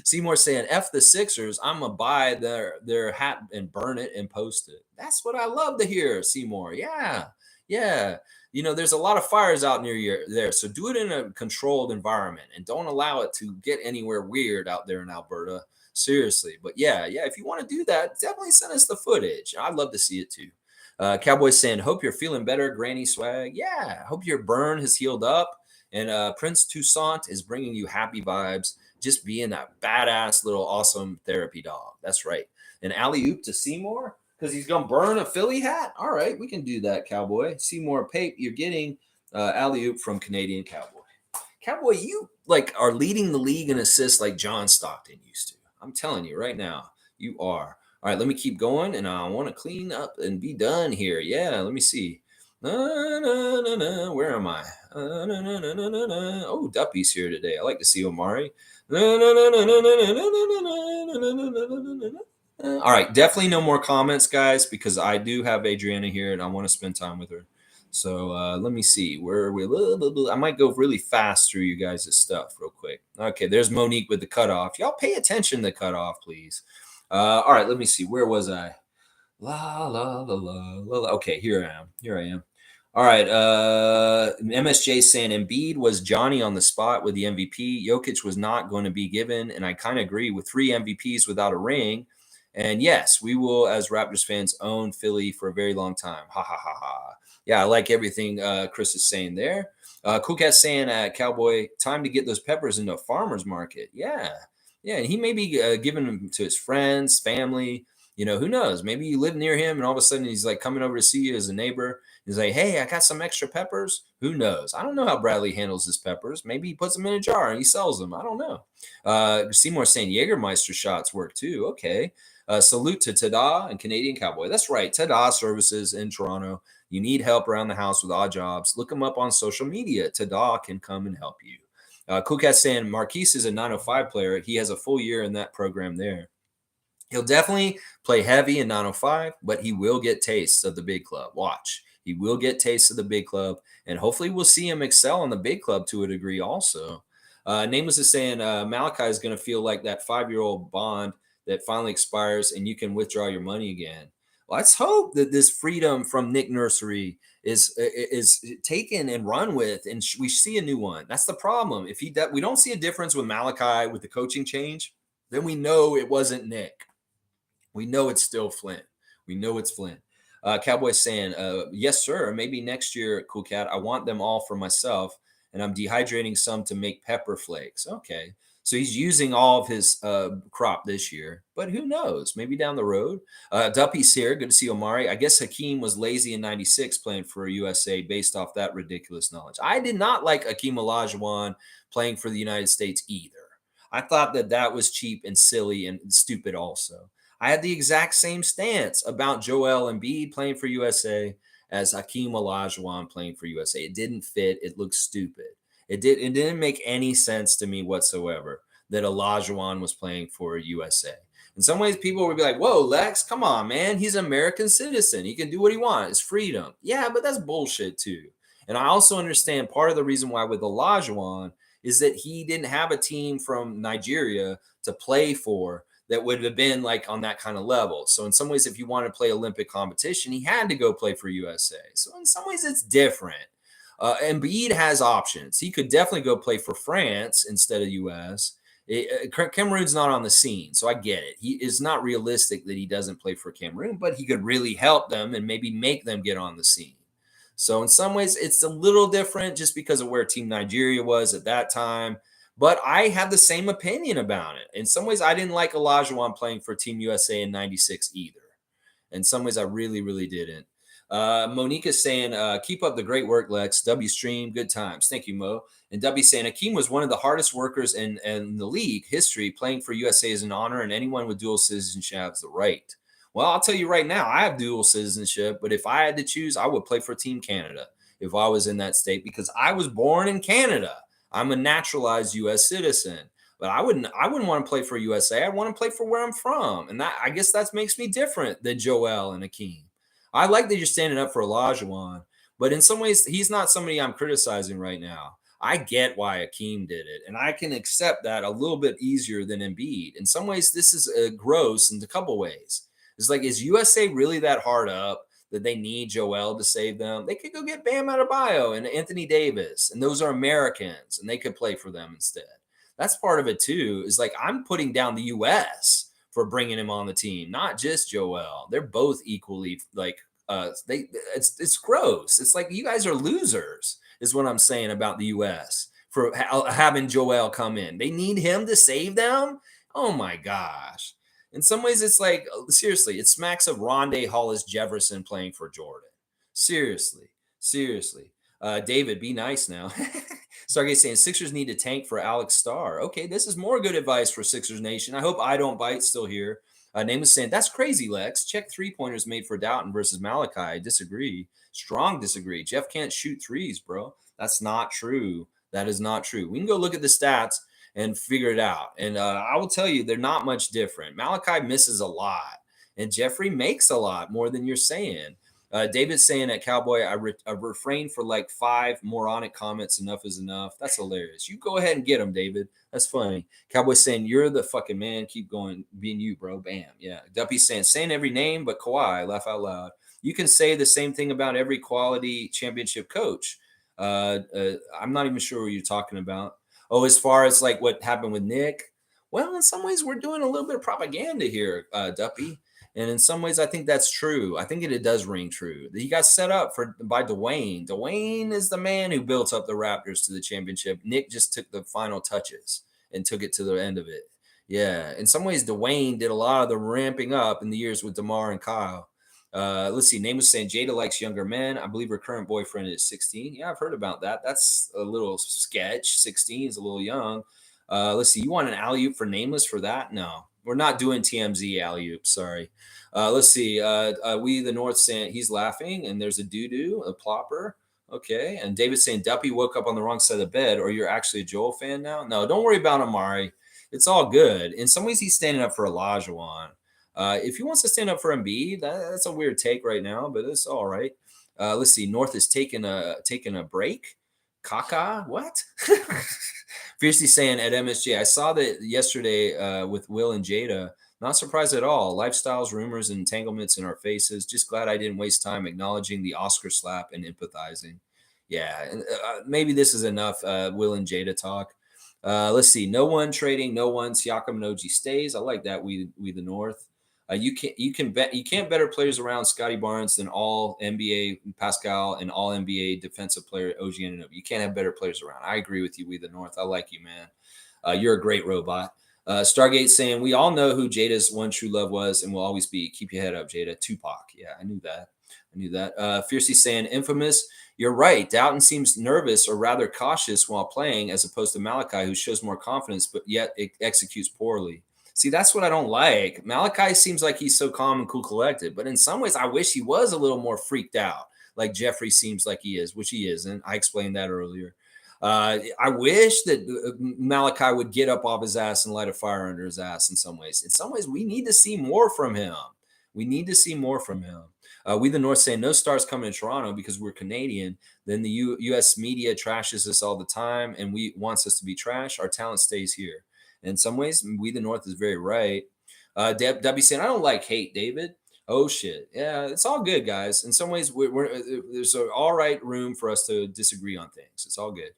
Seymour saying, F the Sixers, I'm going to buy their hat and burn it and post it. That's what I love to hear, Seymour. Yeah. There's a lot of fires out near you there. So do it in a controlled environment and don't allow it to get anywhere weird out there in Alberta. Seriously. But yeah, if you want to do that, definitely send us the footage. I'd love to see it too. Cowboys saying, hope you're feeling better, Granny Swag. Yeah, hope your burn has healed up. And Prince Toussaint is bringing you happy vibes. Just being that badass little awesome therapy dog. That's right. An alley-oop to Seymour because he's going to burn a Philly hat? All right, we can do that, Cowboy. Seymour Pape, you're getting alley-oop from Canadian Cowboy. Cowboy, you are leading the league in assists like John Stockton used to. I'm telling you right now, you are. All right, let me keep going, and I want to clean up and be done here. Yeah, let me see. Where am I? Oh, Duppy's here today. I like to see Omari. All right, definitely no more comments, guys, because I do have Adriana here, and I want to spend time with her. So let me see where we. I might go really fast through you guys' stuff real quick. Okay, there's Monique with the cutoff. Y'all pay attention to the cutoff, please. All right, let me see. Where was I? La la la la la. Okay, here I am. All right. MSJ saying Embiid was Johnny on the spot with the MVP. Jokic was not going to be given, and I kind of agree with 3 MVPs without a ring. And yes, we will, as Raptors fans, own Philly for a very long time. Ha ha ha ha. Yeah, I like everything Chris is saying there. Cool Cat saying, Cowboy, time to get those peppers into a farmer's market. Yeah, and he may be giving them to his friends, family. Who knows? Maybe you live near him, and all of a sudden he's coming over to see you as a neighbor. He's like, hey, I got some extra peppers. Who knows? I don't know how Bradley handles his peppers. Maybe he puts them in a jar and he sells them. I don't know. Seymour saying Jägermeister shots work too. Okay. Salute to Tada and Canadian Cowboy. That's right. Tada Services in Toronto. You need help around the house with odd jobs. Look them up on social media. Tada can come and help you. Cool Cat saying Marquise is a 905 player. He has a full year in that program there. He'll definitely play heavy in 905, but he will get tastes of the big club. Watch. He will get tastes of the big club, and hopefully we'll see him excel in the big club to a degree also. Nameless is saying Malachi is going to feel like that 5-year-old bond that finally expires and you can withdraw your money again. Let's hope that this freedom from Nick Nursery is taken and run with, and we see a new one. That's the problem. If we don't see a difference with Malachi with the coaching change, then we know it wasn't Nick. We know it's still Flynn. We know it's Flynn. Cowboy saying, yes, sir. Maybe next year, Cool Cat. I want them all for myself, and I'm dehydrating some to make pepper flakes. Okay. So he's using all of his crop this year, but who knows? Maybe down the road. Duppy's here. Good to see Omari. I guess Hakeem was lazy in 96 playing for USA based off that ridiculous knowledge. I did not like Hakeem Olajuwon playing for the United States either. I thought that was cheap and silly and stupid also. I had the exact same stance about Joel Embiid playing for USA as Hakeem Olajuwon playing for USA. It didn't fit. It looked stupid. It didn't make any sense to me whatsoever that Olajuwon was playing for USA. In some ways, people would be like, whoa, Lex, come on, man. He's an American citizen. He can do what he wants. It's freedom. Yeah, but that's bullshit too. And I also understand part of the reason why with Olajuwon is that he didn't have a team from Nigeria to play for that would have been on that kind of level. So in some ways, if you want to play Olympic competition, he had to go play for USA. So in some ways, it's different. Embiid has options. He could definitely go play for France instead of US. Cameroon's not on the scene, so I get it. It's not realistic that he doesn't play for Cameroon, but he could really help them and maybe make them get on the scene. So in some ways, it's a little different just because of where Team Nigeria was at that time. But I have the same opinion about it. In some ways, I didn't like Olajuwon playing for Team USA in 96 either. In some ways, I really, really didn't. Monique is saying, keep up the great work, Lex. W stream, good times. Thank you, Mo. And W saying, Akeem was one of the hardest workers in the league history. Playing for USA is an honor, and anyone with dual citizenship has the right. Well, I'll tell you right now, I have dual citizenship, but if I had to choose, I would play for Team Canada if I was in that state because I was born in Canada. I'm a naturalized U.S. citizen, but I wouldn't want to play for USA. I want to play for where I'm from, and I guess that makes me different than Joel and Akeem. I like that you're standing up for Olajuwon, but in some ways, he's not somebody I'm criticizing right now. I get why Akeem did it, and I can accept that a little bit easier than Embiid. In some ways, this is gross in a couple ways. It's is USA really that hard up that they need Joel to save them? They could go get Bam Adebayo and Anthony Davis, and those are Americans, and they could play for them instead. That's part of it too. Is I'm putting down the U.S. for bringing him on the team, not just Joel. They're both equally it's gross. It's you guys are losers, is what I'm saying about the U.S. for having Joel come in. They need him to save them. Oh my gosh. In some ways, it's like, seriously, it smacks of Rondé Hollis Jefferson playing for Jordan. Seriously. David, be nice now. Stargate saying Sixers need to tank for Alex Starr. Okay, this is more good advice for Sixers Nation. I hope I don't bite still here. Name is saying, that's crazy, Lex. Check three-pointers made for Dowtin versus Malachi. I disagree. Strong disagree. Jeff can't shoot threes, bro. That's not true. That is not true. We can go look at the stats and figure it out. And I will tell you, they're not much different. Malachi misses a lot, and Jeffrey makes a lot more than you're saying. David's saying at Cowboy, I refrained for like 5 moronic comments. Enough is enough. That's hilarious. You go ahead and get them, David. That's funny. Cowboy saying, you're the fucking man. Keep going. Being you, bro. Bam. Yeah. Duppy's saying every name but Kawhi. Laugh out loud. You can say the same thing about every quality championship coach. I'm not even sure what you're talking about. Oh, as far as like what happened with Nick, well, in some ways we're doing a little bit of propaganda here, Duppy. And in some ways, I think that's true. I think it does ring true. He got set up by Dwayne. Dwayne is the man who built up the Raptors to the championship. Nick just took the final touches and took it to the end of it. Yeah. In some ways, Dwayne did a lot of the ramping up in the years with DeMar and Kyle. Let's see. Name was saying Jada likes younger men. I believe her current boyfriend is 16. Yeah, I've heard about that. That's a little sketch. 16 is a little young. Let's see. You want an alley-oop for Nameless for that? No. We're not doing TMZ alley-oop. Sorry. Let's see. We the North saying he's laughing, and there's a doo-doo, a plopper. Okay. And David's saying Duppy woke up on the wrong side of the bed, or you're actually a Joel fan now? No, don't worry about Amari. It's all good. In some ways, he's standing up for Olajuwon. If he wants to stand up for Embiid, that's a weird take right now, but it's all right. Let's see. North is taking a break. Kaka, what? Fiercely saying at MSG, I saw that yesterday with Will and Jada. Not surprised at all. Lifestyles, rumors, and entanglements in our faces. Just glad I didn't waste time acknowledging the Oscar slap and empathizing. Yeah, maybe this is enough Will and Jada talk. Let's see. No one trading. No one. Siakam and OG stays. I like that. We the North. You can't better players around Scottie Barnes than all NBA Pascal and all NBA defensive player OG Anunoby. You can't have better players around. I agree with you. We the North. I like you, man. You're a great robot. Stargate saying we all know who Jada's one true love was and will always be. Keep your head up, Jada. Tupac. Yeah, I knew that. Fiercely saying infamous. You're right. Dowtin seems nervous or rather cautious while playing, as opposed to Malachi, who shows more confidence but yet executes poorly. See, that's what I don't like. Malachi seems like he's so calm and cool collected, but in some ways, I wish he was a little more freaked out, like Jeffrey seems like he is, which he isn't. I explained that earlier. I wish that Malachi would get up off his ass and light a fire under his ass in some ways. In some ways, we need to see more from him. We the North saying no stars coming to Toronto because we're Canadian. Then the U.S. media trashes us all the time and wants us to be trash. Our talent stays here. In some ways, we the North is very right. Debbie saying, I don't like hate, David. Oh, shit. Yeah, it's all good, guys. In some ways, there's an all right room for us to disagree on things. It's all good.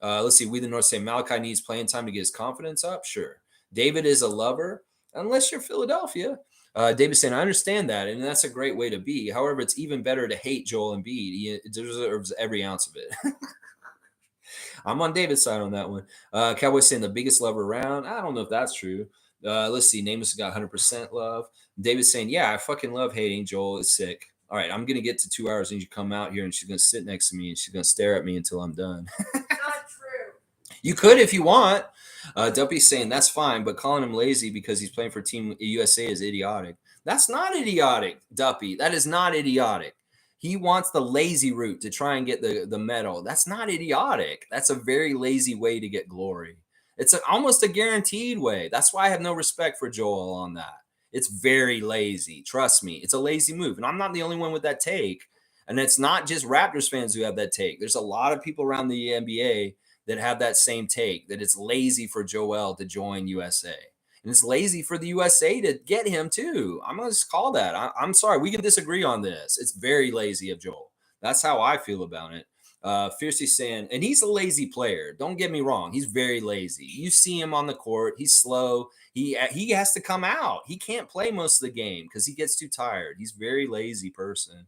Let's see. We the North say Malachi needs playing time to get his confidence up. Sure. David is a lover, unless you're Philadelphia. David saying, I understand that, and that's a great way to be. However, it's even better to hate Joel Embiid. He deserves every ounce of it. I'm on David's side on that one. Cowboys saying the biggest lover around. I don't know if that's true. Let's see. Namus got 100% love. David's saying, yeah, I fucking love hating. Joel is sick. All right, I'm going to get to 2 hours and you come out here and she's going to sit next to me and she's going to stare at me until I'm done. Not true. You could if you want. Duppy's saying that's fine, but calling him lazy because he's playing for Team USA is idiotic. That's not idiotic, Duppy. That is not idiotic. He wants the lazy route to try and get the medal. That's not idiotic. That's a very lazy way to get glory. It's almost a guaranteed way. That's why I have no respect for Joel on that. It's very lazy. Trust me. It's a lazy move. And I'm not the only one with that take. And it's not just Raptors fans who have that take. There's a lot of people around the NBA that have that same take, that it's lazy for Joel to join USA. And it's lazy for the USA to get him too. I'm going to just call that. I'm sorry. We can disagree on this. It's very lazy of Joel. That's how I feel about it. Fiercely saying, and he's a lazy player. Don't get me wrong. He's very lazy. You see him on the court. He's slow. He has to come out. He can't play most of the game because he gets too tired. He's a very lazy person.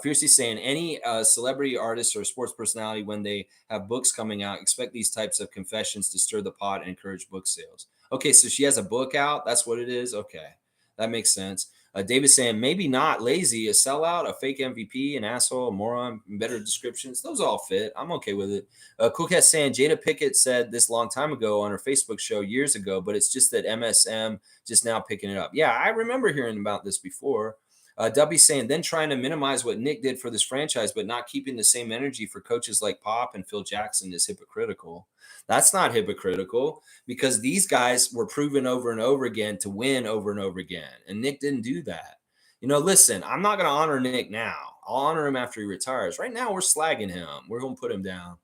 Fiercely saying any celebrity artist or sports personality, when they have books coming out, expect these types of confessions to stir the pot and encourage book sales. Okay, so she has a book out. That's what it is. Okay. That makes sense. David saying maybe not lazy, a sellout, a fake MVP, an asshole, a moron, better descriptions. Those all fit. I'm okay with it. Cool Cat saying Jada Pickett said this long time ago on her Facebook show years ago, but it's just that MSM just now picking it up. Yeah, I remember hearing about this before. Dubby saying then trying to minimize what Nick did for this franchise, but not keeping the same energy for coaches like Pop and Phil Jackson is hypocritical. That's not hypocritical because these guys were proven over and over again to win over and over again. And Nick didn't do that. Listen, I'm not going to honor Nick now. I'll honor him after he retires. Right now, we're slagging him. We're going to put him down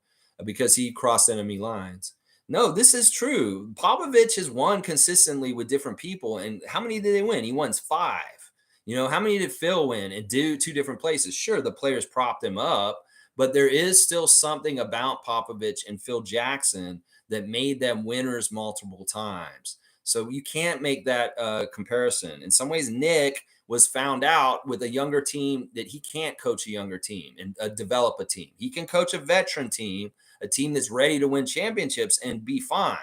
because he crossed enemy lines. No, this is true. Popovich has won consistently with different people. And how many did they win? He won 5. How many did Phil win and do 2 different places? Sure, the players propped him up, but there is still something about Popovich and Phil Jackson that made them winners multiple times. So you can't make that comparison. In some ways, Nick was found out with a younger team that he can't coach a younger team and develop a team. He can coach a veteran team, a team that's ready to win championships and be fine.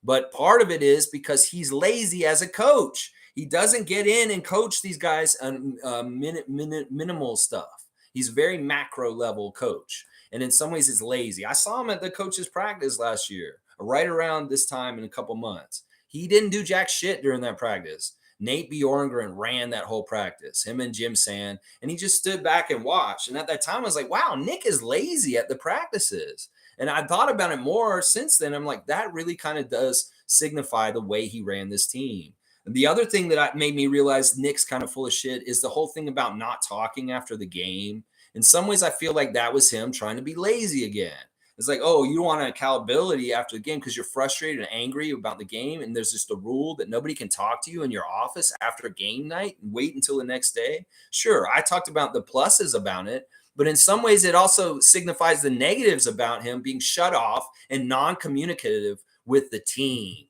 But part of it is because he's lazy as a coach. He doesn't get in and coach these guys on minimal stuff. He's a very macro level coach. And in some ways, it's lazy. I saw him at the coaches' practice last year, right around this time in a couple months. He didn't do jack shit during that practice. Nate Bjorngren ran that whole practice, him and Jim Sand, and he just stood back and watched. And at that time, I was like, wow, Nick is lazy at the practices. And I thought about it more since then. I'm like, that really kind of does signify the way he ran this team. The other thing that made me realize Nick's kind of full of shit is the whole thing about not talking after the game. In some ways, I feel like that was him trying to be lazy again. It's like, oh, you want accountability after the game because you're frustrated and angry about the game. And there's just a rule that nobody can talk to you in your office after game night and wait until the next day. Sure, I talked about the pluses about it, but in some ways, it also signifies the negatives about him being shut off and non-communicative with the team.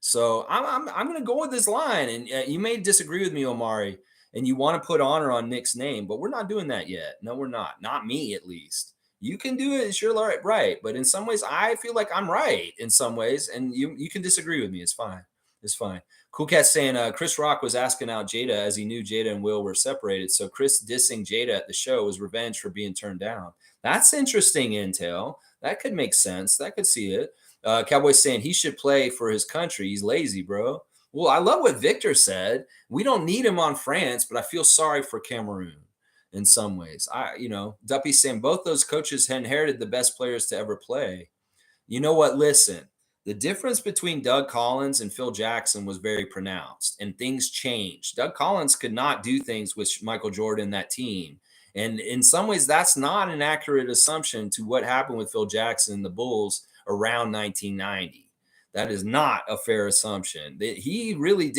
So I'm going to go with this line, and you may disagree with me, Omari, and you want to put honor on Nick's name, but we're not doing that yet. No, we're not. Not me, at least. You can do it, sure, right. But in some ways, I feel like I'm right in some ways, and you can disagree with me. It's fine. It's fine. Cool Cat saying Chris Rock was asking out Jada as he knew Jada and Will were separated. So Chris dissing Jada at the show was revenge for being turned down. That's interesting intel. That could make sense. That could see it. Cowboys saying he should play for his country. He's lazy, bro. Well, I love what Victor said. We don't need him on France, but I feel sorry for Cameroon in some ways. Duppy's saying both those coaches inherited the best players to ever play. You know what? Listen, the difference between Doug Collins and Phil Jackson was very pronounced, and things changed. Doug Collins could not do things with Michael Jordan, that team. And in some ways, that's not an accurate assumption to what happened with Phil Jackson and the Bulls around 1990. That is not a fair assumption. That he really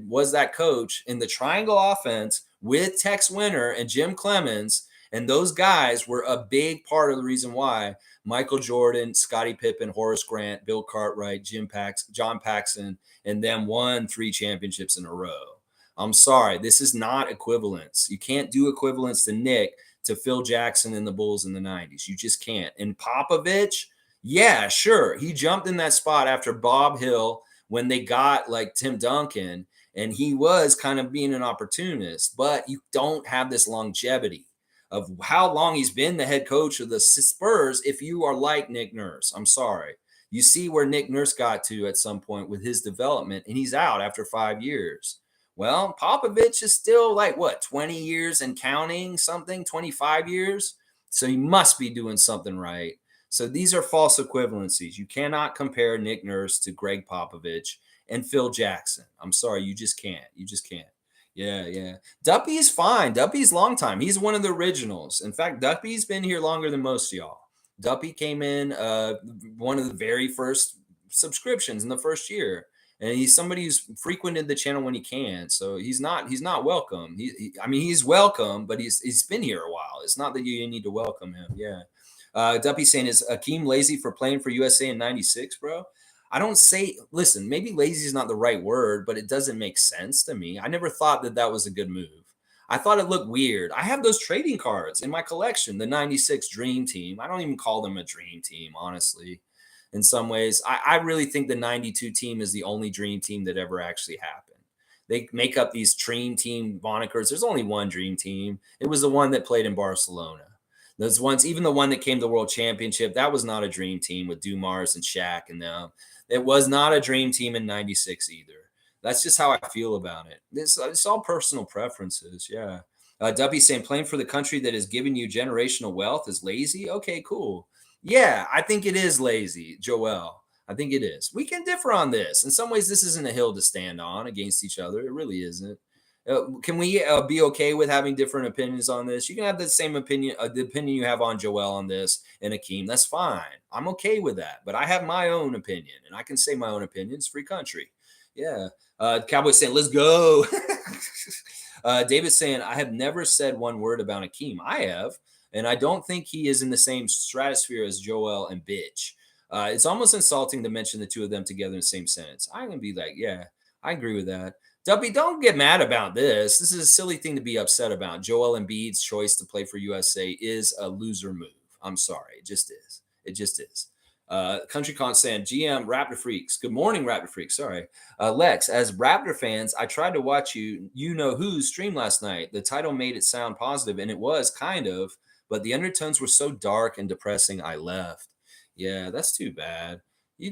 was that coach in the triangle offense with Tex Winter and Jim Clemens, and those guys were a big part of the reason why Michael Jordan, Scottie Pippen, Horace Grant, Bill Cartwright, John Paxson, and them won 3 championships in a row. I'm sorry, this is not equivalence. You can't do equivalence to Nick to Phil Jackson and the Bulls in the 90s. You just can't. And Popovich, yeah, sure. He jumped in that spot after Bob Hill when they got like Tim Duncan, and he was kind of being an opportunist, but you don't have this longevity of how long he's been the head coach of the Spurs if you are like Nick Nurse. I'm sorry. You see where Nick Nurse got to at some point with his development, and he's out after 5 years. Well, Popovich is still like, 20 years and counting something, 25 years? So he must be doing something right. So these are false equivalencies. You cannot compare Nick Nurse to Greg Popovich and Phil Jackson. I'm sorry, you just can't. You just can't. Yeah. Duppy's fine. Duppy's long time. He's one of the originals. In fact, Duppy's been here longer than most of y'all. Duppy came in one of the very first subscriptions in the first year. And he's somebody who's frequented the channel when he can. So he's not welcome. He's welcome, but he's been here a while. It's not that you need to welcome him. Yeah. Duppy saying, is Akeem lazy for playing for USA in 96, bro? I don't say, listen, maybe lazy is not the right word, but it doesn't make sense to me. I never thought that was a good move. I thought it looked weird. I have those trading cards in my collection, the 96 Dream Team. I don't even call them a Dream Team, honestly. In some ways, I really think the 92 team is the only Dream Team that ever actually happened. They make up these dream team monikers. There's only one dream team. It was the one that played in Barcelona. Those ones, even the one that came to the World Championship, that was not a dream team with Dumars and Shaq and them. It was not a dream team in '96 either. That's just how I feel about it. It's all personal preferences. Yeah. Duppy saying playing for the country that has given you generational wealth is lazy. Okay, cool. Yeah, I think it is lazy, Joel. I think it is. We can differ on this. In some ways, this isn't a hill to stand on against each other. It really isn't. Can we be okay with having different opinions on this? You can have the same opinion, the opinion you have on Joel on this and Akeem. That's fine. I'm okay with that. But I have my own opinion, and I can say my own opinion. It's free country. Yeah. Cowboys saying, let's go. David saying, I have never said one word about Akeem. I have. And I don't think he is in the same stratosphere as Joel and Bitch. It's almost insulting to mention the two of them together in the same sentence. I'm going to be like, yeah, I agree with that. Duppy, don't get mad about this. This is a silly thing to be upset about. Joel Embiid's choice to play for USA is a loser move. I'm sorry. It just is. It just is. Country Con saying, GM Raptor Freaks. Good morning, Raptor Freaks. Sorry. Lex, as Raptor fans, I tried to watch you know who's stream last night. The title made it sound positive, and it was kind of, but the undertones were so dark and depressing, I left. Yeah, that's too bad.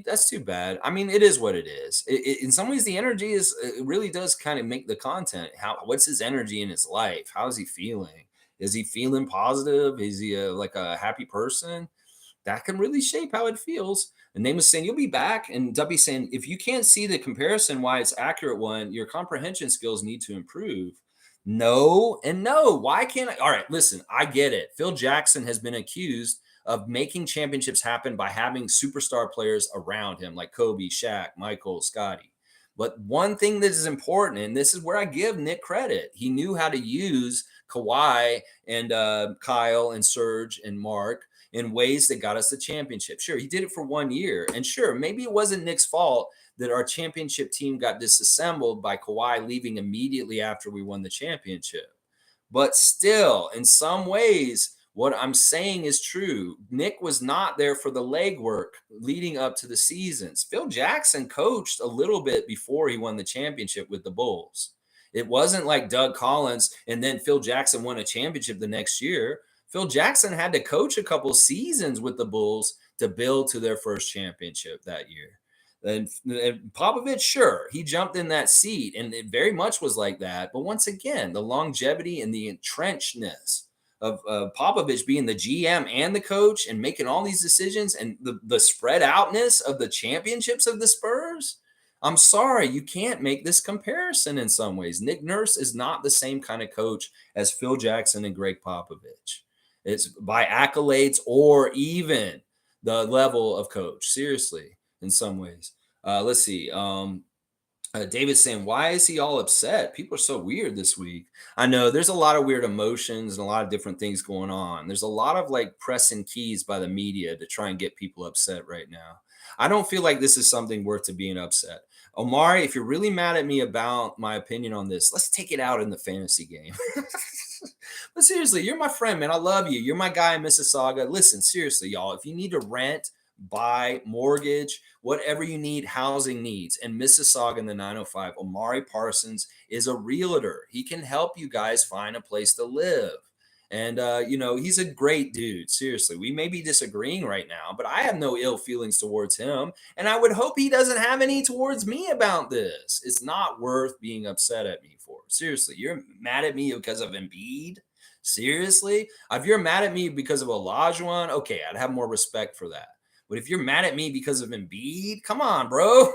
That's too bad. I mean, it is what it is. In some ways, the energy is it really does kind of make the content. What's his energy in his life? How is he feeling? Is he feeling positive? Is he like a happy person? That can really shape how it feels. And Name is saying you'll be back, and Dubby saying if you can't see the comparison, why it's accurate one, your comprehension skills need to improve. No and no. Why can't I? All right, listen, I get it. Phil Jackson has been accused of making championships happen by having superstar players around him, like Kobe, Shaq, Michael, Scottie. But one thing that is important, and this is where I give Nick credit, he knew how to use Kawhi and Kyle and Serge and Mark in ways that got us the championship. Sure, he did it for 1 year. And sure, maybe it wasn't Nick's fault that our championship team got disassembled by Kawhi leaving immediately after we won the championship. But still, in some ways, what I'm saying is true. Nick was not there for the legwork leading up to the seasons. Phil Jackson coached a little bit before he won the championship with the Bulls. It wasn't like Doug Collins and then Phil Jackson won a championship the next year. Phil Jackson had to coach a couple seasons with the Bulls to build to their first championship that year. And Popovich, sure, he jumped in that seat, and it very much was like that. But once again, the longevity and the entrenchedness of Popovich being the GM and the coach and making all these decisions and the spread outness of the championships of the Spurs. I'm sorry, you can't make this comparison in some ways. Nick Nurse is not the same kind of coach as Phil Jackson and Greg Popovich. It's by accolades or even the level of coach. Seriously, in some ways. Let's see. David's saying, why is he all upset? People are so weird this week. I know there's a lot of weird emotions and a lot of different things going on. There's a lot of like pressing keys by the media to try and get people upset right now. I don't feel like this is something worth to being upset. Omari, if you're really mad at me about my opinion on this, let's take it out in the fantasy game. But seriously, you're my friend, man. I love you. You're my guy in Mississauga. Listen, seriously, y'all, if you need to rent, buy, mortgage, whatever you need, housing needs, and Mississauga in the 905, Omari Parsons is a realtor. He can help you guys find a place to live. And, he's a great dude. Seriously, we may be disagreeing right now, but I have no ill feelings towards him. And I would hope he doesn't have any towards me about this. It's not worth being upset at me for. Seriously, you're mad at me because of Embiid? Seriously? If you're mad at me because of Olajuwon, okay, I'd have more respect for that. But if you're mad at me because of Embiid, come on, bro.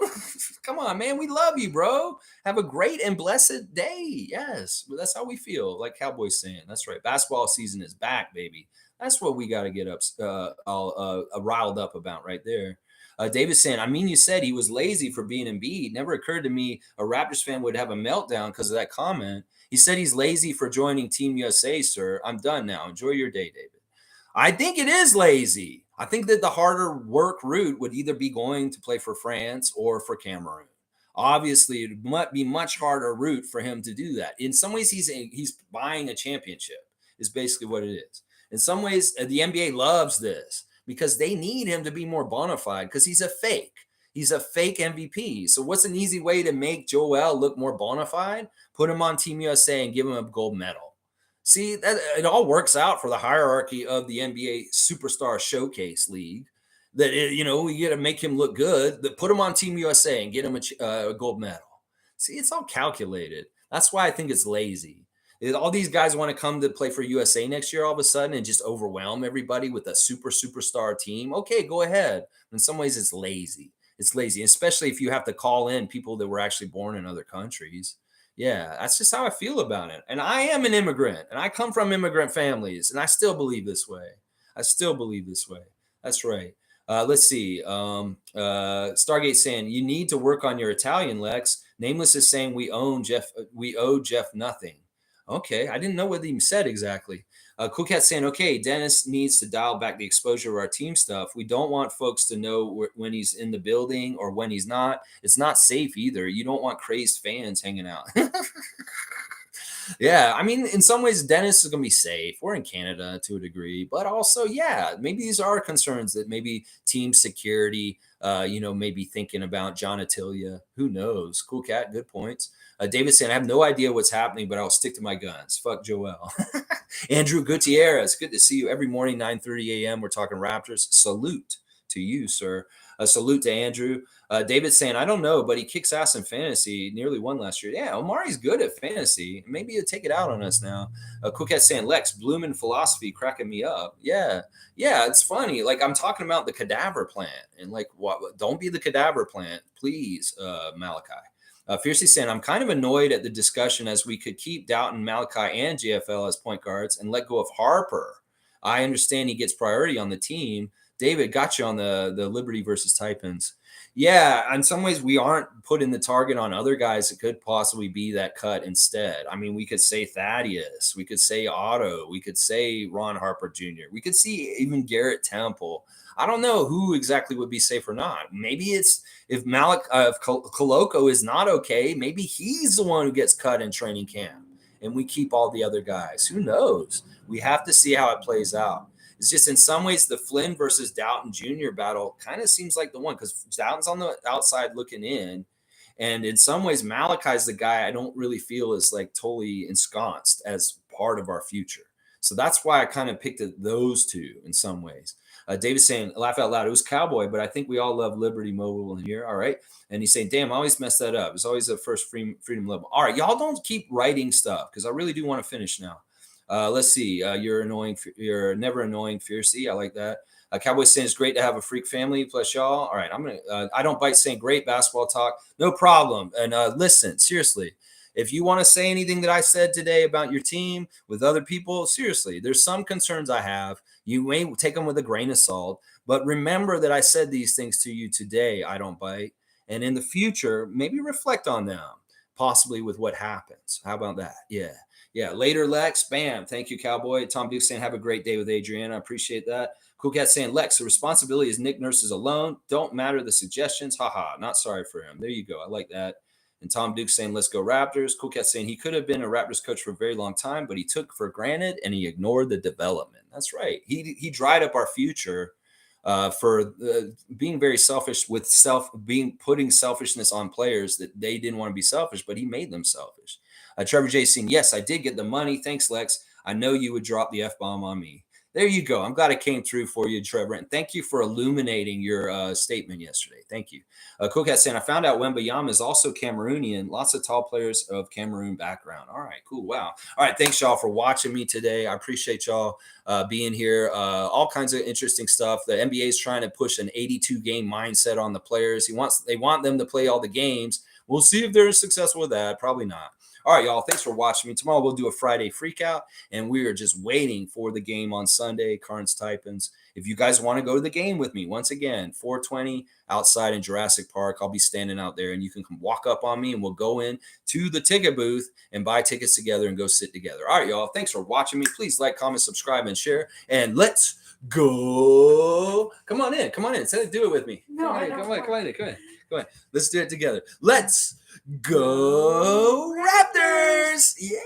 Come on, man. We love you, bro. Have a great and blessed day. Yes, that's how we feel, like Cowboys saying. That's right. Basketball season is back, baby. That's what we got to get all riled up about right there. David saying, I mean, you said he was lazy for being Embiid. Never occurred to me a Raptors fan would have a meltdown because of that comment. He said he's lazy for joining Team USA, sir. I'm done now. Enjoy your day, David. I think it is lazy. I think that the harder work route would either be going to play for France or for Cameroon. Obviously, it might be much harder route for him to do that. In some ways, he's buying a championship is basically what it is. In some ways, the NBA loves this because they need him to be more bona fide because he's a fake. He's a fake MVP. So what's an easy way to make Joel look more bona fide? Put him on Team USA and give him a gold medal. See, that it all works out for the hierarchy of the NBA Superstar Showcase League. We got to make him look good. Put him on Team USA and get him a gold medal. See, it's all calculated. That's why I think it's lazy. All these guys want to come to play for USA next year all of a sudden and just overwhelm everybody with a superstar team. Okay, go ahead. In some ways, it's lazy. It's lazy, especially if you have to call in people that were actually born in other countries. Yeah, that's just how I feel about it. And I am an immigrant, and I come from immigrant families, and I still believe this way. That's right. Let's see. Stargate saying you need to work on your Italian, Lex. Nameless is saying we owe Jeff nothing. Okay, I didn't know what he said exactly. Cool Cat saying, okay, Dennis needs to dial back the exposure of our team stuff. We don't want folks to know when he's in the building or when he's not. It's not safe either. You don't want crazed fans hanging out. Yeah, I mean, in some ways, Dennis is going to be safe. We're in Canada to a degree, but also, yeah, maybe these are concerns that maybe team security, maybe thinking about John Attilia. Who knows? Cool Cat, good points. David saying, I have no idea what's happening, but I'll stick to my guns. Fuck Joel. Andrew Gutierrez, good to see you every morning, 9:30 a.m. We're talking Raptors. Salute to you, sir. A salute to Andrew. David saying, I don't know, but he kicks ass in fantasy. Nearly won last year. Yeah, Omari's good at fantasy. Maybe he'll take it out on us now. Cookhead saying, Lex, Bloomin' philosophy cracking me up. Yeah, it's funny. Like, I'm talking about the cadaver plant. And, like, what? Don't be the cadaver plant, please, Malachi. Fiercely saying, I'm kind of annoyed at the discussion as we could keep Dowtin, Malachi, and GFL as point guards and let go of Harper. I understand he gets priority on the team. David, got you on the Liberty versus Taipans. Yeah, in some ways, we aren't putting the target on other guys that could possibly be that cut instead. I mean, we could say Thaddeus. We could say Otto. We could say Ron Harper Jr. We could see even Garrett Temple. I don't know who exactly would be safe or not. Maybe it's if Koloko is not okay, maybe he's the one who gets cut in training camp and we keep all the other guys. Who knows? We have to see how it plays out. It's just in some ways the Flynn versus Dowtin Jr. battle kind of seems like the one because Dowtin's on the outside looking in. And in some ways, Malachi's the guy I don't really feel is like totally ensconced as part of our future. So that's why I kind of picked those two in some ways. David's saying, laugh out loud. It was Cowboy, but I think we all love Liberty Mobile in here. All right. And he's saying, damn, I always mess that up. It's always the first freedom level. All right. Y'all don't keep writing stuff because I really do want to finish now. Let's see. You're annoying. You're never annoying, fiercey. I like that. Cowboy saying it's great to have a freak family plus y'all. All right. I'm going to, I don't bite saying great basketball talk. No problem. And listen, seriously. If you want to say anything that I said today about your team with other people, seriously, there's some concerns I have. You may take them with a grain of salt, but remember that I said these things to you today. I don't bite. And in the future, maybe reflect on them, possibly with what happens. How about that? Yeah. Later, Lex. Bam. Thank you, Cowboy. Tom Duke saying, have a great day with Adriana. I appreciate that. Cool Cat saying, Lex, the responsibility is Nick Nurse's alone. Don't matter the suggestions. Haha. Not sorry for him. There you go. I like that. And Tom Duke saying, let's go Raptors. Cool Cat saying he could have been a Raptors coach for a very long time, but he took for granted and he ignored the development. That's right. He dried up our future for being very selfish with putting selfishness on players that they didn't want to be selfish, but he made them selfish. Trevor J saying, yes, I did get the money. Thanks, Lex. I know you would drop the F-bomb on me. There you go. I'm glad it came through for you, Trevor. And thank you for illuminating your statement yesterday. Thank you. Cool Cat saying, I found out Wembanyama is also Cameroonian. Lots of tall players of Cameroon background. All right, cool. Wow. All right. Thanks, y'all, for watching me today. I appreciate y'all being here. All kinds of interesting stuff. The NBA is trying to push an 82-game mindset on the players. They want them to play all the games. We'll see if they're successful with that. Probably not. All right, y'all. Thanks for watching me. Tomorrow we'll do a Friday freakout, and we are just waiting for the game on Sunday, Carnes Taipans. If you guys want to go to the game with me, once again, 420 outside in Jurassic Park. I'll be standing out there, and you can come walk up on me, and we'll go in to the ticket booth and buy tickets together and go sit together. All right, y'all. Thanks for watching me. Please like, comment, subscribe, and share. And let's go. Come on in. Do it with me. No, Come on. Let's do it together. Let's go Raptors. Yeah.